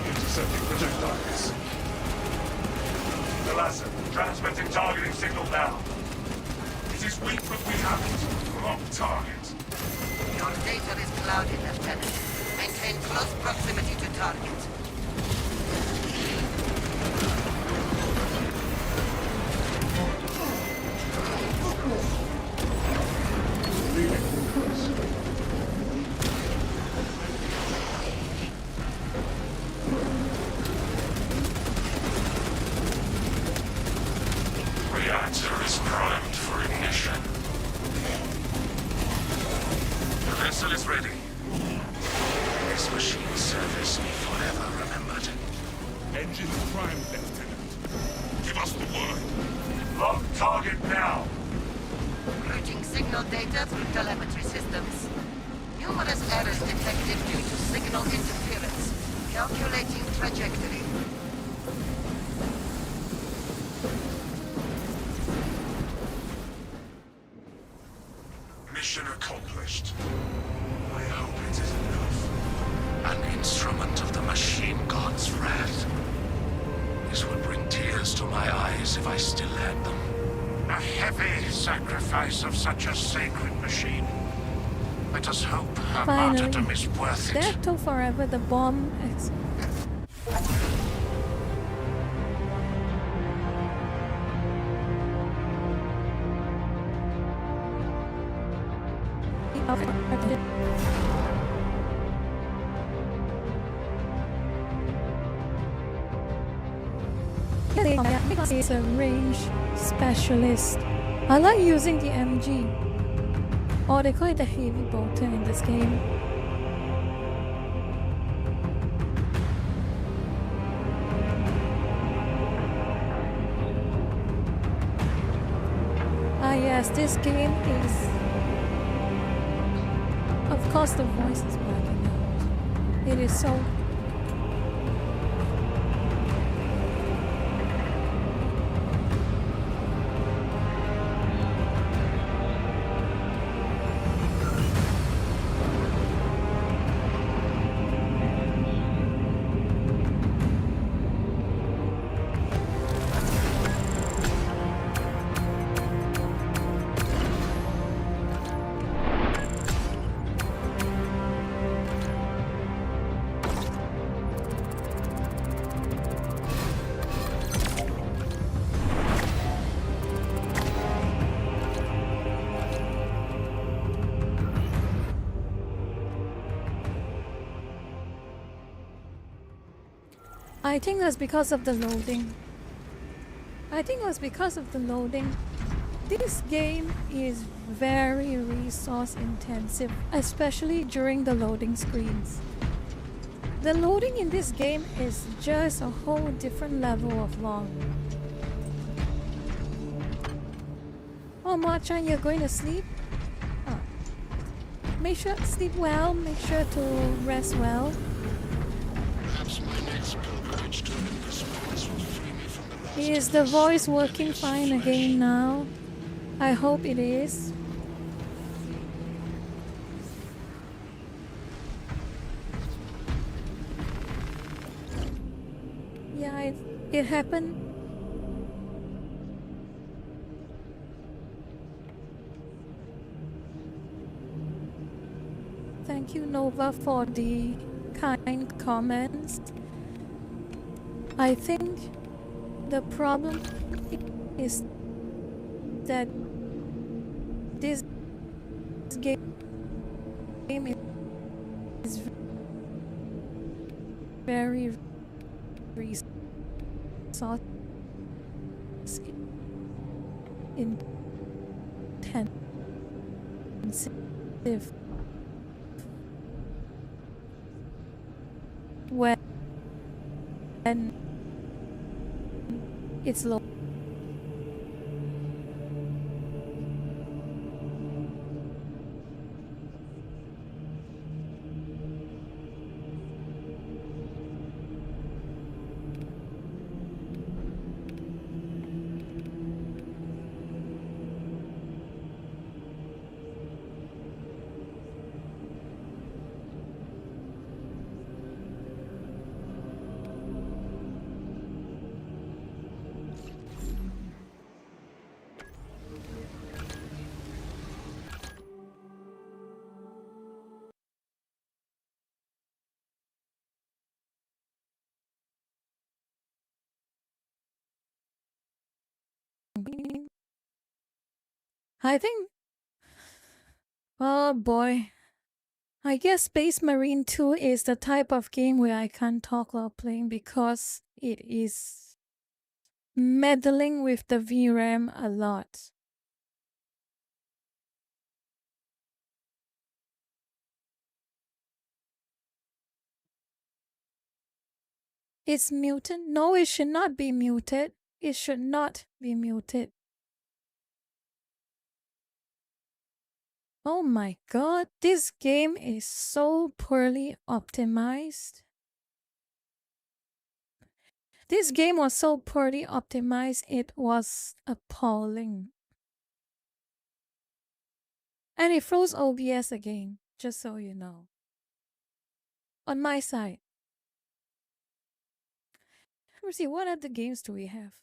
Intercepting projectiles. Galasso, transmitting targeting signal now. It is weak, but we have it. Lock target. Your data is clouded, Lieutenant. Maintain close proximity to target. Leaving quarters. Reactor is primed for ignition. The vessel is ready. This machine service me forever remembered. Engines primed, Lieutenant. Give us the word. Lock target now. Routing signal data through telemetry systems. Numerous errors detected due to signal interference. Calculating trajectory. Mission accomplished. I hope it is enough. An instrument of the machine god's wrath. This would bring tears to my eyes if I still had them. A heavy sacrifice of such a sacred machine. Let us hope her martyrdom is worth it. That took forever. The bomb. It's a range specialist. I like using the MG. Or they call it the heavy bolter in this game. Yes, this game is... Of course the voice is blacking out. It is so... I think that's because of the loading. This game is very resource intensive, especially during the loading screens. The loading in this game is just a whole different level of long. Oh, Machan, you're going to sleep? Oh. Make sure to sleep well, make sure to rest well. Is the voice working fine again now? I hope it is. Yeah, it happened. Thank you, Nova, for the kind comments. I think the problem is that this game is very resource intensive. When it's low. I think, oh boy, I guess Space Marine 2 is the type of game where I can't talk while playing because it is meddling with the VRAM a lot. It's muted? No, it should not be muted. It should not be muted. Oh my god, this game is so poorly optimized. This game was so poorly optimized, it was appalling. And it froze OBS again, just so you know. On my side. Let's see, what other games do we have?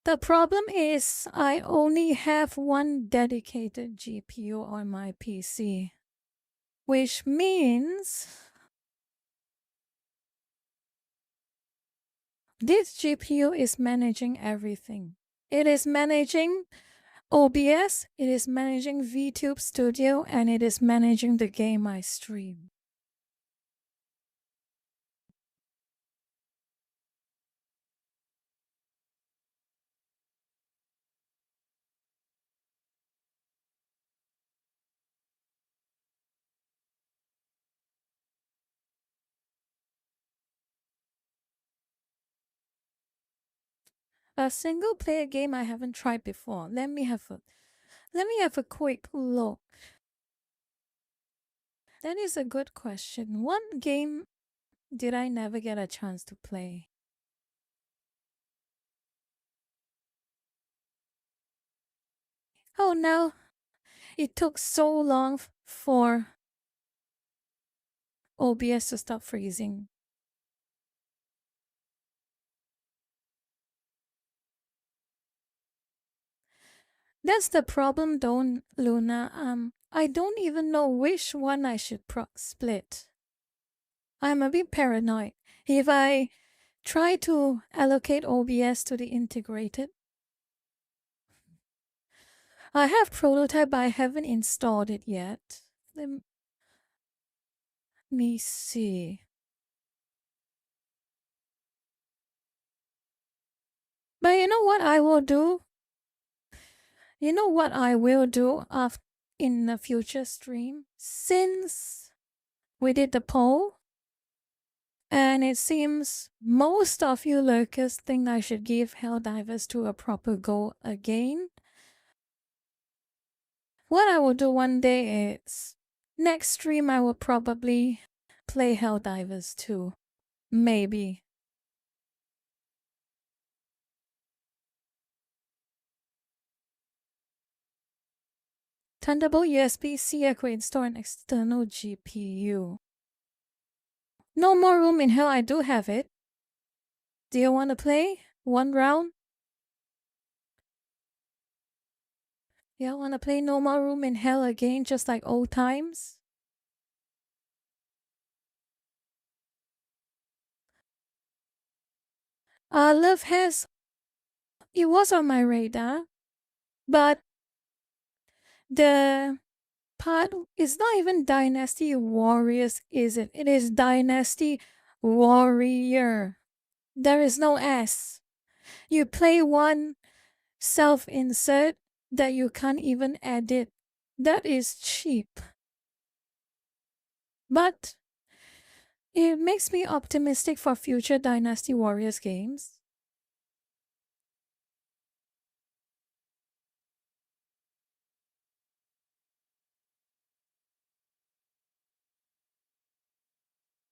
The problem is I only have one dedicated GPU on my PC, which means this GPU is managing everything. It is managing OBS, it is managing VTube Studio, and it is managing the game I stream. A single player game I haven't tried before. Let me have a quick look. That is a good question. One game did I never get a chance to play? Oh no. It took so long for OBS to stop freezing. That's the problem, don't Luna. I don't even know which one I should split. I'm a bit paranoid. If I try to allocate OBS to the integrated, I have prototype, but I haven't installed it yet. Let me see. But you know what I will do? You know what I will do in a future stream? Since we did the poll, and it seems most of you lurkers think I should give Helldivers 2 a proper go again. What I will do one day is, next stream I will probably play Helldivers 2. Maybe. Thunderbolt USB-C equate install an external GPU. No more room in hell, I do have it. Do you want to play? One round? Yeah, want to play No More Room in Hell again, just like old times? Love has... It was on my radar, but the part is not even Dynasty Warriors, is it? It is Dynasty Warrior. There is no S. You play one self-insert that you can't even edit. That is cheap. But it makes me optimistic for future Dynasty Warriors games.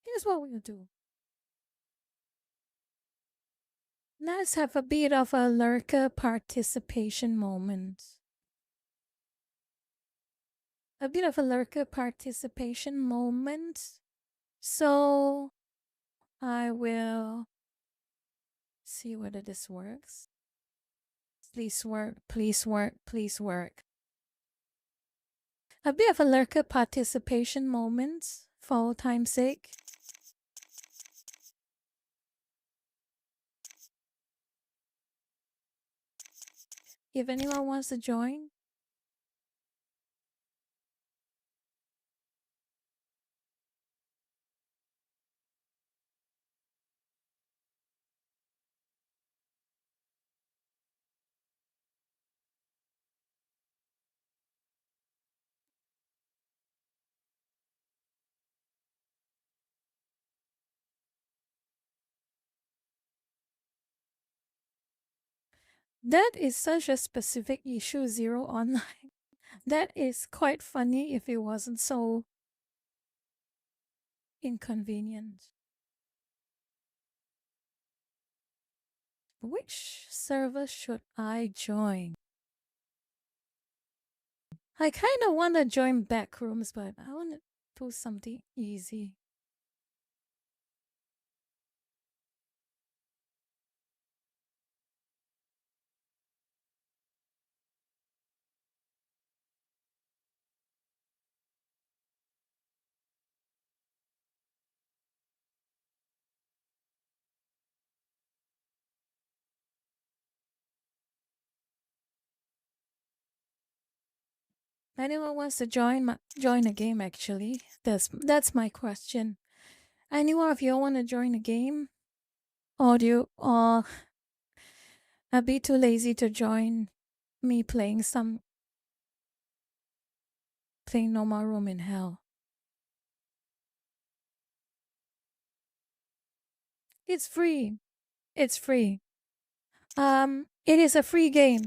Here's what we'll do. Let's have a bit of a lurker participation moment. A bit of a lurker participation moment. So I will see whether this works. Please work, please work, please work. A bit of a lurker participation moment for all time's sake. If anyone wants to join. That is such a specific issue, Zero Online. That is quite funny if it wasn't so inconvenient. Which server should I join? I kind of want to join Backrooms, but I want to do something easy. Anyone wants to join a game? Actually, that's my question. Anyone of you want to join a game, or I'd be too lazy to join me playing No More Room in Hell? It's free. It's free. It is a free game.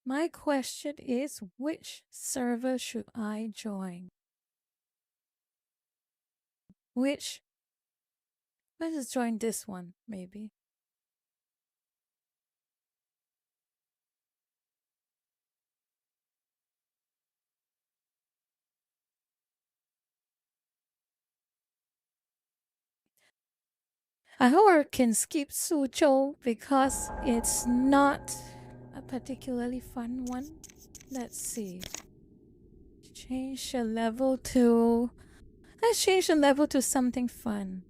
My question is, which server should I join? Let's just join this one, maybe. I hope I can skip Suzhou because it's not a particularly fun one. Let's see. Change the level to... Let's change the level to something fun.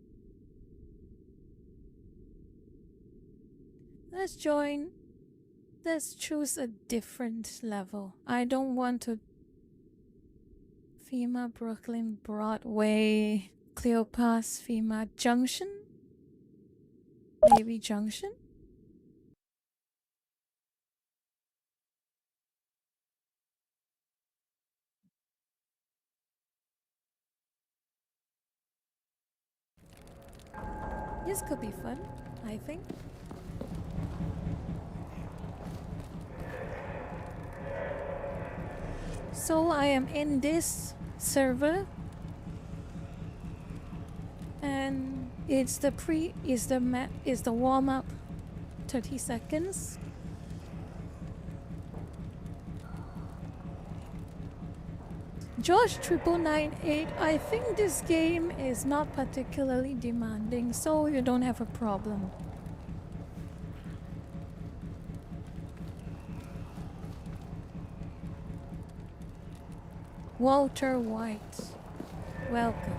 Let's choose a different level. I don't want to... FEMA, Brooklyn, Broadway, Cleopas, FEMA, Junction? Maybe Junction? This could be fun, I think. So I am in this server, and it's the warm up 30 seconds. Josh 9998, I think this game is not particularly demanding, so you don't have a problem. Walter White, welcome.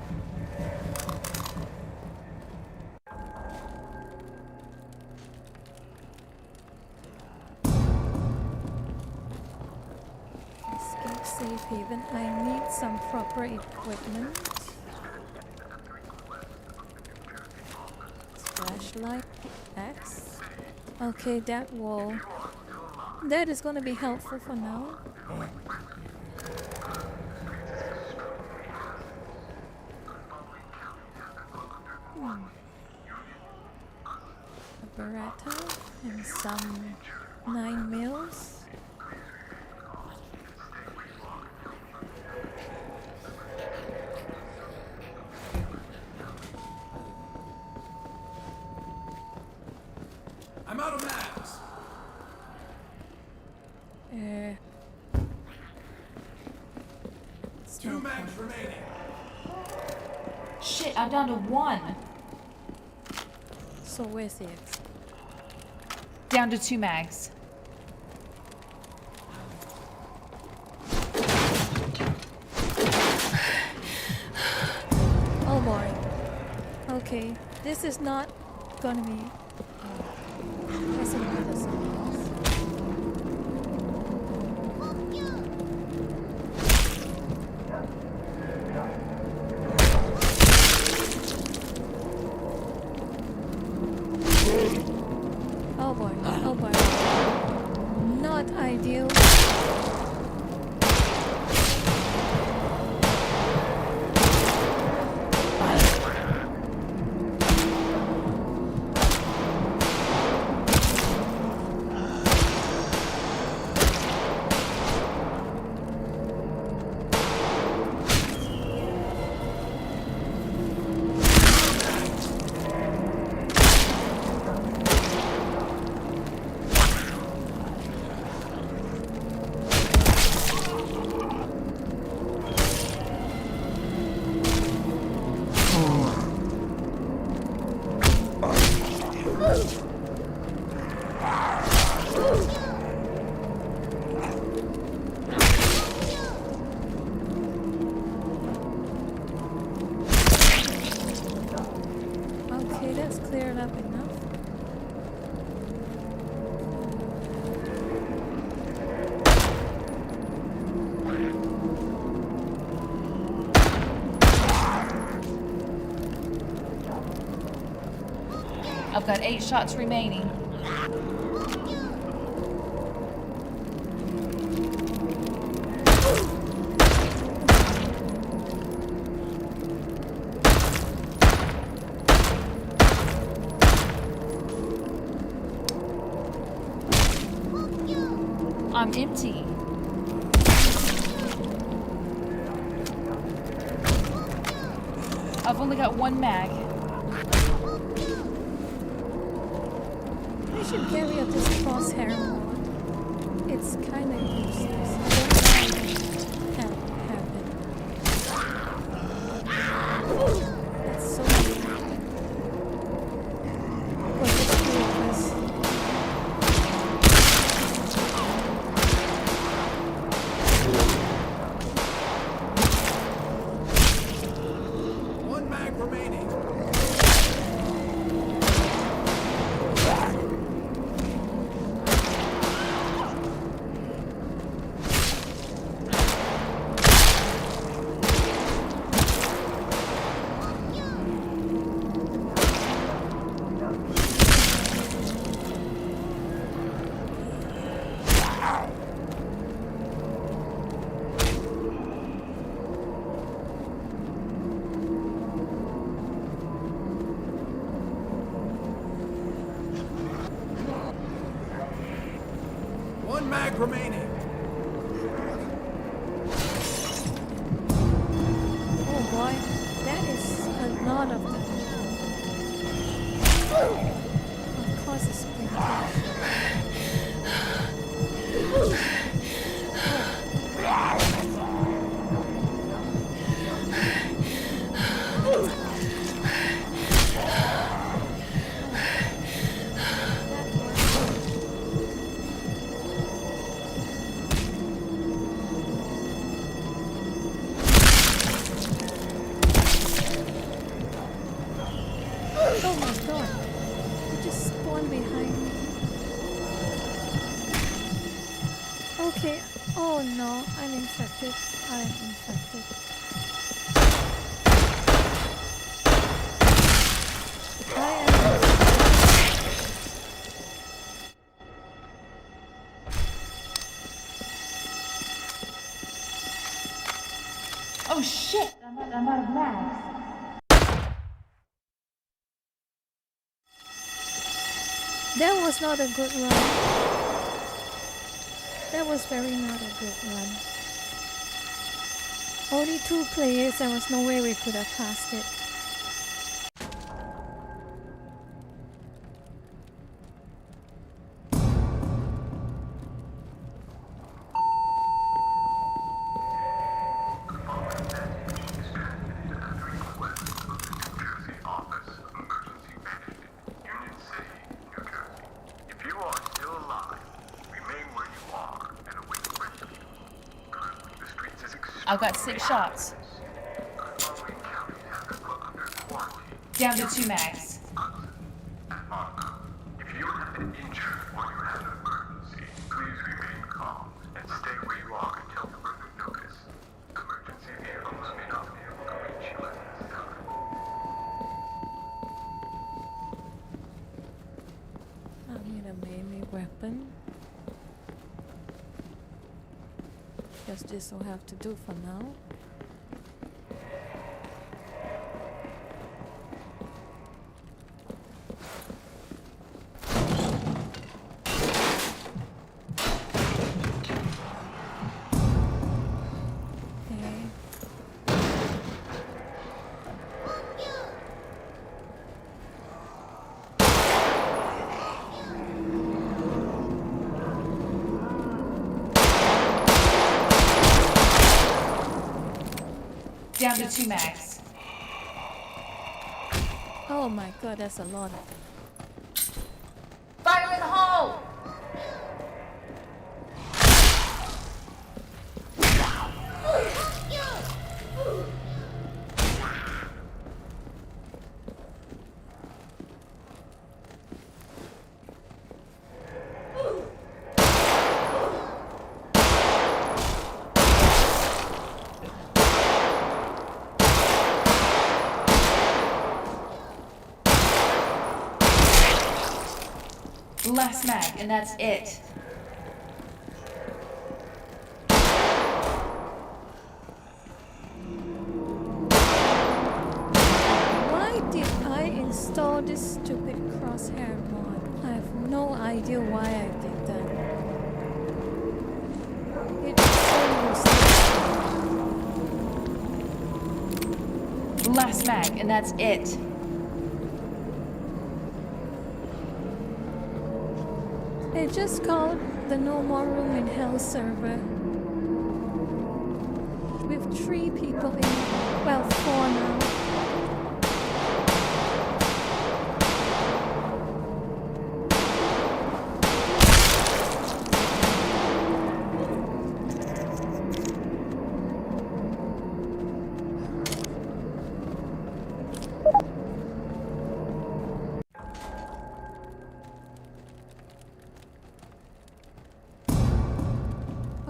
Escape safe haven. I need some proper equipment. Flashlight, axe. Okay, that is gonna be helpful for now. A Beretta and some 9mm. I'm out of mags. Two mags remaining. Shit, I'm down to 1. So where's the exit? Down to 2 mags. Oh boy. Okay, this is not gonna be... Let's see what this is. Oh boy, oh boy. Not ideal. Okay, that's cleared up enough. I've got 8 shots remaining. I'm empty. I've only got one mag. I should carry out this crosshair mod. It's kind of useless. I don't know how it happened. That's so weird. What's the deal with this? One mag remaining. One mag remaining. Oh boy, that is a lot of them. Of course it's spring. Oh my god, it just spawned behind me. Okay, oh no, I'm infected. I am infected. I am infected. Oh shit! I'm out of mags. That was not a good run. That was very not a good run. Only 2 players, there was no way we could have passed it. I've got 6 shots. Down to 2 mags. If you have been injured or you have an emergency, please remain calm and stay where you are until further notice. Emergency vehicles may not be able to reach you at this time. I need a melee weapon. Guess this will have to do for now. Down to 2 mags. Oh my god, that's a lot of them. Fire in the hole! Last mag, and that's it. Why did I install this stupid crosshair mod? I have no idea why I did that. Last mag, and that's it. They just called the No More Room in Hell server. With 3 people in, well, 4 now.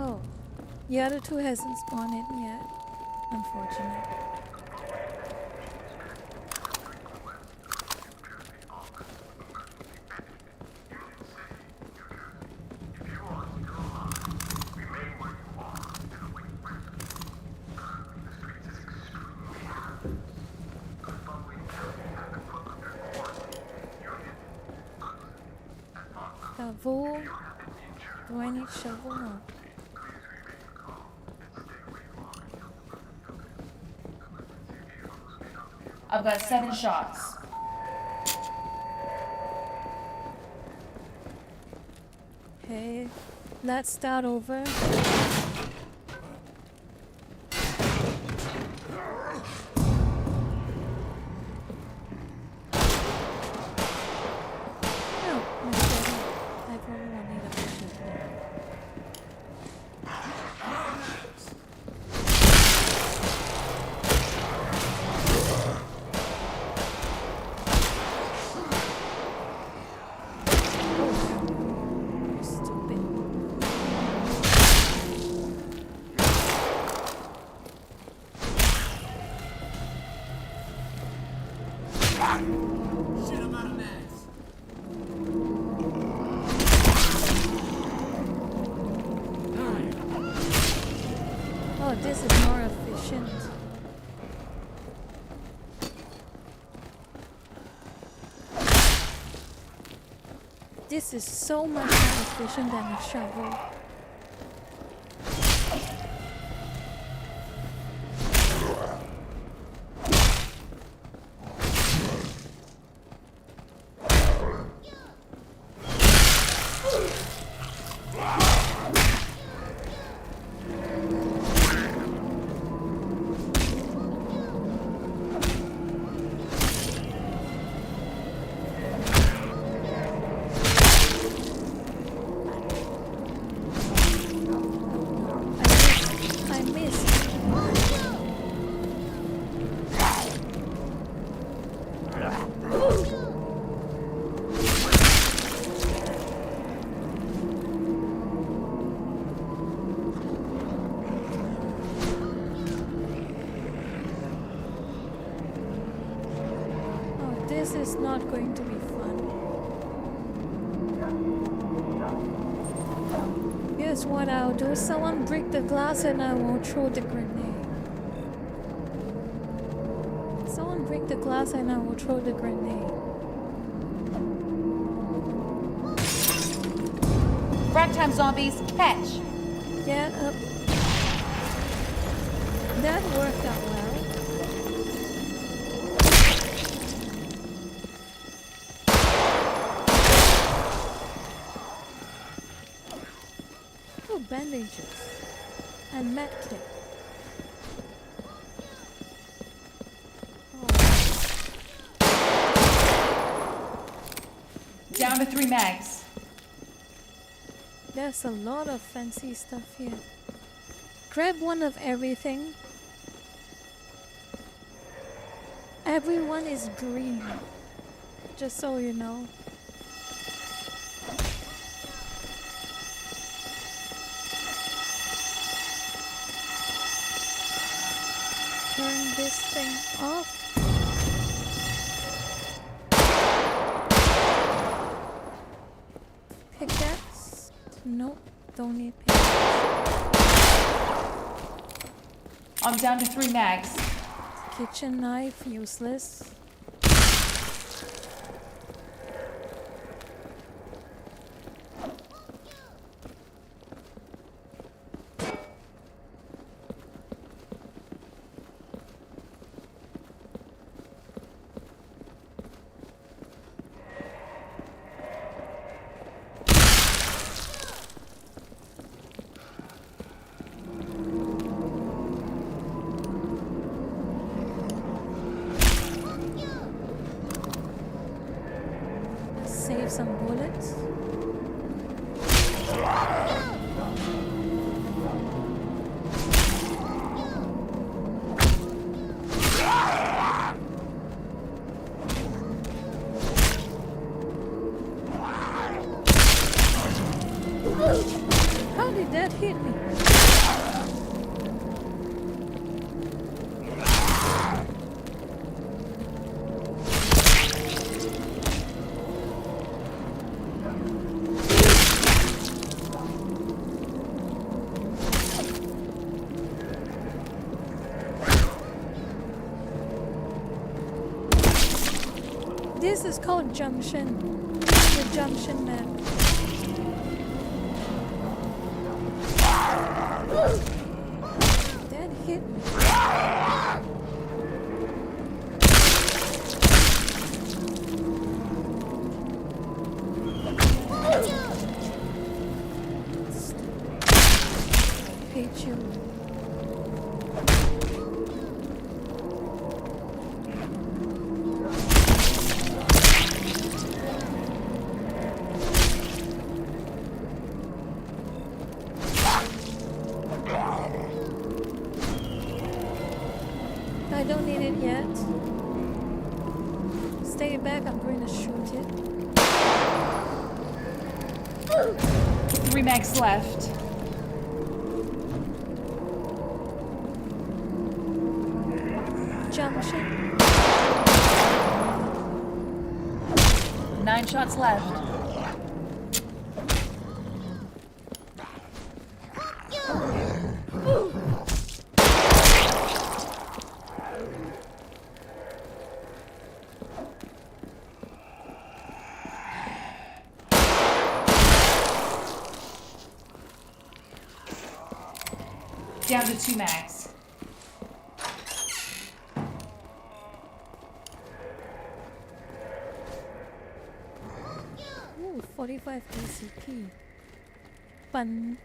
Oh, the other 2 hasn't spawned in yet. Unfortunate. Shovel. Do I need shovel? No. I've got 7 shots. Okay, let's start over. Oh, this is more efficient. This is so much more efficient than a shovel. This is not going to be fun. Here's what I'll do. Someone break the glass and I will throw the grenade. Someone break the glass and I will throw the grenade. Frag time, zombies. Catch. Get up. That worked out well. Bandages and medkit. Down to 3 mags. There's a lot of fancy stuff here. Grab one of everything. Everyone is green. Just so you know. Turn this thing off. Pickaxe? Nope, don't need pickaxe. I'm down to 3 mags. Kitchen knife, useless. save some bullets. How did that hit me? This is called Junction. The Junction map. That hit me. I hate you. I don't need it yet. Stay back, I'm going to shoot it. 3 mags left. Junction. 9 shots left. Down to 2 mags. Ooh, 45 ACP. Fun.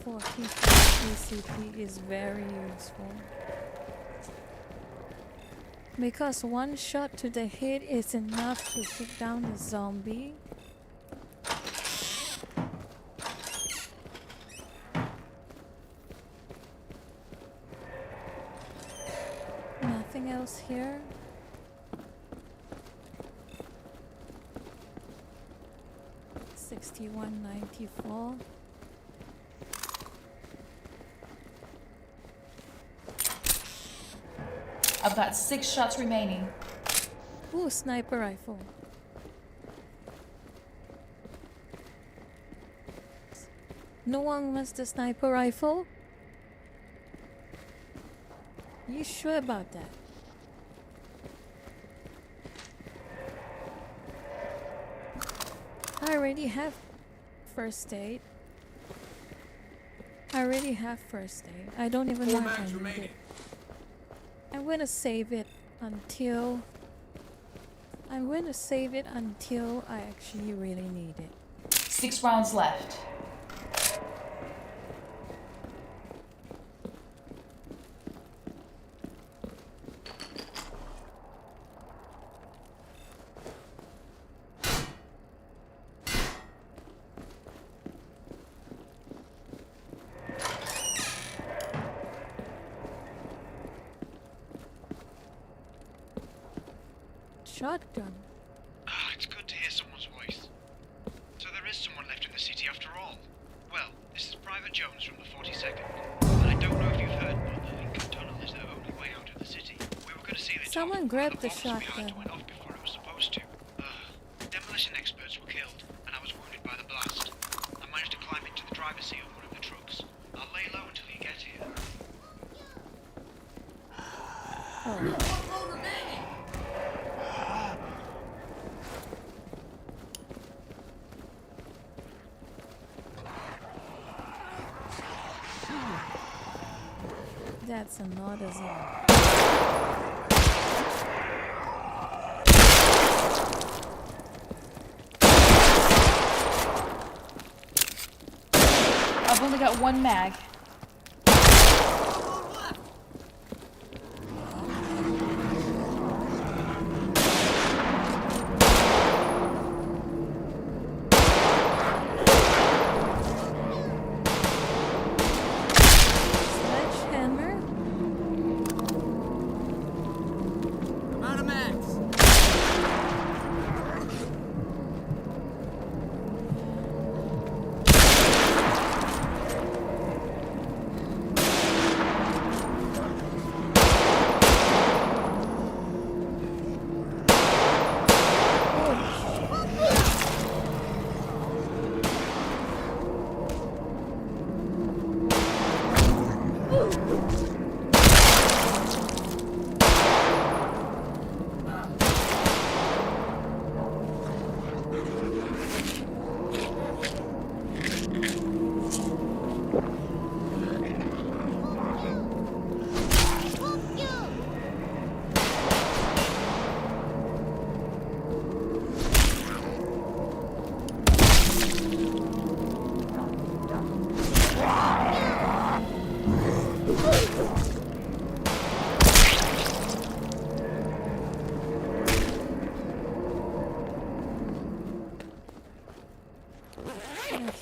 ACP is very useful. Because one shot to the head is enough to take down the zombie. Nothing else here. $61.94. I've got 6 shots remaining. Ooh, sniper rifle. No one wants the sniper rifle? You sure about that? I already have first aid. I don't even know if I need it. I'm going to save it until I actually really need it. 6 rounds left. Shotgun. It's good to hear someone's voice. So there is someone left in the city after all. Well, this is Private Jones from the 42nd. And I don't know if you've heard, but the Lincoln Tunnel is the only way out of the city. We were going to see the Someone grabbed the shotgun. went off before it was supposed to. Demolition experts were killed, and I was wounded by the blast. I managed to climb into the driver's seat of one of the trucks. I'll lay low until you get here. That's another zone. I've only got 1 mag.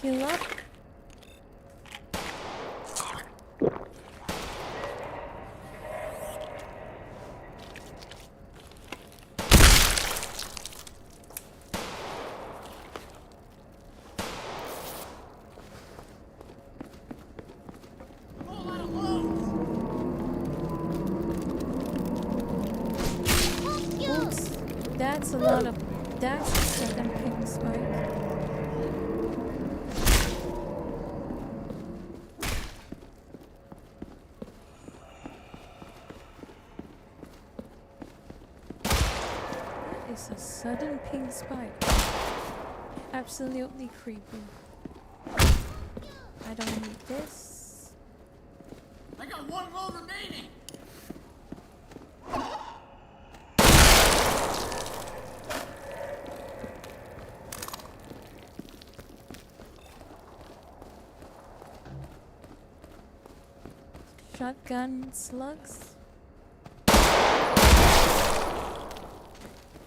Heal up. Oops, that's a lot of. That's a second pink spike. That is a sudden pink spike. Absolutely creepy. I don't need this. I got one load remaining. Shotgun slugs.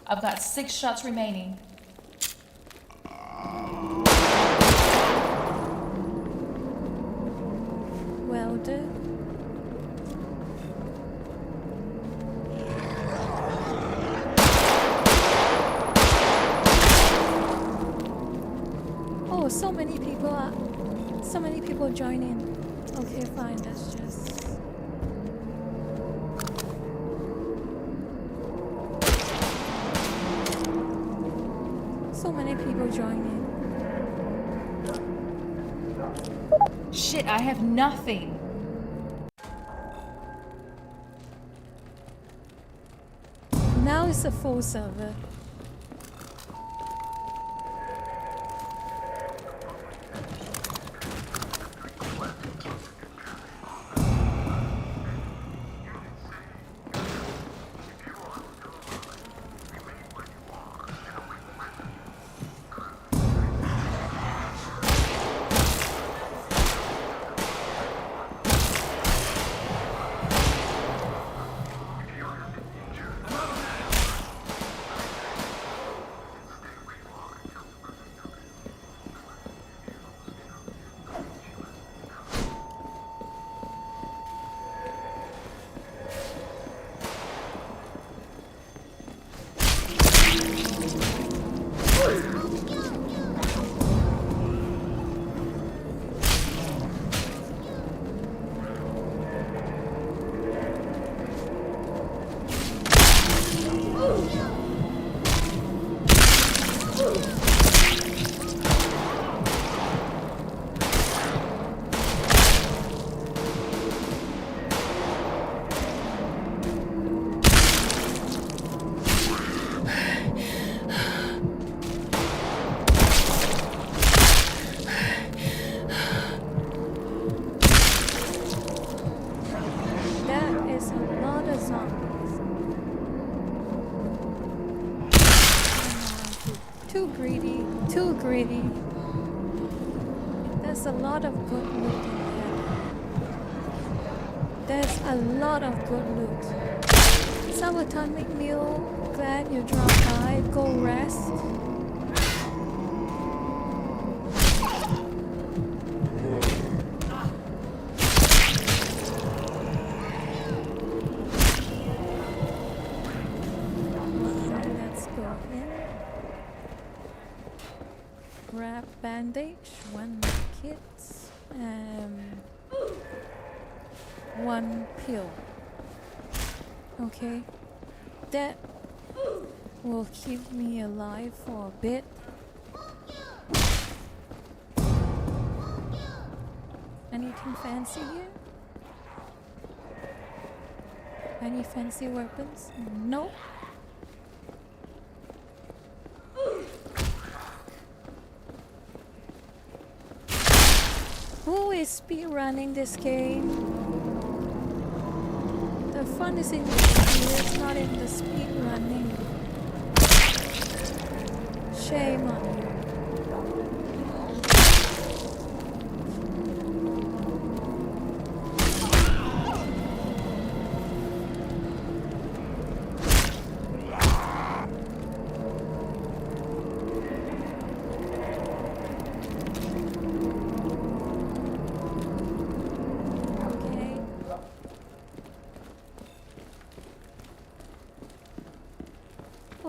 I've got 6 shots remaining. Welder. Oh, so many people joining. Okay, fine, that's just. So many people joining. Shit, I have nothing. Now it's a full server. Too greedy. There's a lot of good loot in here. There's a lot of good loot. Subatomic meal, glad you dropped by. Go rest. Let's go in. Grab bandage, 1 kit, 1 pill. Okay, that will keep me alive for a bit. Anything fancy here? Any fancy weapons? No. Who is speed running this game? The fun is in the experience, not in the speed running. Shame on you.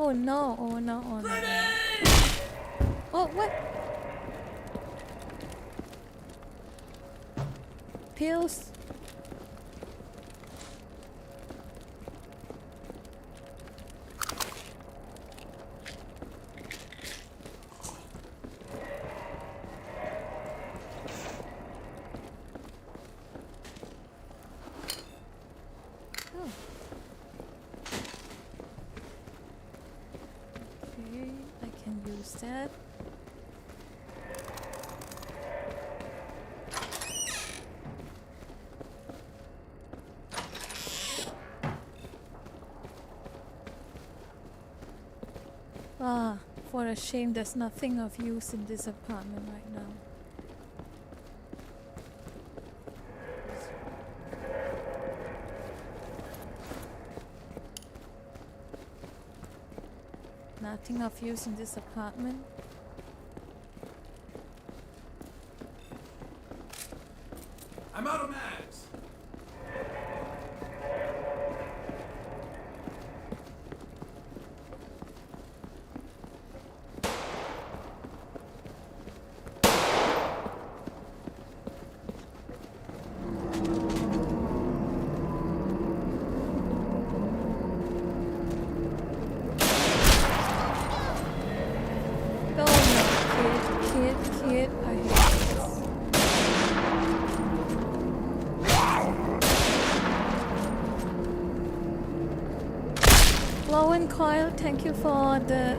Oh no, oh no, oh no. Oh, what? Pills? Oh. Okay, I can use that. Ah, for a shame there's nothing of use in this apartment right now. Nothing of use in this apartment. I'm out of mags. Oh no, kid, I hate this. Blow and Coil, thank you for the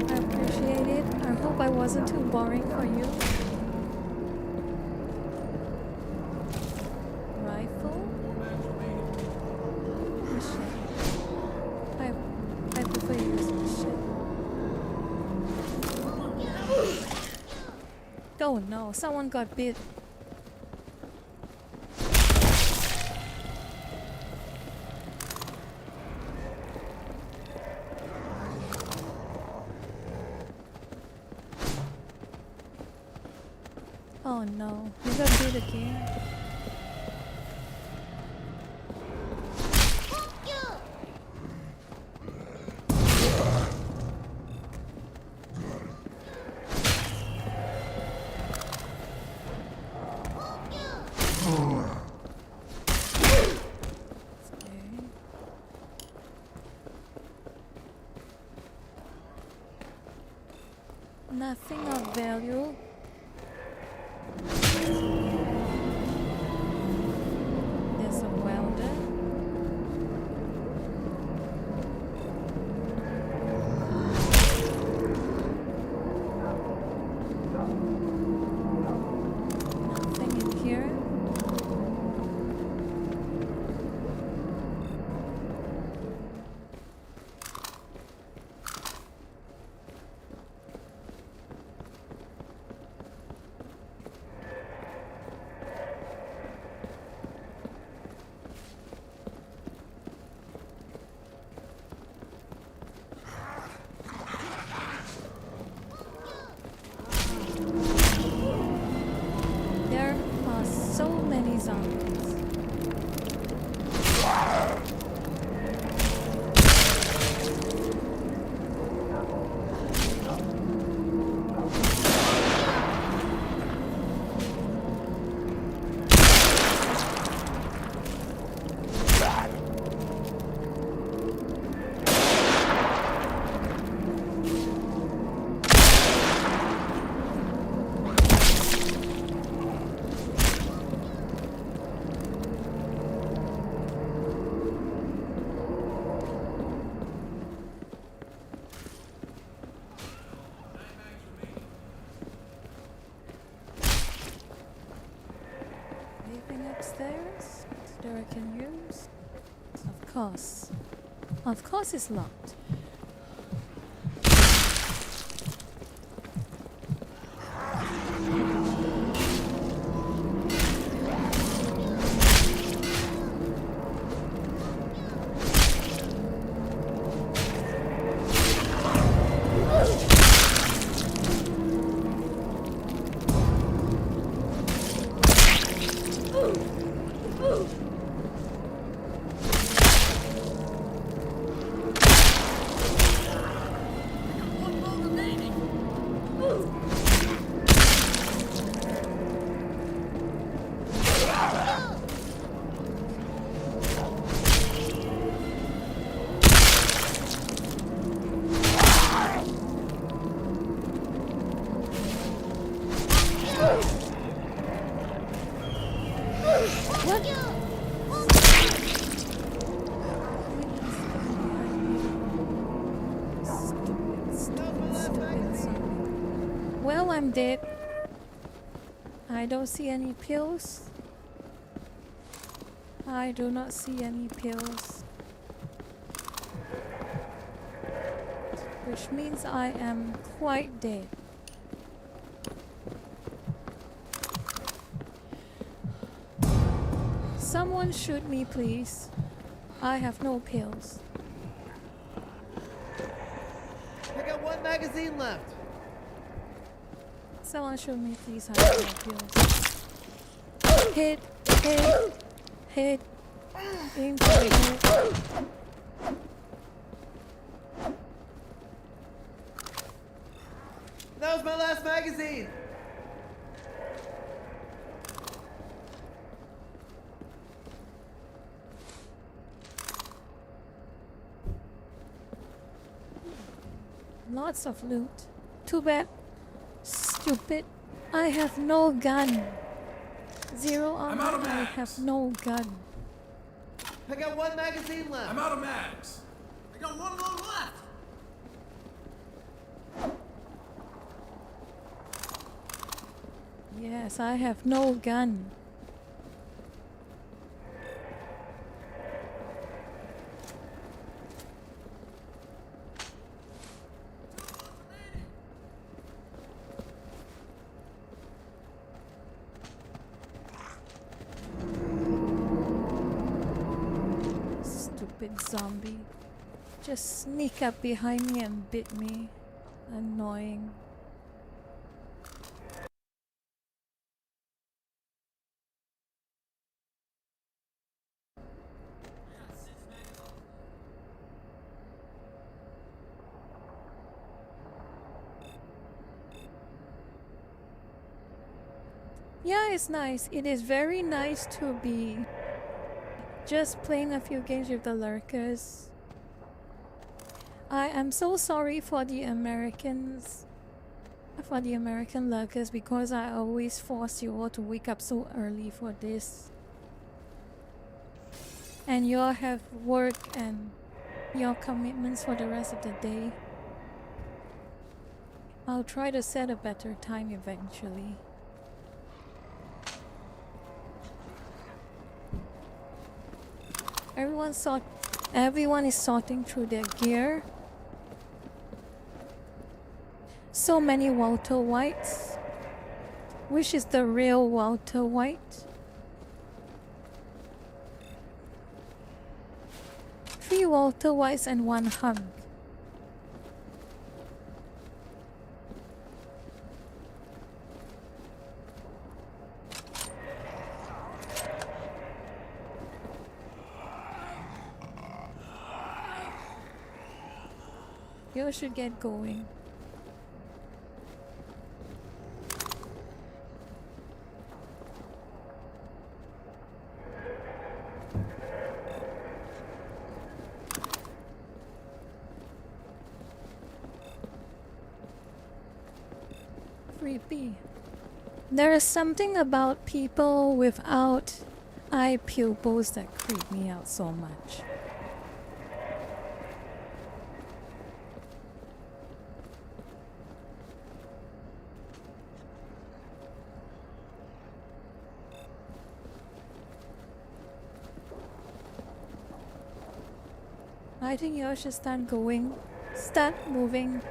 I appreciate it. I hope I wasn't too boring for you. Rifle? Machete. I prefer to use machete. Oh no, someone got bit. Oh no, you got bit again. Nothing of value. There's a welder. Nothing in here. There are so many zombies. Anything upstairs that I can use? Of course. Of course it's locked. Well, I'm dead. I don't see any pills. I do not see any pills. Which means I am quite dead. Someone shoot me, please. I have no pills. I got one magazine left. Someone shoot me, please. I have no pills. Hit, hit, hit. Aim for the head. That was my last magazine. Lots of loot. Too bad. Stupid. I have no gun. Zero on I have no gun. I got one magazine left. I'm out of mags. I got one more left. Yes, I have no gun. Stupid zombie. Just sneak up behind me and bit me. Annoying. Yeah, it's nice. It is very nice to be just playing a few games with the lurkers. I am so sorry for the American lurkers because I always force you all to wake up so early for this. And you all have work and your commitments for the rest of the day. I'll try to set a better time eventually. Everyone is sorting through their gear. So many Walter Whites. Which is the real Walter White? 3 Walter Whites and 1 hunk. You should get going. Creepy. There is something about people without eye pupils that creep me out so much. I think you should start going. Start moving.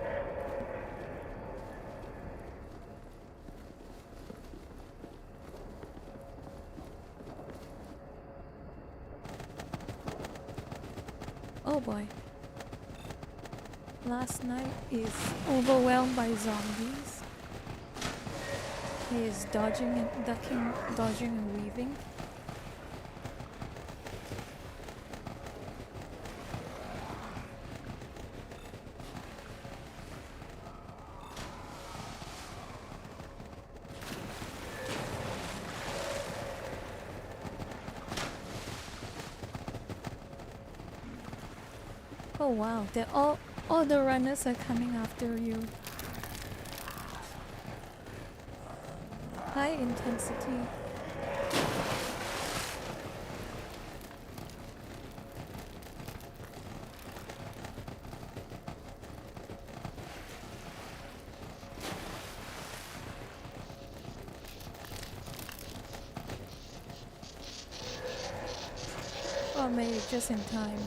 Oh boy. Last night is overwhelmed by zombies. He is dodging and ducking, dodging and weaving. Oh wow, they're all the runners are coming after you. High intensity. I made it just in time.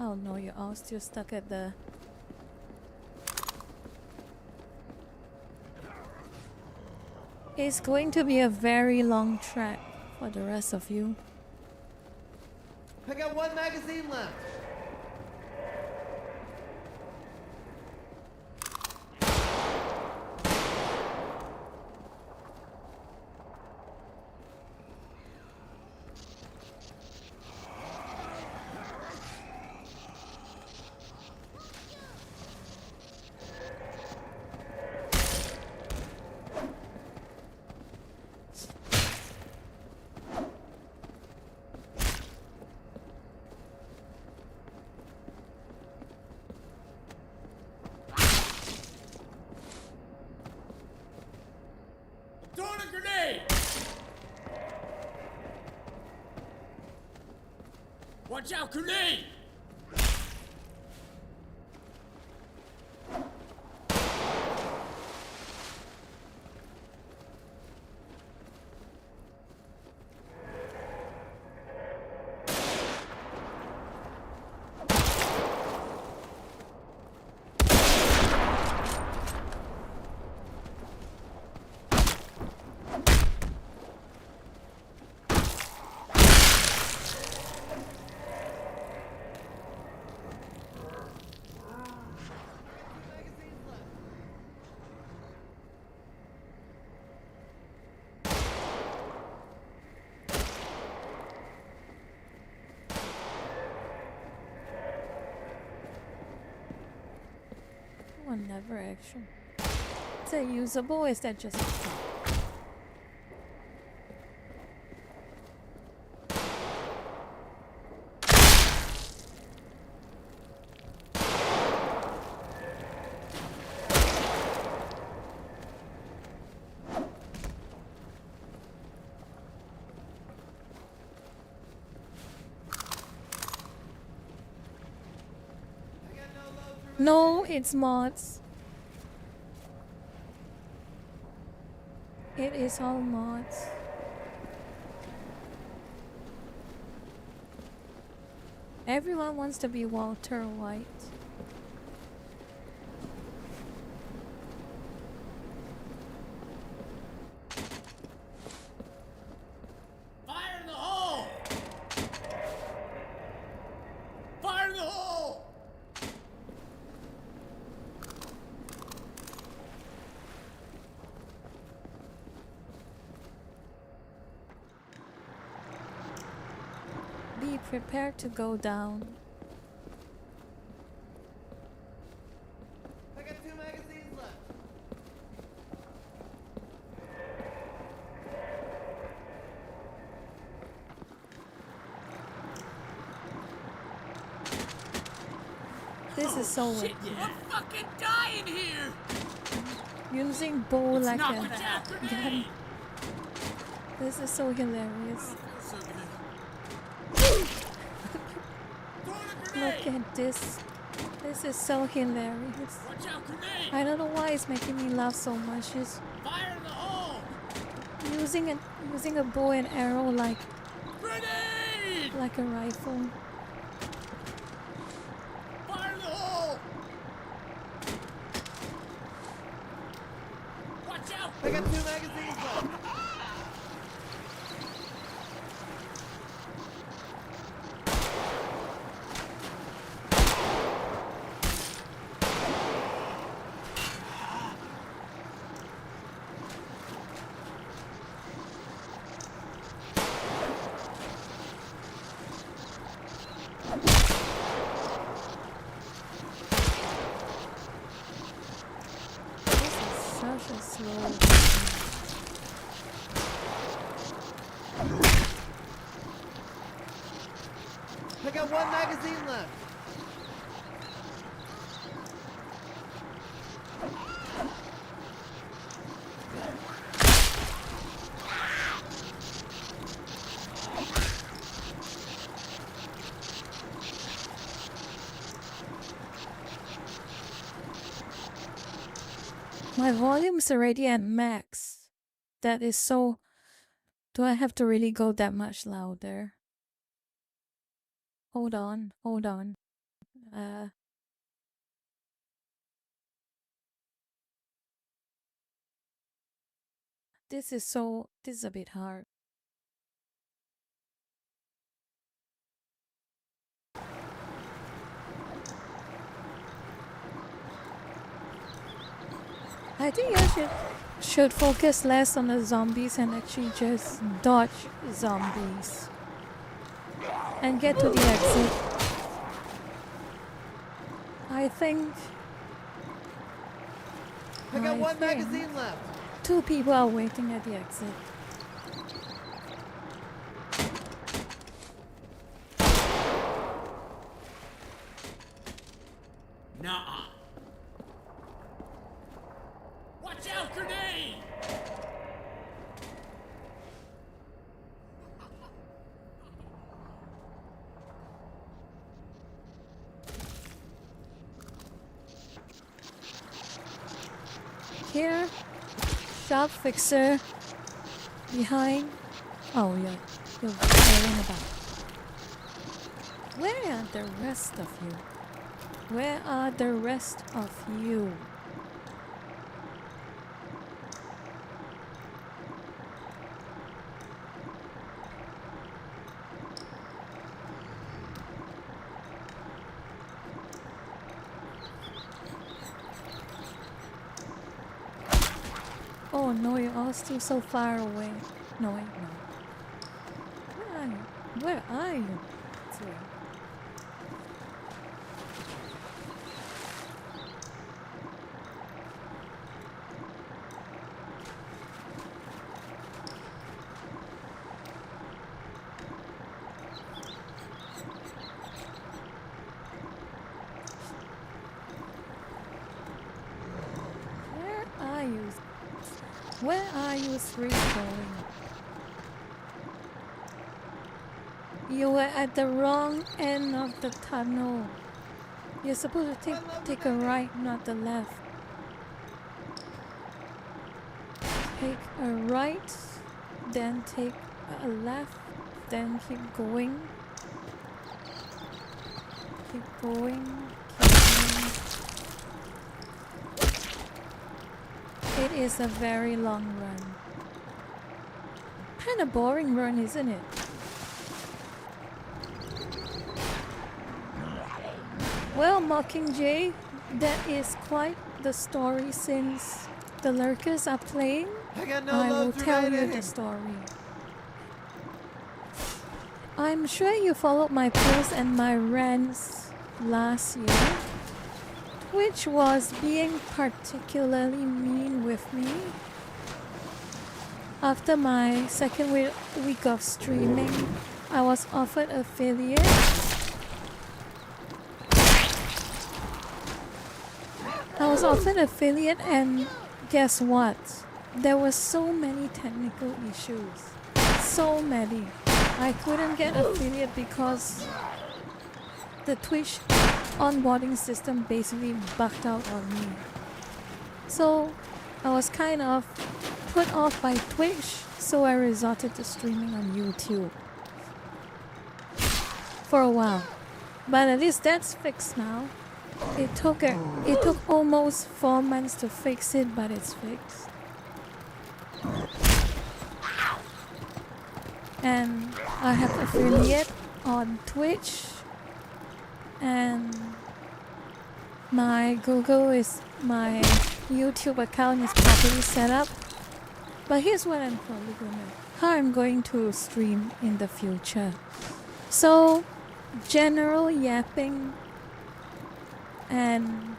Oh no, you're all still stuck at the... It's going to be a very long track for the rest of you. I got one magazine left. Throwing a grenade! Watch out, grenade! One never action. Is that usable or is that just... No, it's mods. It is all mods. Everyone wants to be Walter White. Fire in the hole! Fire in the hole! Be prepared to go down. I got 2 magazines left. This is so Shit, yeah. I'm fucking dying here! using bow It's like not a gonna happen. gun. This is so hilarious. So good. Look at this. This is so hilarious. Watch out, grenade! I don't know why it's making me laugh so much. It's Fire in the hole! using a bow and arrow like Grenade! a rifle. Fire in the hole! Watch out! I got 2 magazines left. Such such a slow. I got one magazine left. My volume's already at max. That is so... Do I have to really go that much louder? Hold on, hold on. This is a bit hard. I think I should focus less on the zombies and actually just dodge zombies and get to the exit. I think I got one magazine left. 2 people are waiting at the exit. Nuh-uh. Watch out, grenade! Here, shop fixer, behind. Oh yeah, you're caring about. Where are the rest of you? Where are the rest of you? Oh no, you're all still so far away. No, wait, no. Where are you? Where are you? Sorry. Where are you three going? You were at the wrong end of the tunnel. You're supposed to take a right, not the left. Take a right, then take a left, then keep going. Keep going. Keep going. It is a very long run. Kinda boring run, isn't it? Well, Mockingjay, that is quite the story since the lurkers are playing. I will tell you the story. I'm sure you followed my posts and my rants last year, which was being particularly mean with me. After my second week of streaming, I was offered affiliate. And guess what? There were so many technical issues. So many. I couldn't get affiliate because the Twitch onboarding system basically bugged out on me. So I was kind of put off by Twitch, so I resorted to streaming on YouTube for a while. But at least that's fixed now. It took almost 4 months to fix it, but it's fixed. And I have affiliate on Twitch, and my my YouTube account is properly set up. But here's what how I'm going to stream in the future. So, general yapping and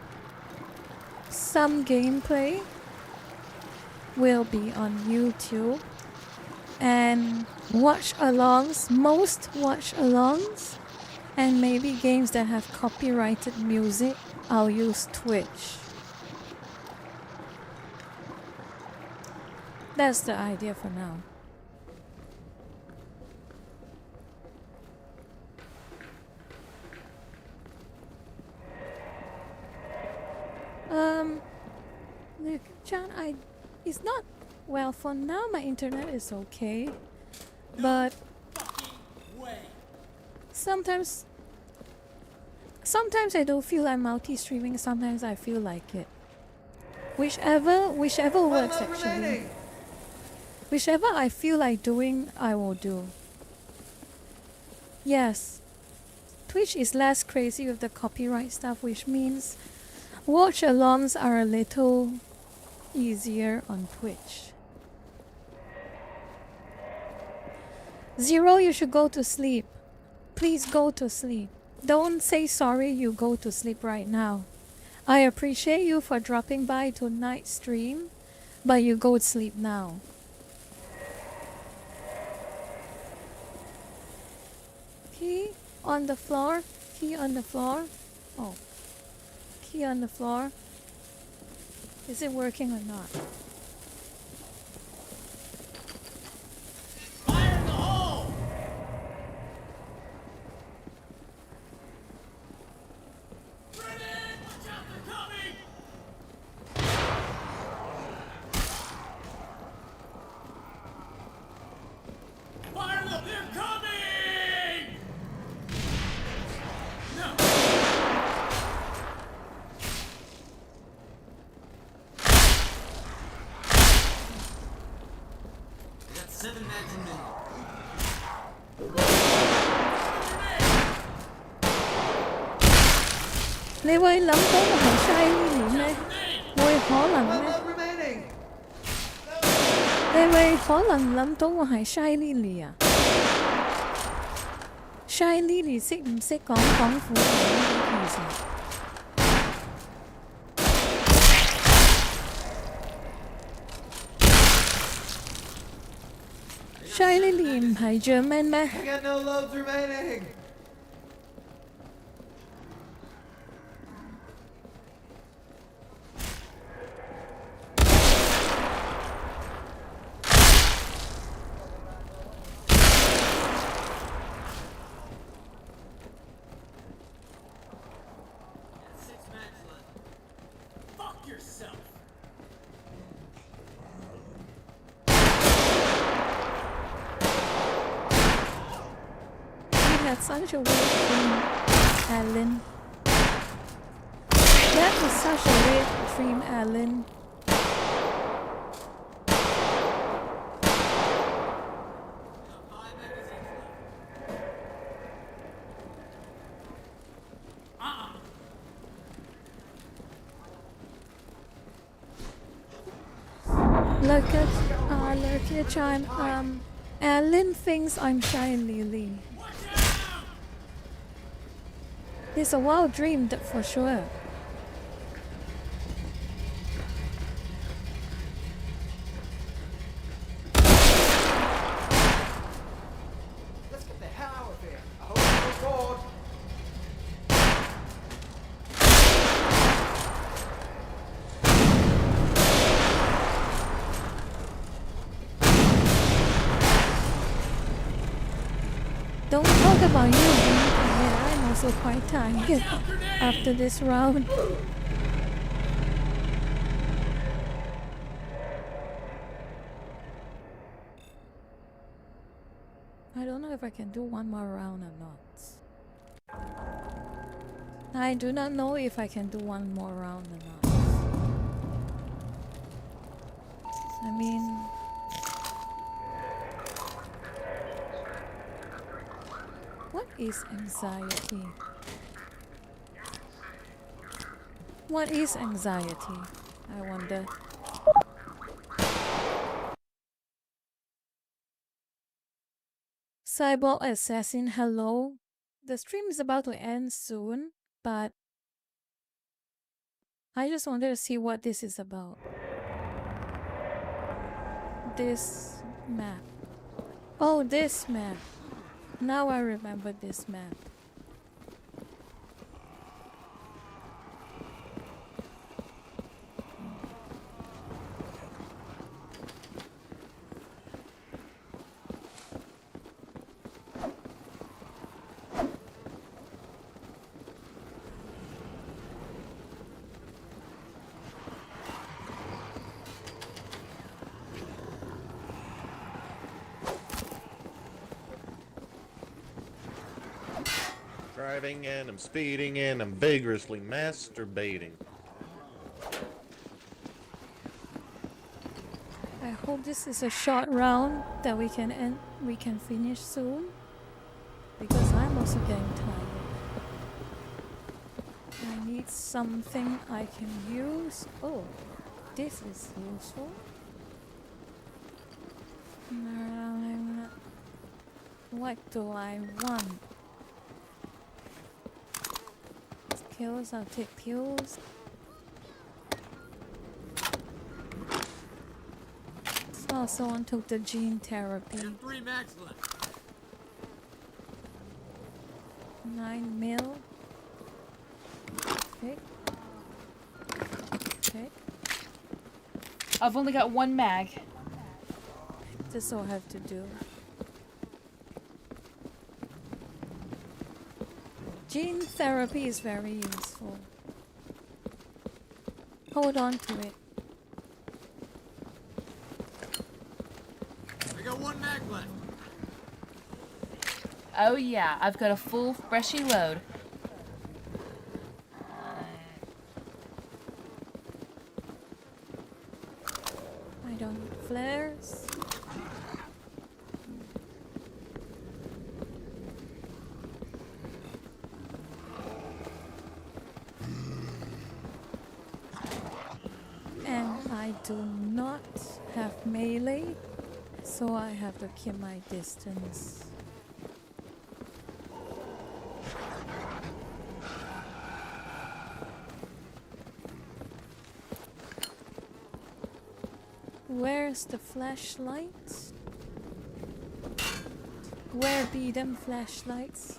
some gameplay will be on YouTube. And watch-alongs, most watch-alongs, and maybe games that have copyrighted music, I'll use Twitch. That's the idea for now. Chan, it's not, well, for now my internet is okay, but sometimes I don't feel like multi-streaming, sometimes I feel like it. Whichever works actually. Whichever I feel like doing, I will do. Yes, Twitch is less crazy with the copyright stuff, which means watch-alongs are a little easier on Twitch. Zero, you should go to sleep. Please go to sleep. Don't say sorry, you go to sleep right now. I appreciate you for dropping by tonight's stream, but you go to sleep now. Key on the floor. Key on the floor. Oh. Key on the floor. Is it working or not? Fire in the hole! Grenade! Watch out, they're coming! Fire in the... They're coming! No! I got 7 mags in me. 你會諗到我係 Shiny 咩？會可能咩？你會可能諗到我係 Shiny 啊 ？Shiny 識唔識講廣府話呢？其實？ Shiny 唔係 German 咩？ I got no loads remaining. Fuck yourself! Had such a weird dream, Alan. That was such a weird dream, Alan. Look at Chime. Alan thinks I'm Shiny Lee. It's a wild dream, for sure. Let's get the hell out of here. I hope you're bored. Don't talk about you being tired. I'm also quite tired after this round. I don't know if I can do one more round or not. I do not know if I can do one more round or not. I mean... What is anxiety? What is anxiety? I wonder. Cyborg Assassin, hello. The stream is about to end soon, but I just wanted to see what this is about. this map. Oh, this map. Now I remember this map. Driving and I'm speeding and I'm vigorously masturbating. I hope this is a short round that we can end. We can finish soon, because I'm also getting tired. I need something I can use. Oh, this is useful. What do I want? Pills, I'll take pills. Oh, someone took the gene therapy. 3 max left. 9 mil. Okay. Okay. I've only got 1 mag. That's all I have to do. Gene therapy is very useful. Hold on to it. I got 1 mag left. Oh yeah, I've got a full freshy load. I don't need flares. I do not have melee, so I have to keep my distance. Where's the flashlight? Where be them flashlights?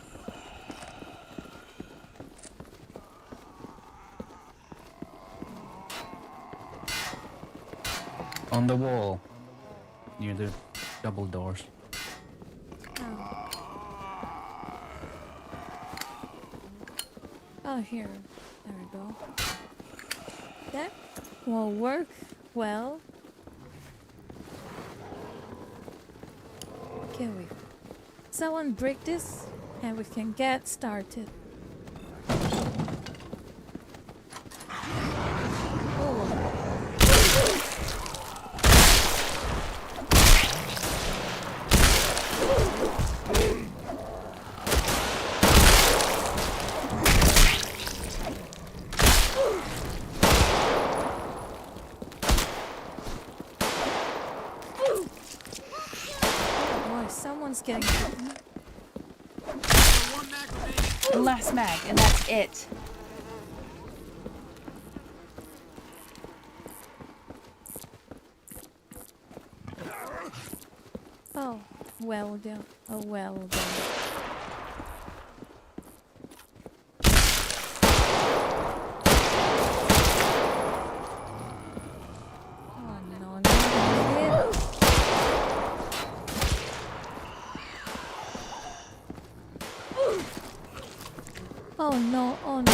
On the wall, near the double doors. Oh, here. There we go. That will work well. Can we? Someone break this and we can get started. Someone's getting hit. Last mag, and that's it. Oh, well done. Oh, well done. Oh no, oh no.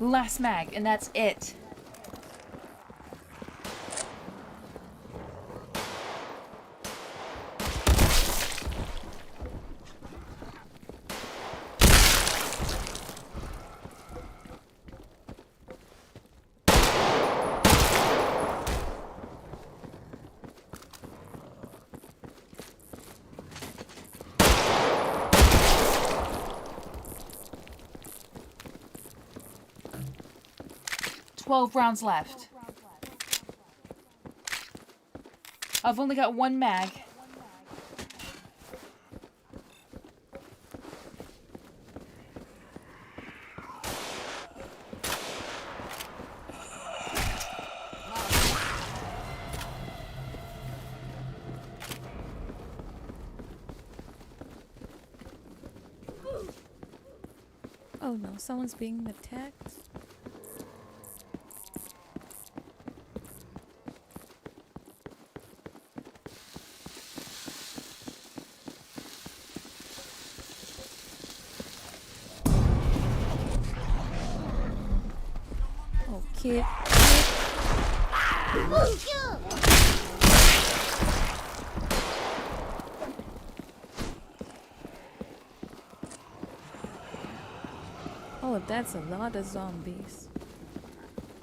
Last mag, and that's it. Twelve rounds left. I've only got 1 mag. Oh no, someone's being attacked. Oh, kid. Oh, that's a lot of zombies.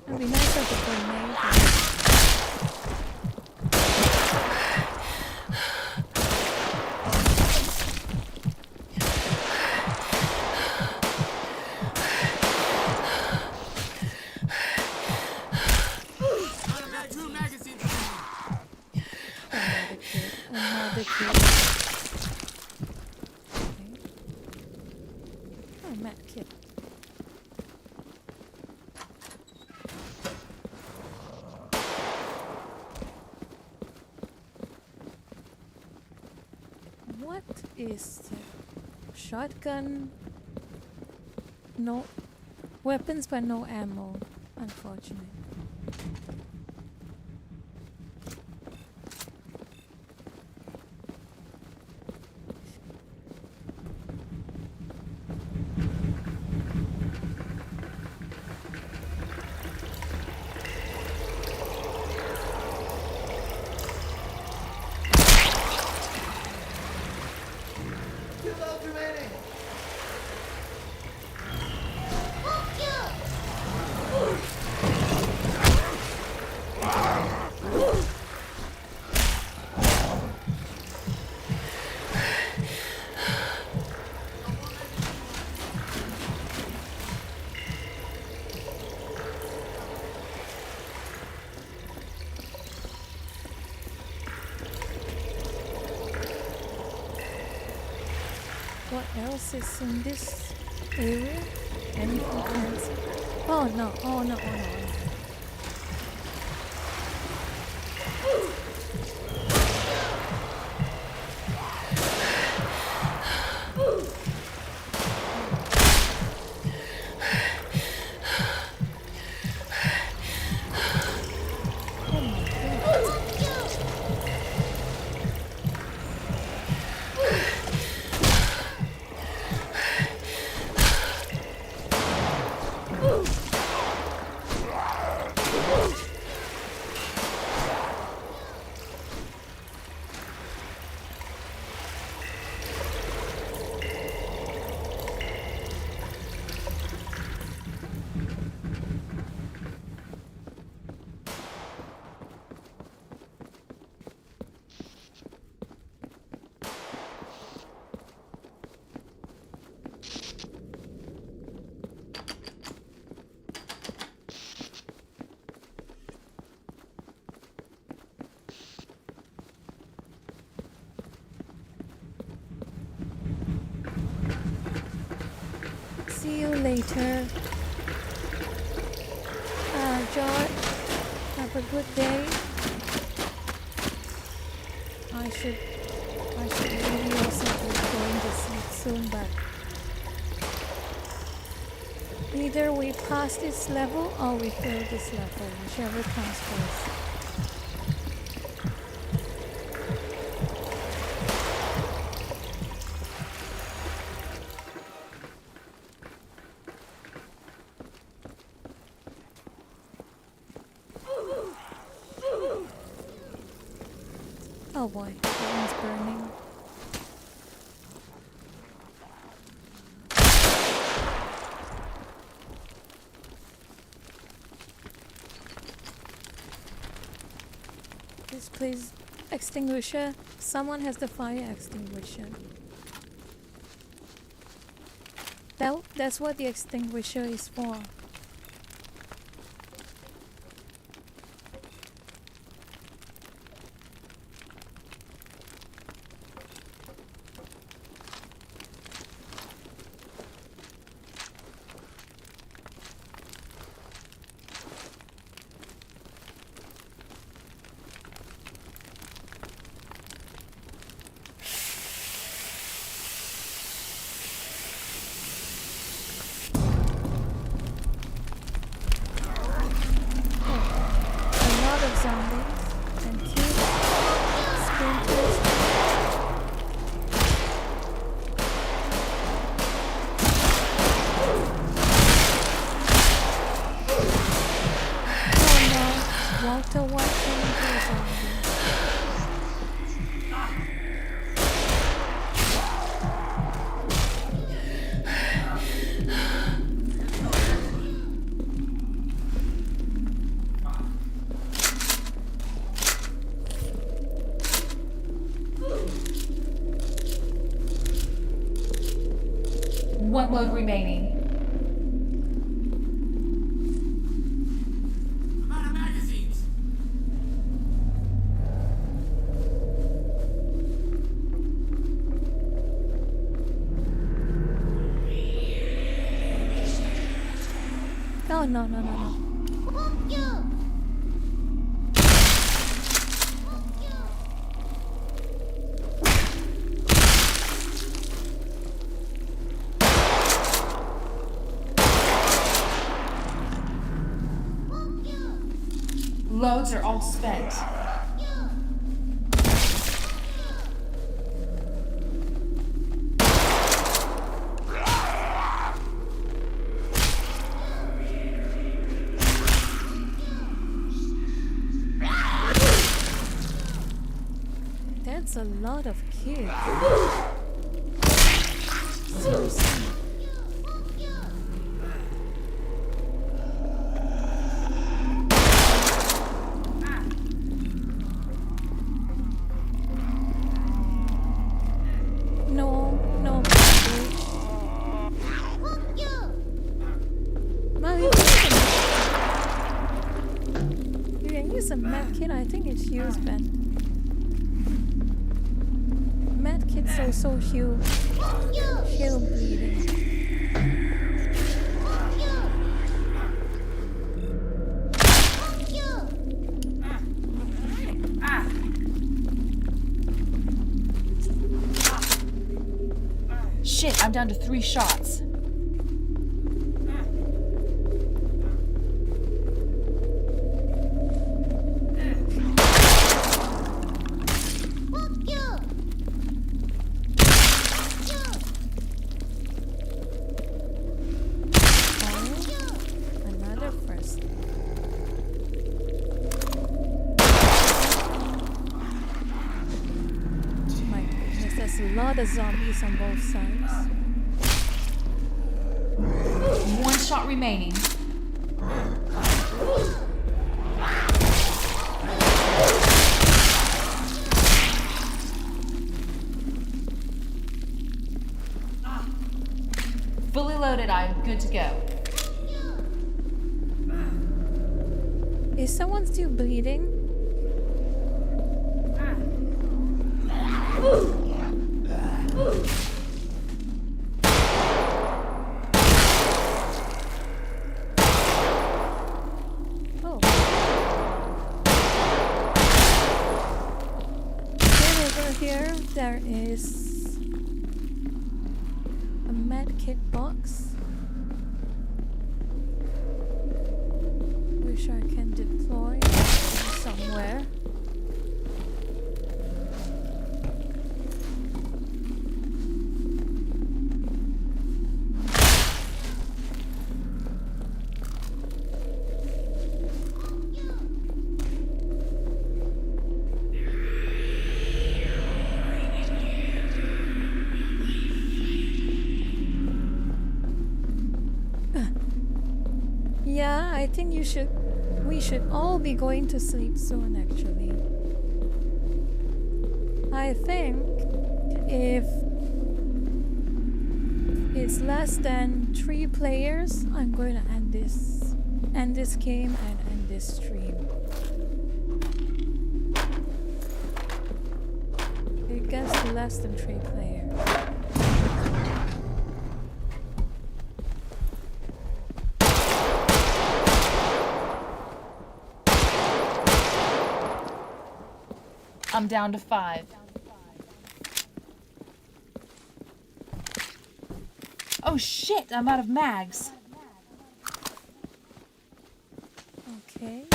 It'd be nice if a grenade. Another kid. Okay. Oh, Matt kid. What is that? Shotgun? No weapons, but no ammo. Unfortunate. What else is in this area? Anything else? Oh no, oh no, oh no, oh no. See you later. George, have a good day. I should really also be going to sleep soon, but either we pass this level or we fail this level, whichever comes first. Oh boy, that one's burning. This place extinguisher. Someone has the fire extinguisher. That's what the extinguisher is for. Walter White turning into a zombie. One load remaining. I'm out of magazines. Oh, no, no, no, no. Loads are all spent. That's a lot of kids. Seriously. No, no. No, you can use a med kit. I think it's used, Ben. Med kit's also heal bleeding. Shit, I'm down to 3 shots. Another first. My goodness, there's a lot of zombies on both sides. 1 shot remaining. Fully loaded, I'm good to go. Is someone still bleeding? Oh. Then over here, there is a med kit box, which I can deploy somewhere. Yeah, I think we should all be going to sleep soon, actually. I think if it's less than 3 players, I'm going to end this game and end this stream. It gets to less than 3 players. I'm down to 5. Oh shit, I'm out of mags. Okay.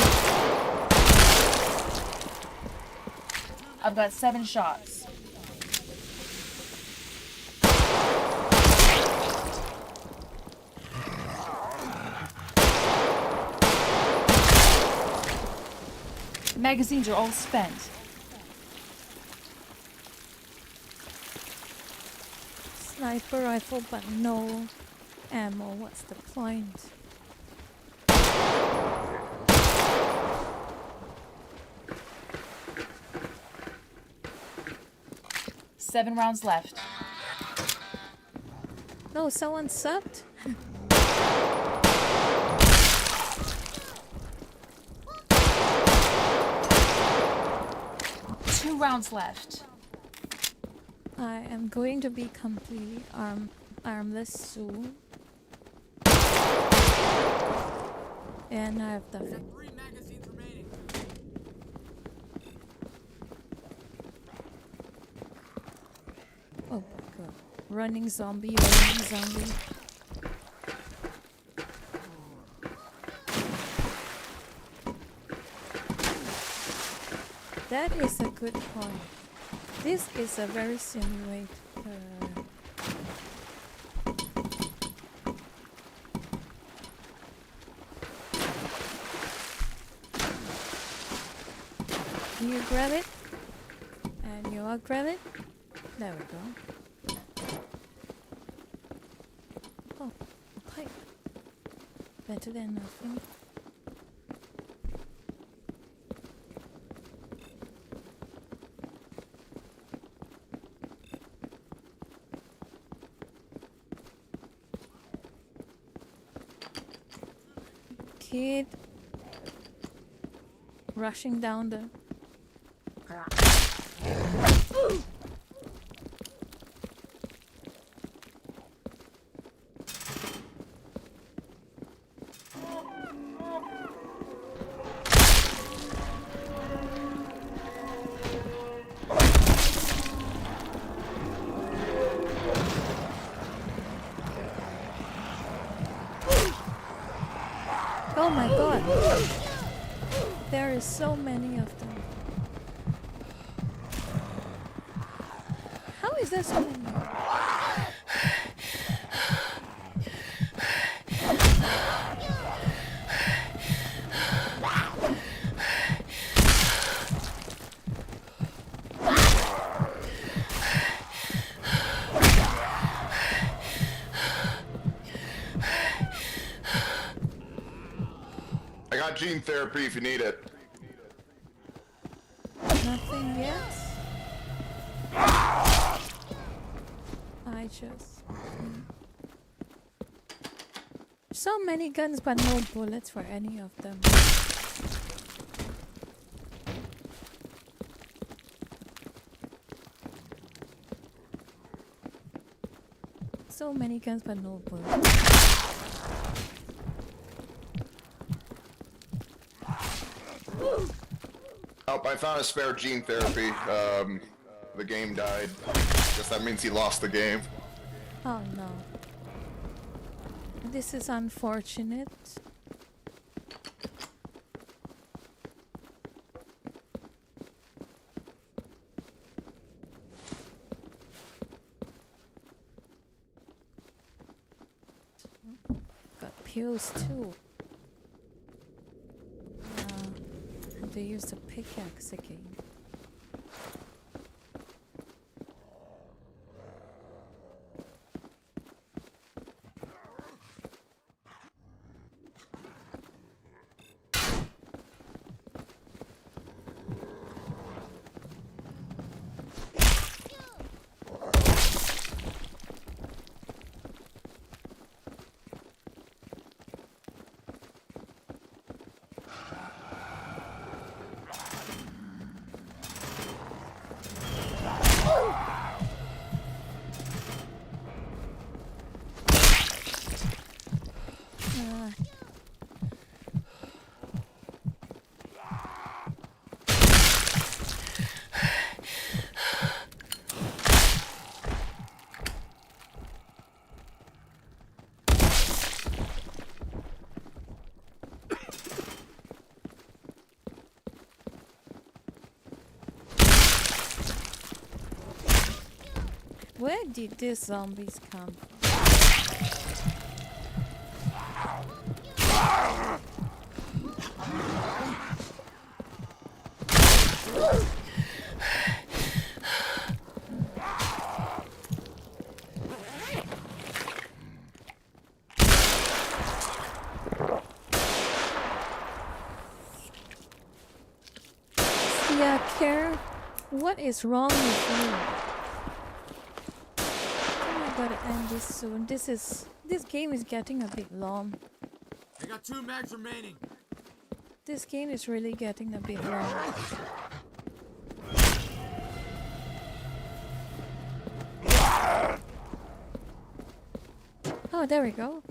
I've got 7 shots. Magazines are all spent. Sniper rifle, but no ammo. What's the point? Seven rounds left. No, someone subbed. 2 rounds left. I am going to be completely armless soon. And I have the... 3 magazines remaining. Oh my god. Running zombie, running zombie. That is a good point. This is a very simulated. You grab it, and you all grab it. There we go. Oh, a pipe. Better than nothing. Kid rushing down the... Oh my god! There is so many of them. How is there so many? I got gene therapy if you need it. Nothing yet? I just... So many guns but no bullets for any of them. So many guns but no bullets. Oh, I found a spare gene therapy. The game died. Guess that means he lost the game. Oh no. This is unfortunate. Got pills too. Had to use the pickaxe again. Where did these zombies come from? care? What is wrong with you? I gotta end this soon. This game is getting a bit long. I got 2 mags remaining. This game is really getting a bit long. Oh, there we go.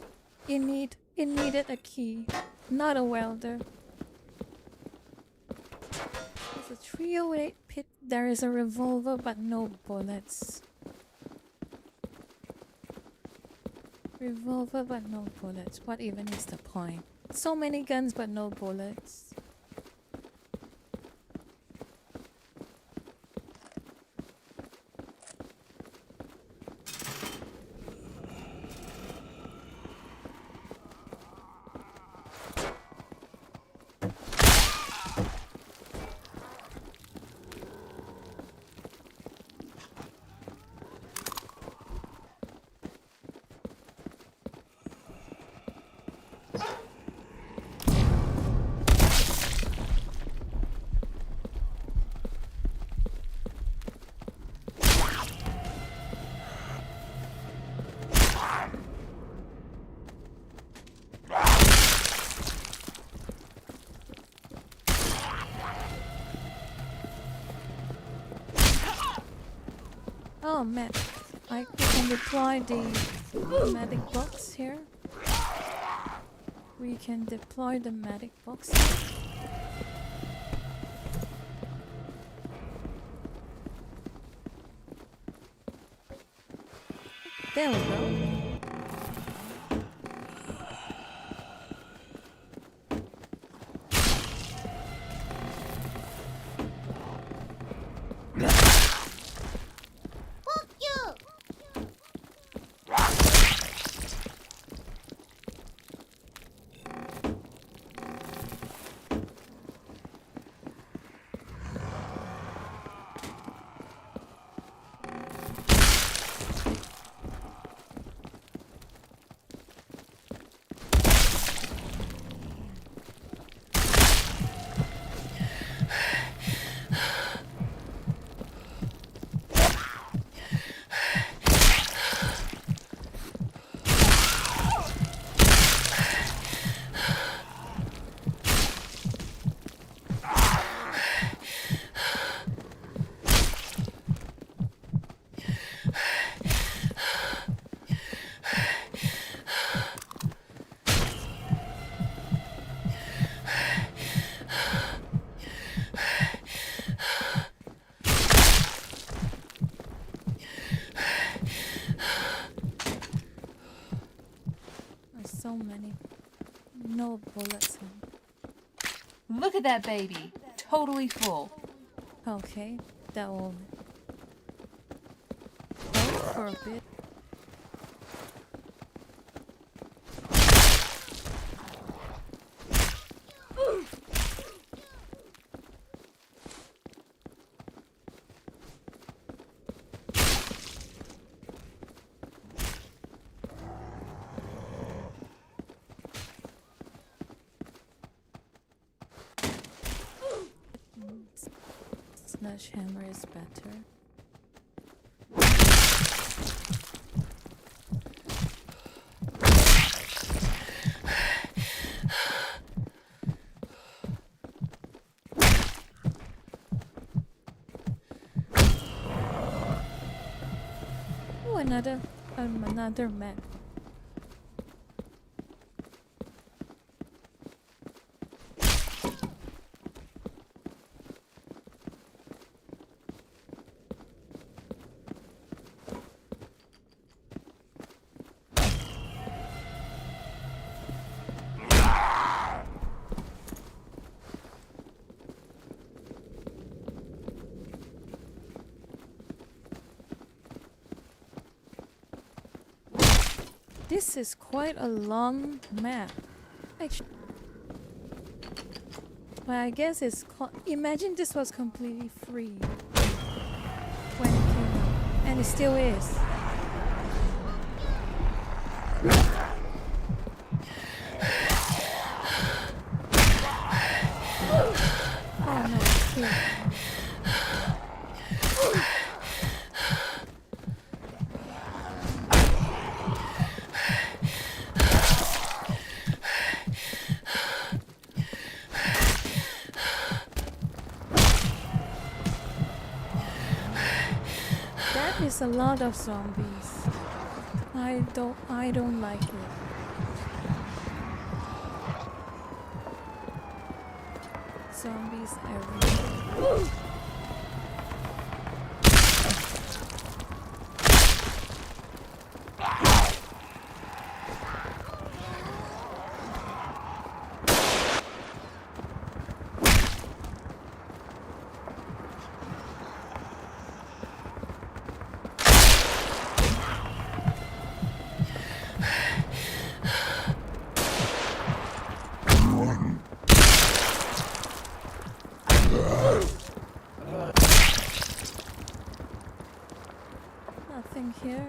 It needed a key, not a welder. There's a 308 pit. There is a revolver, but no bullets. Revolver, but no bullets. What even is the point? So many guns, but no bullets. Oh man, I can deploy the medic box here. We can deploy the medic box. There we go. So many. No bullets. Look at that baby. Totally full. Okay, that will hold for a bit. Sledgehammer is better. Oh, another map. This is quite a long map. Actually, but I guess it's imagine this was completely free when it came out, and it still is. Oh no, here. There's a lot of zombies. I don't like it. Zombies everywhere. Nothing here.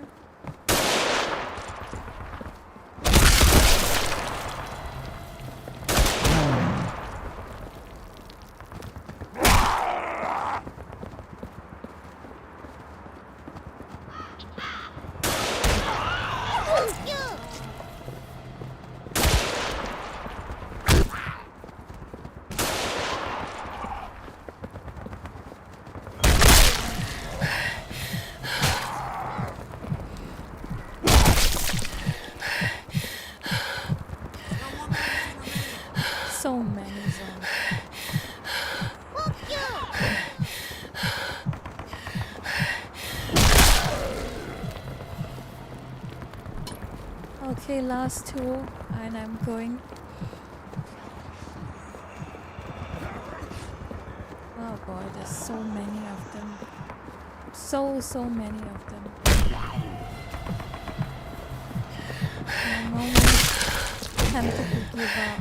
So many zombies. Okay, last two, and I'm going. Oh boy, there's so many of them. So many of them. I'm almost tempted to give up.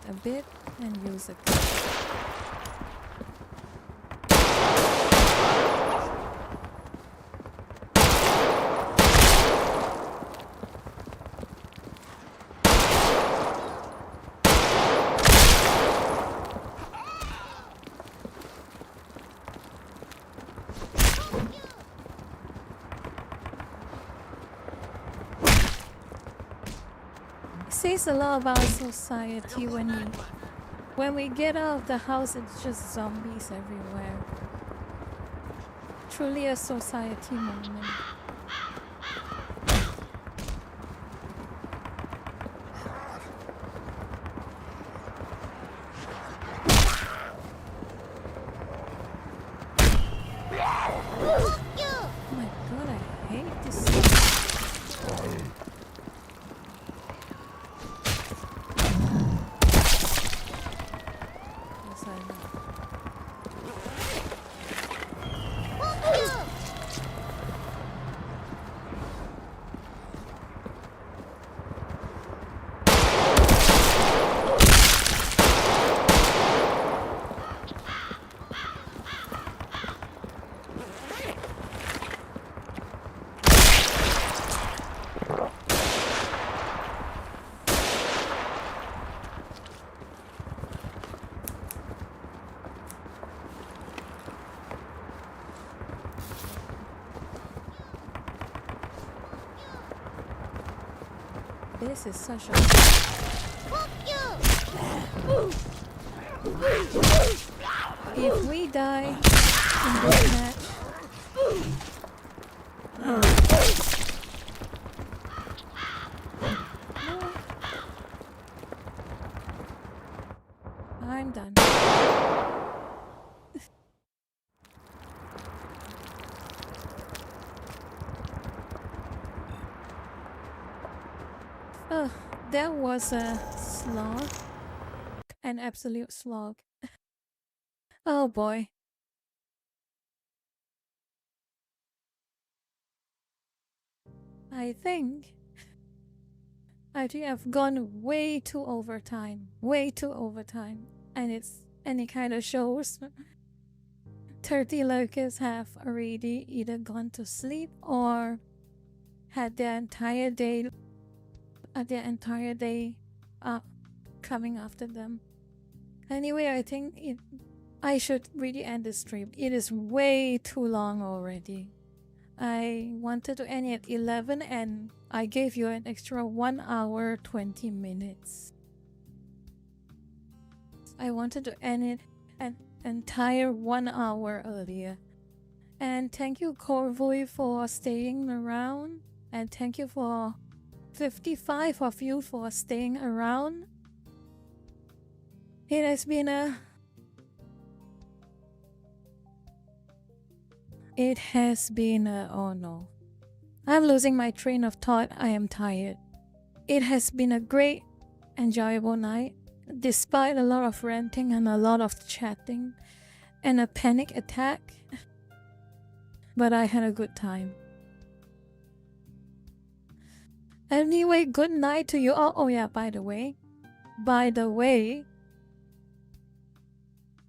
A bit and use a gun. It says a lot about society when we get out of the house, it's just zombies everywhere. Truly a society moment. Oh my god, I hate this stuff. This is such a... If we die in this match... I'm done. That was a slog. An absolute slog. Oh boy. I think I've gone way too overtime. Way too overtime. And it's any kind of shows. 30 lurkers have already either gone to sleep or had their entire day coming after them. Anyway, I think I should really end the stream. It is way too long already. I wanted to end at 11 and I gave you an extra 1 hour 20 minutes. I wanted to end it an entire 1 hour earlier. And thank you Corvoy for staying around, and thank you for 55 of you for staying around. It has been oh no. I'm losing my train of thought. I am tired. It has been a great, enjoyable night, despite a lot of ranting and a lot of chatting and a panic attack. But I had a good time. Anyway, good night to you all. Oh yeah, by the way,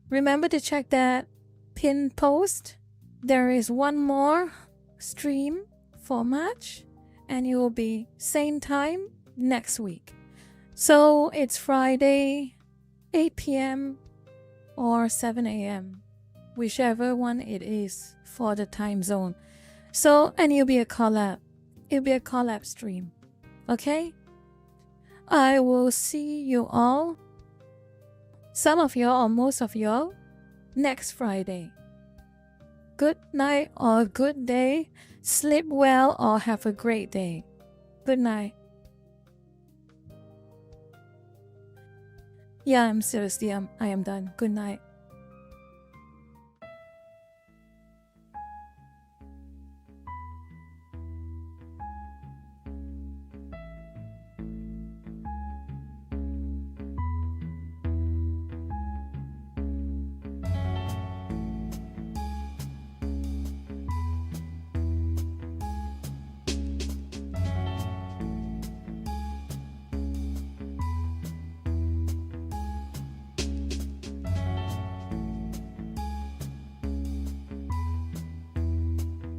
remember to check that pinned post. There is one more stream for March, and it will be same time next week. So it's Friday, 8 p.m. or 7 a.m. whichever one it is for the time zone. So, and it'll be a collab. It'll be a collab stream. Okay? I will see you all, some of y'all or most of y'all, next Friday. Good night or good day. Sleep well or have a great day. Good night. Yeah, I'm seriously, I am done. Good night.